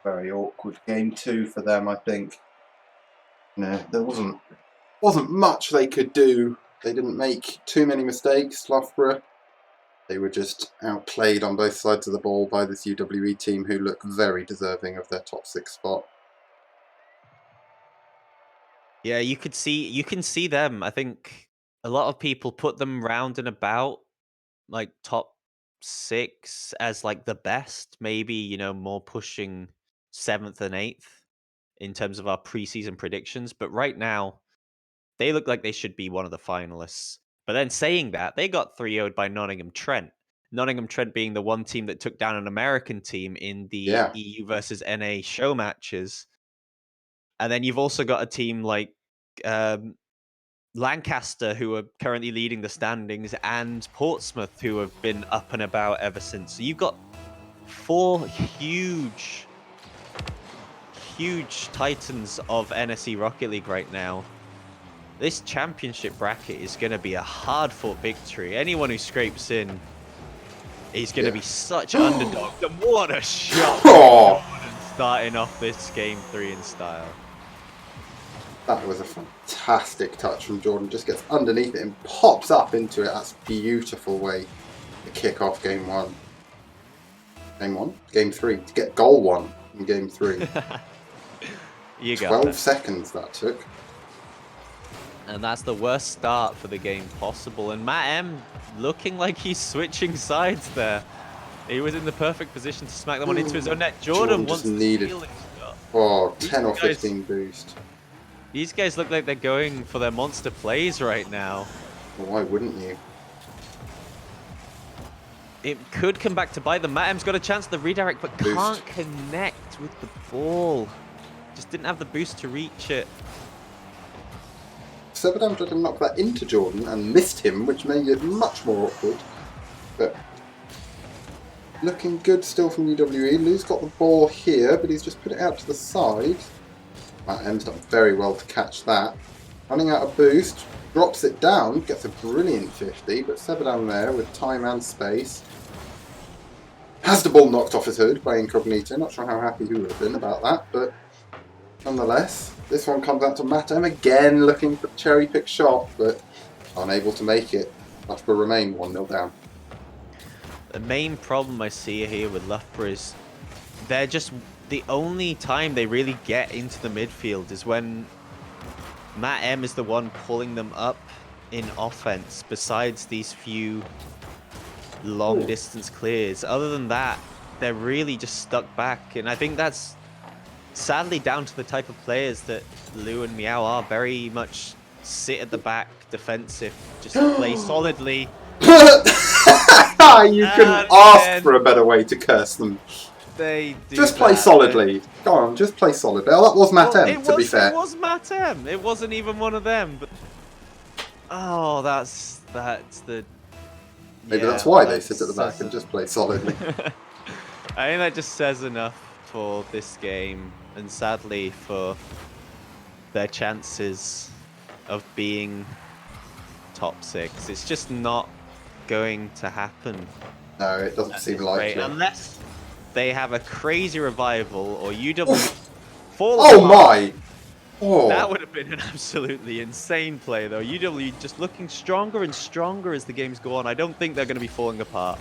Very awkward game 2 for them, I think. No, there wasn't much they could do. They didn't make too many mistakes, Loughborough. They were just outplayed on both sides of the ball by this UWE team who look very deserving of their top 6 spot. Yeah, you can see them. I think a lot of people put them round and about like top 6 as like the best, maybe, you know, more pushing 7th and 8th in terms of our preseason predictions. But right now, they look like they should be one of the finalists. But then saying that, they got 3-0'd by Nottingham Trent. Nottingham Trent being the one team that took down an American team in the EU versus NA show matches. And then you've also got a team like Lancaster, who are currently leading the standings, and Portsmouth, who have been up and about ever since. So you've got 4 huge titans of NSE Rocket League right now. This championship bracket is going to be a hard-fought victory. Anyone who scrapes in is going to be such underdogs. And what a shot! Jordan starting off this game 3 in style. That was a fantastic touch from Jordan. Just gets underneath it and pops up into it. That's a beautiful way to kick off game 1. Game 3. To get goal 1 in game 3. You got 12 that. seconds that took. And that's the worst start for the game possible. And Matt M looking like he's switching sides there. He was in the perfect position to smack them on into his own net. Jordan just wants needed 10 or 15 boost. These guys look like they're going for their monster plays right now. Well, why wouldn't you? It could come back to bite them. Matt M's got a chance to redirect, but can't connect with the ball. Just didn't have the boost to reach it. Sebadan tried to knock that into Jordan and missed him, which made it much more awkward. But looking good still from UWE. Lou's got the ball here, but he's just put it out to the side. Matt M's done very well to catch that. Running out of boost, drops it down, gets a brilliant 50, but Sebadan there with time and space. Has the ball knocked off his hood by Incognito. Not sure how happy he would have been about that, but nonetheless, this one comes out to Matt M again, looking for the cherry-pick shot, but unable to make it. Loughborough remain 1-0 down. The main problem I see here with Loughborough is they're just the only time they really get into the midfield is when Matt M is the one pulling them up in offense, besides these few long distance clears. Other than that, they're really just stuck back, and I think that's sadly down to the type of players that Lou and Meow are. Very much sit at the back, defensive, just play solidly. You couldn't ask for a better way to curse them. They do just play solidly. Go on, just play solidly. Oh, that was Matt M, to be fair. It was Matt M. It wasn't even one of them. But oh, that's the. Maybe that's why they sit at the back and just play solidly. I think that just says enough for this game, and sadly for their chances of being top 6. It's just not going to happen. No, it doesn't seem likely. Unless they have a crazy revival or UW fall Oh apart. my! Oh, That would have been an absolutely insane play, though. UW just looking stronger and stronger as the games go on. I don't think they're going to be falling apart.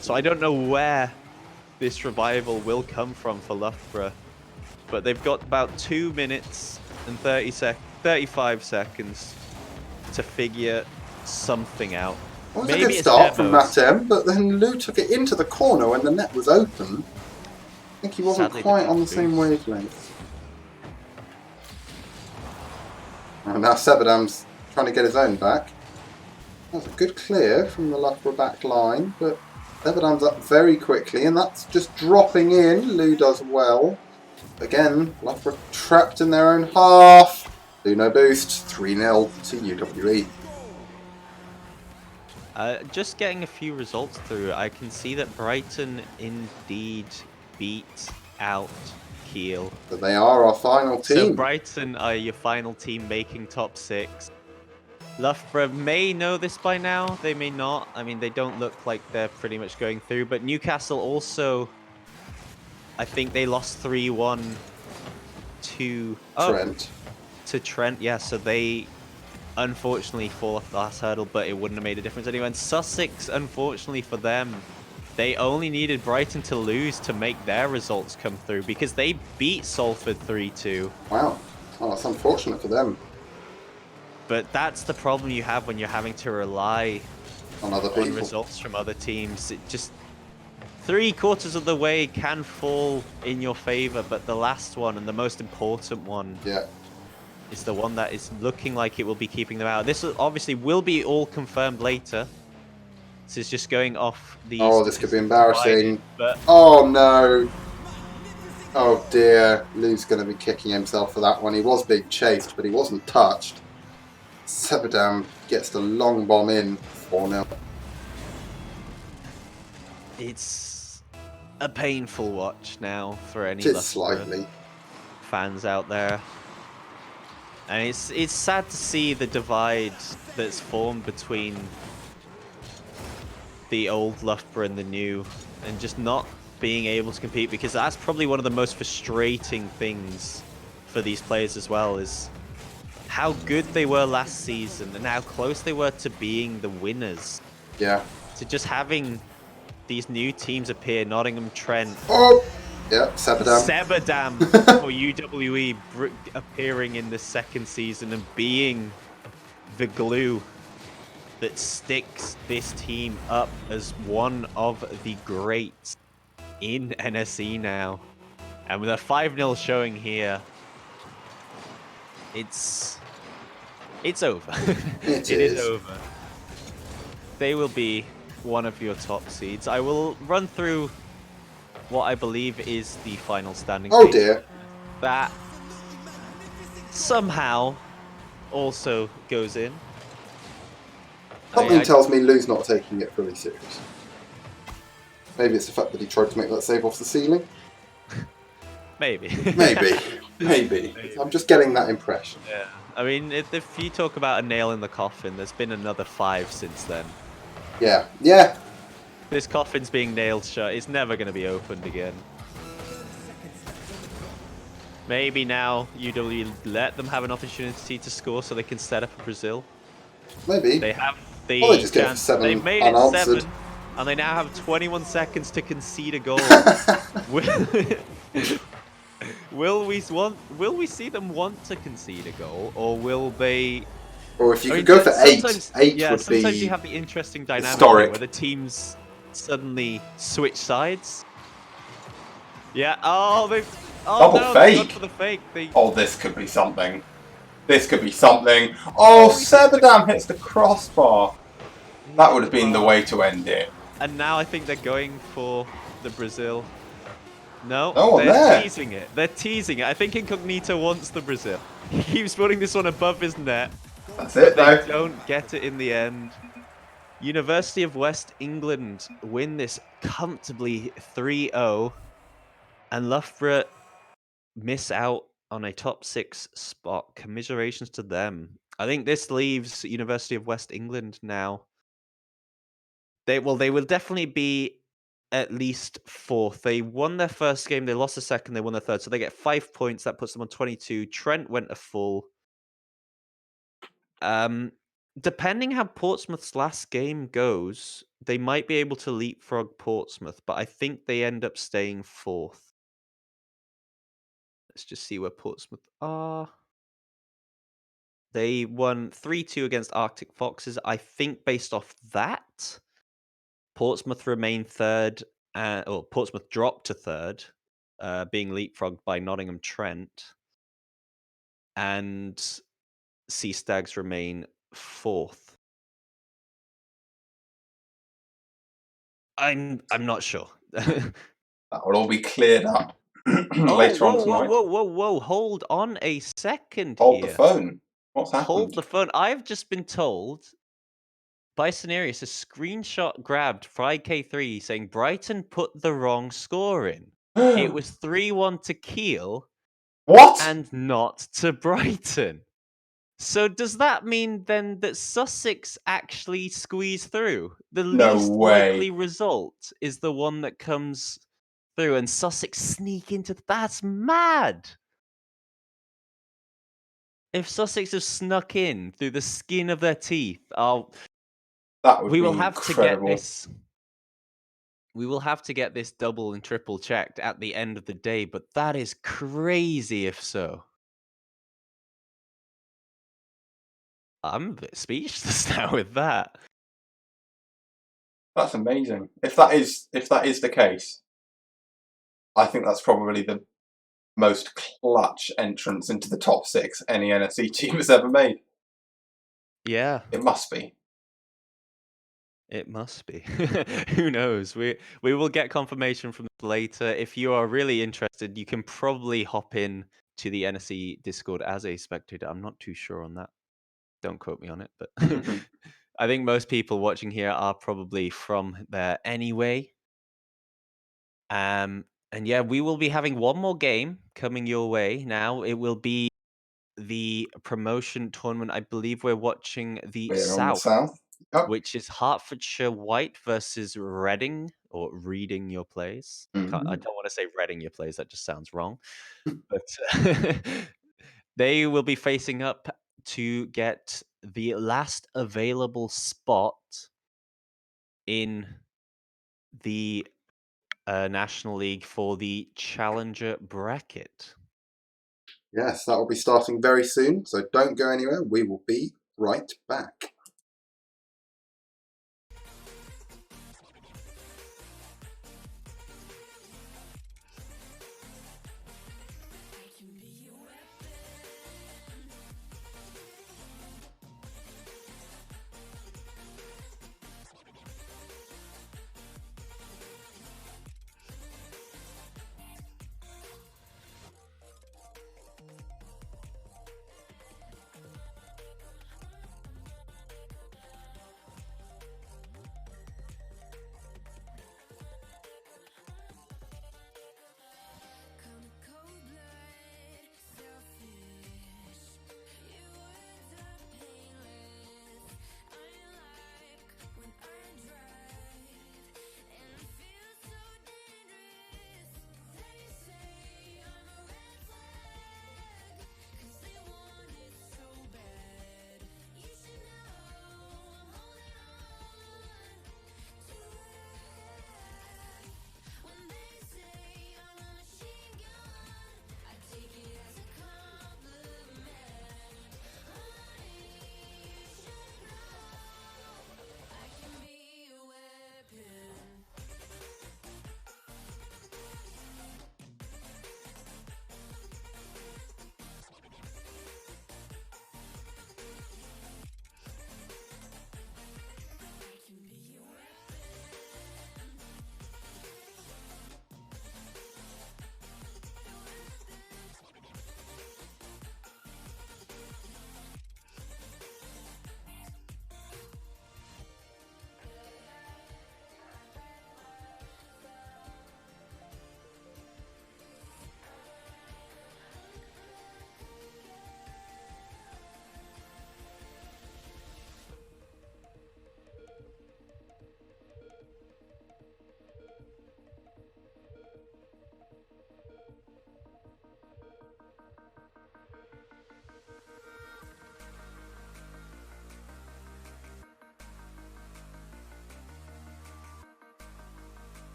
So I definitely. don't know where this revival will come from for Loughborough. But they've got about 2 minutes and 35 seconds to figure something out. It was a Maybe good it's start from demos. Matem, but then Lou took it into the corner when the net was open. I think he wasn't Sadly, quite didn't on the have same boost. wavelength. And now Sebadam's trying to get his own back. That was a good clear from the Loughborough back line, but Sebadam's up very quickly, and that's just dropping in. Lou does well. Again, Loughborough trapped in their own half. Lou no boost, 3-0 to UWE. Just getting a few results through, I can see that Brighton indeed beat out Kiel. So they are our final So team. Brighton are your final team making top 6. Loughborough may know this by now, they may not. I mean, they don't look like they're pretty much going through, but Newcastle also, I think they lost 3-1 to Trent. to Trent. Yeah, so they unfortunately fall off the last hurdle, but it wouldn't have made a difference anyway. And Sussex, unfortunately for them, they only needed Brighton to lose to make their results come through because they beat Salford 3-2. Wow. Oh, that's unfortunate for them. But that's the problem you have when you're having to rely On other on people. results from other teams. It just 3/4 of the way can fall in your favor, but the last one and the most important one Yeah. is the one that is looking like it will be keeping them out. This obviously will be all confirmed later. This is just going off these. Oh, this could be embarrassing. But Oh no. Oh dear. Lou's going to be kicking himself for that one. He was being chased, but he wasn't touched. Sebadam gets the long bomb in. 4-0. it's a painful watch now for any Just Loughborough slightly. fans out there. And it's sad to see the divide that's formed between the old Loughborough and the new, and just not being able to compete, because that's probably one of the most frustrating things for these players as well, is how good they were last season and how close they were to being the winners. Yeah. To just having these new teams appear, Nottingham, Trent, Oh! Yeah, Sebadam. Sebadam for UWE appearing in the second season and being the glue that sticks this team up as one of the greats in NSE now. And with a 5-0 showing here, it's over. It is is. over. They will be one of your top seeds. I will run through what I believe is the final standing. Oh dear. That somehow also goes in. Something tells me Lou's not taking it fully serious. Maybe it's the fact that he tried to make that save off the ceiling. Maybe. Maybe. I'm just getting that impression. Yeah. I mean, if you talk about a nail in the coffin, there's been another 5 since then. Yeah. Yeah. This coffin's being nailed shut. It's never going to be opened again. Maybe now UW let them have an opportunity to score so they can set up for Brazil. Maybe. They have the Or they just get chance. 7 They've made unanswered. it 7, and they now have 21 seconds to concede a goal. Will we see them want to concede a goal, or will they? Or if you I could mean, go for 8, 8 would sometimes be you have the interesting dynamic historic. where the teams suddenly switch sides. Yeah. Oh, they. Oh Double no, they've gone fake. for the fake. Oh, this could be something. This could be something. Oh, Sebadam hits the crossbar. That would have been the way to end it. And now I think they're going for the Brazil. No, No one they're there. teasing it. They're teasing it. I think Incognito wants the Brazil. He keeps putting this one above his net. That's it, They though. don't get it in the end. University of West England win this comfortably 3-0. And Loughborough miss out on a top 6 spot. Commiserations to them. I think this leaves University of West England now. They will definitely be at least 4th. They won their first game, they lost the second, they won the third. So they get 5 points. That puts them on 22. Trent went a full. Depending how Portsmouth's last game goes, they might be able to leapfrog Portsmouth, but I think they end up staying 4th. Let's just see where Portsmouth are. They won 3-2 against Arctic Foxes. I think based off that, Portsmouth remain third, or Portsmouth dropped to third, being leapfrogged by Nottingham Trent, and Sea Stags remain 4th. I'm not sure. That will all be cleared up Oh, later on whoa, tonight. whoa! Hold on a second Hold here. the phone. What's happened? Hold the phone. I've just been told by Scenarius a screenshot grabbed Fried K3 saying Brighton put the wrong score in. It was 3-1 to Kiel What? and not to Brighton. So does that mean then that Sussex actually squeeze through? The No least way. likely result is the one that comes through, and Sussex sneak into that's mad. If Sussex have snuck in through the skin of their teeth, That would we be will have incredible. to get this. We will have to get this double and triple checked at the end of the day, but that is crazy if so. I'm a bit speechless now with that. That's amazing. If that is the case, I think that's probably the most clutch entrance into the top 6 any NSE team has ever made. Yeah. It must be. It must be. Who knows? We will get confirmation from this later. If you are really interested, you can probably hop in to the NSE Discord as a spectator. I'm not too sure on that. Don't quote me on it, but I think most people watching here are probably from there anyway. And yeah, we will be having one more game coming your way now. It will be the promotion tournament. I believe we're watching the We're on the South, south. Yep. which is Hertfordshire White versus Reading, or Reading Your Plays. I don't want to say Reading Your Plays, that just sounds wrong. But they will be facing up to get the last available spot in the National League for the Challenger bracket. Yes, that will be starting very soon, so don't go anywhere. We will be right back.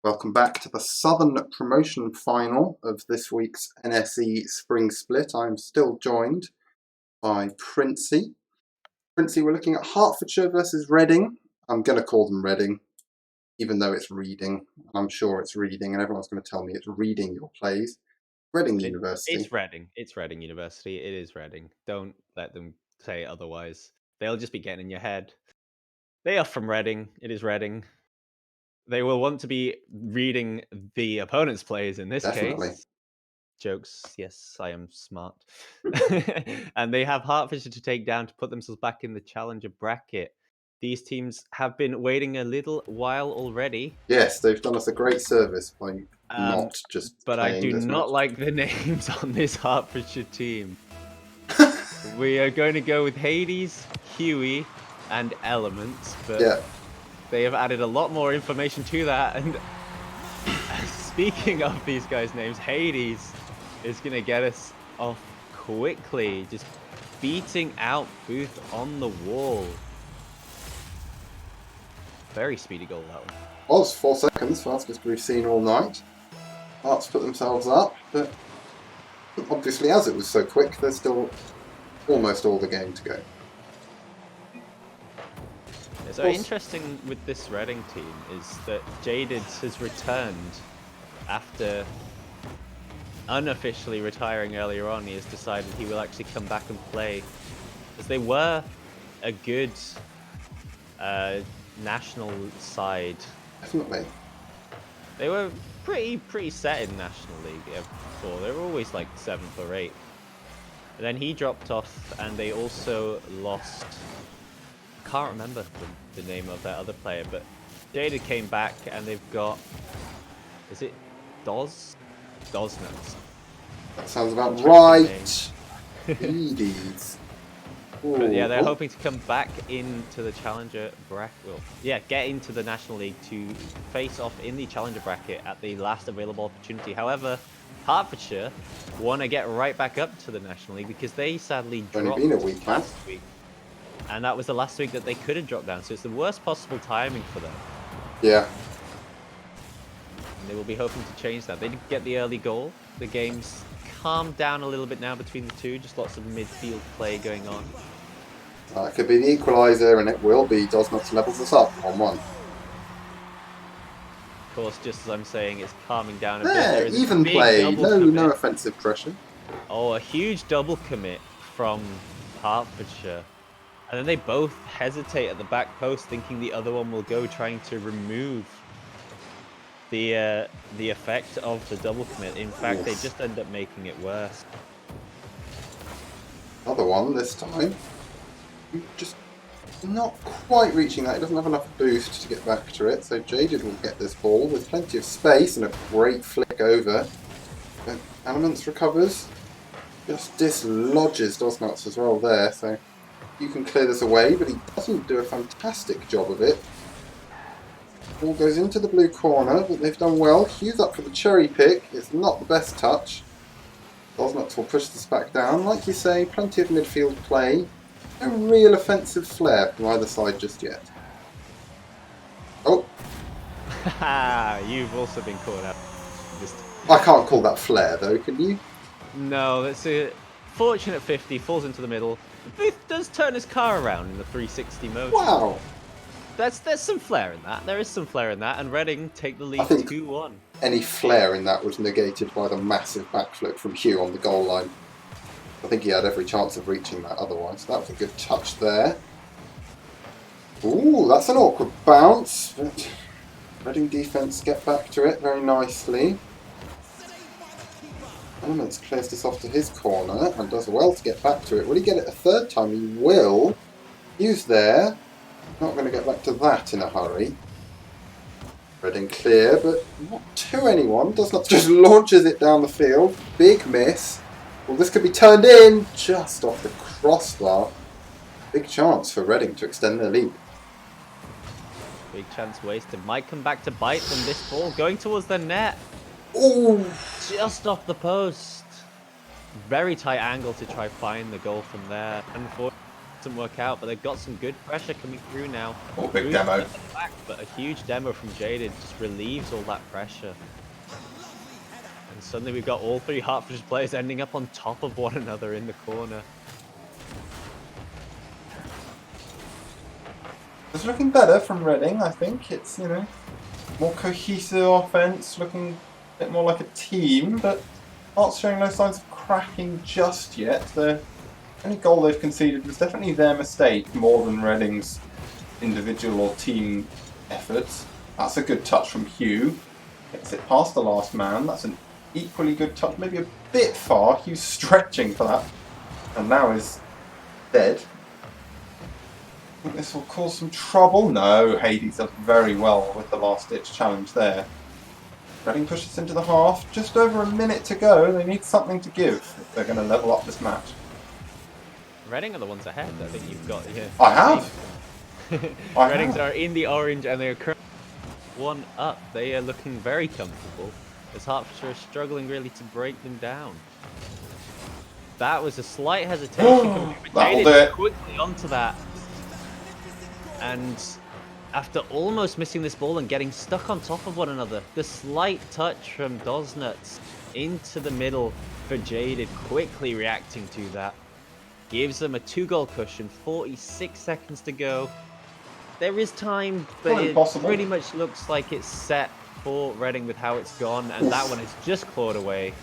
Welcome back to the Southern Promotion Final of this week's NSE Spring Split. I'm still joined by Princey. Princey, we're looking at Hertfordshire versus Reading. I'm going to call them Reading, even though it's Reading. I'm sure it's Reading, and everyone's going to tell me it's Reading your plays. Reading University. It's Reading. It's Reading University. It is Reading. Don't let them say otherwise. They'll just be getting in your head. They are from Reading. It is Reading. They will want to be reading the opponent's plays in this Definitely. case. Jokes. Yes, I am smart. And they have Hertfordshire to take down to put themselves back in the challenger bracket. These teams have been waiting a little while already. Yes, they've done us a great service by not just But I playing do this not match. like the names on this Hertfordshire team. We are going to go with Hades, Huey, and Elements, but Yeah, they have added a lot more information to that. And speaking of these guys' names, Hades is going to get us off quickly, just beating out Booth on the wall. Very speedy goal, that one. was 4 seconds, fastest we've seen all night. Hearts put themselves up, but obviously as it was so quick, there's still almost all the game to go. So interesting with this Reading team is that Jaded has returned after unofficially retiring earlier on. He has decided he will actually come back and play, as they were a good national side. Definitely. They were pretty set in National League before. They were always like 7th or 8th. And then he dropped off, and they also lost. I can't remember the name of that other player, but Jaded came back, and they've got. Is it Doz? Dosnuts. That sounds about Interesting right. Edie's. But yeah, they're hoping to come back into the Challenger bracket. Well, yeah, get into the National League to face off in the Challenger bracket at the last available opportunity. However, Hertfordshire want to get right back up to the National League because they sadly Only dropped been a week, last week. And that was the last week that they could have dropped down, so it's the worst possible timing for them. Yeah. And they will be hoping to change that. They did get the early goal. The game's calmed down a little bit now between the two, just lots of midfield play going on. That could be the equaliser, and it will be. Dosnuts levels us up on 1. Of course, just as I'm saying, it's calming down a bit. There, There is a even big play. double No commit. offensive pressure. Oh, a huge double commit from Hertfordshire. And then they both hesitate at the back post, thinking the other one will go, trying to remove the effect of the double commit. In fact, they just end up making it worse. Another one this time. Just not quite reaching that. He doesn't have enough boost to get back to it, so Jaded will get this ball with plenty of space and a great flick over. But Elements recovers. Just dislodges Dosnuts as well there, so you can clear this away, but he doesn't do a fantastic job of it. Ball goes into the blue corner, but they've done well. Hugh's up for the cherry pick. It's not the best touch. Dosnuts will push this back down. Like you say, plenty of midfield play. No real offensive flair from either side just yet. Oh, You've also been caught out. Just... I can't call that flair though, can you? No, that's a fortunate 50, falls into the middle. Booth does turn his car around in the 360 mode. Wow. There's some flair in that. There is some flair in that, and Reading take the lead I think 2-1. any flair in that was negated by the massive backflip from Hugh on the goal line. I think he had every chance of reaching that otherwise. That was a good touch there. Ooh, that's an awkward bounce. But Reading defence get back to it very nicely. Elements clears this off to his corner and does well to get back to it. Will he get it a third time? He will. Hugh's there. Not going to get back to that in a hurry. Reading clear, but not to anyone. Does not just launches it down the field. Big miss. Well, this could be turned in just off the crossbar. Big chance for Reading to extend their lead. Big chance wasted. Might come back to bite them. This ball going towards the net. Ooh! Just off the post. Very tight angle to try find the goal from there. doesn't work out, but they've got some good pressure coming through now. Oh, big Booth demo. at the back, but a huge demo from Jaded just relieves all that pressure. And suddenly we've got all three Hertfordshire players ending up on top of one another in the corner. It's looking better from Reading, I think. It's, you know, more cohesive offense, looking a bit more like a team, but not showing no signs of cracking just yet. The only goal they've conceded was definitely their mistake more than Reading's individual or team efforts. That's a good touch from Hugh. Gets it past the last man. That's an equally good touch, maybe a bit far. Hugh's stretching for that, and now is dead. I think this will cause some trouble. No, Hades does very well with the last-ditch challenge there. Reading pushes into the half. Just over a minute to go. They need something to give if they're going to level up this match. Reading are the ones ahead. I think you've got here. I have. Readings are in the orange and they're currently one up. They are looking very comfortable as Hertfordshire is struggling really to break them down. That was a slight hesitation. That'll do it. Quickly onto that. And after almost missing this ball and getting stuck on top of one another, the slight touch from Dosnuts into the middle for Jaded, quickly reacting to that. Gives them a 2-goal cushion, 46 seconds to go. There is time, but it pretty much looks like it's set for Reading with how it's gone, and that one is just clawed away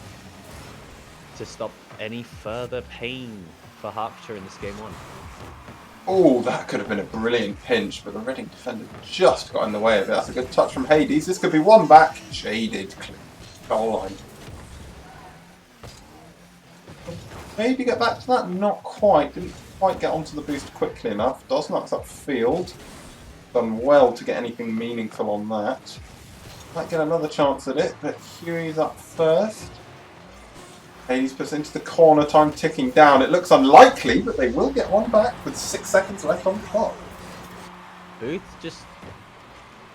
to stop any further pain for Hertfordshire in this game one. Oh, that could have been a brilliant pinch, but the Reading defender just got in the way of it. That's a good touch from Hades. This could be one back. Jaded. Goal line. Maybe get back to that. Not quite. Didn't quite get onto the boost quickly enough. Dosnuts upfield. Done well to get anything meaningful on that. Might get another chance at it, but Huey's up first. Hades puts into the corner, time ticking down. It looks unlikely, but they will get one back with 6 seconds left on the clock. Booth just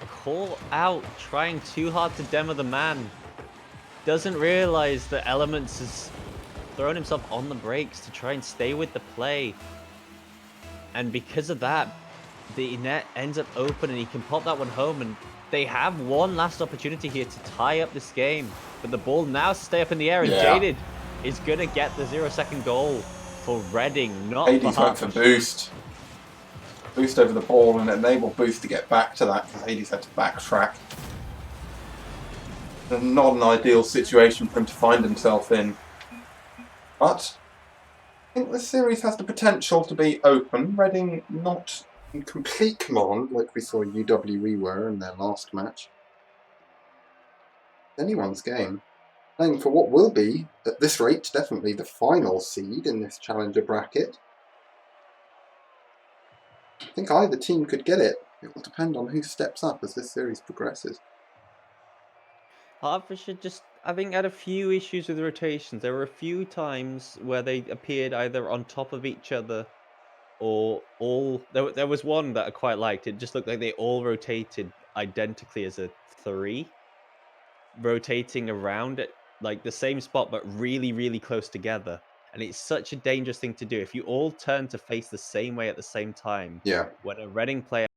caught out, trying too hard to demo the man. Doesn't realise that Elements has thrown himself on the brakes to try and stay with the play. And because of that, the net ends up open and he can pop that one home, and they have one last opportunity here to tie up this game. But the ball now stay up in the air, and Jaded is going to get the 0-second goal for Reading, not Hades went for boost. Boost over the ball and enable Boost to get back to that, because Hades had to backtrack. Not an ideal situation for him to find himself in. But I think the series has the potential to be open. Reading not in complete command like we saw UWE were in their last match. Anyone's game. Playing for what will be, at this rate, definitely the final seed in this challenger bracket. I think either team could get it. It will depend on who steps up as this series progresses. Hertfordshire just, I think, had a few issues with rotations. There were a few times where they appeared either on top of each other or all... There was one that I quite liked. It just looked like they all rotated identically as a 3. Rotating around it, like the same spot, but really, really close together. And it's such a dangerous thing to do. If you all turn to face the same way at the same time, when a Reading player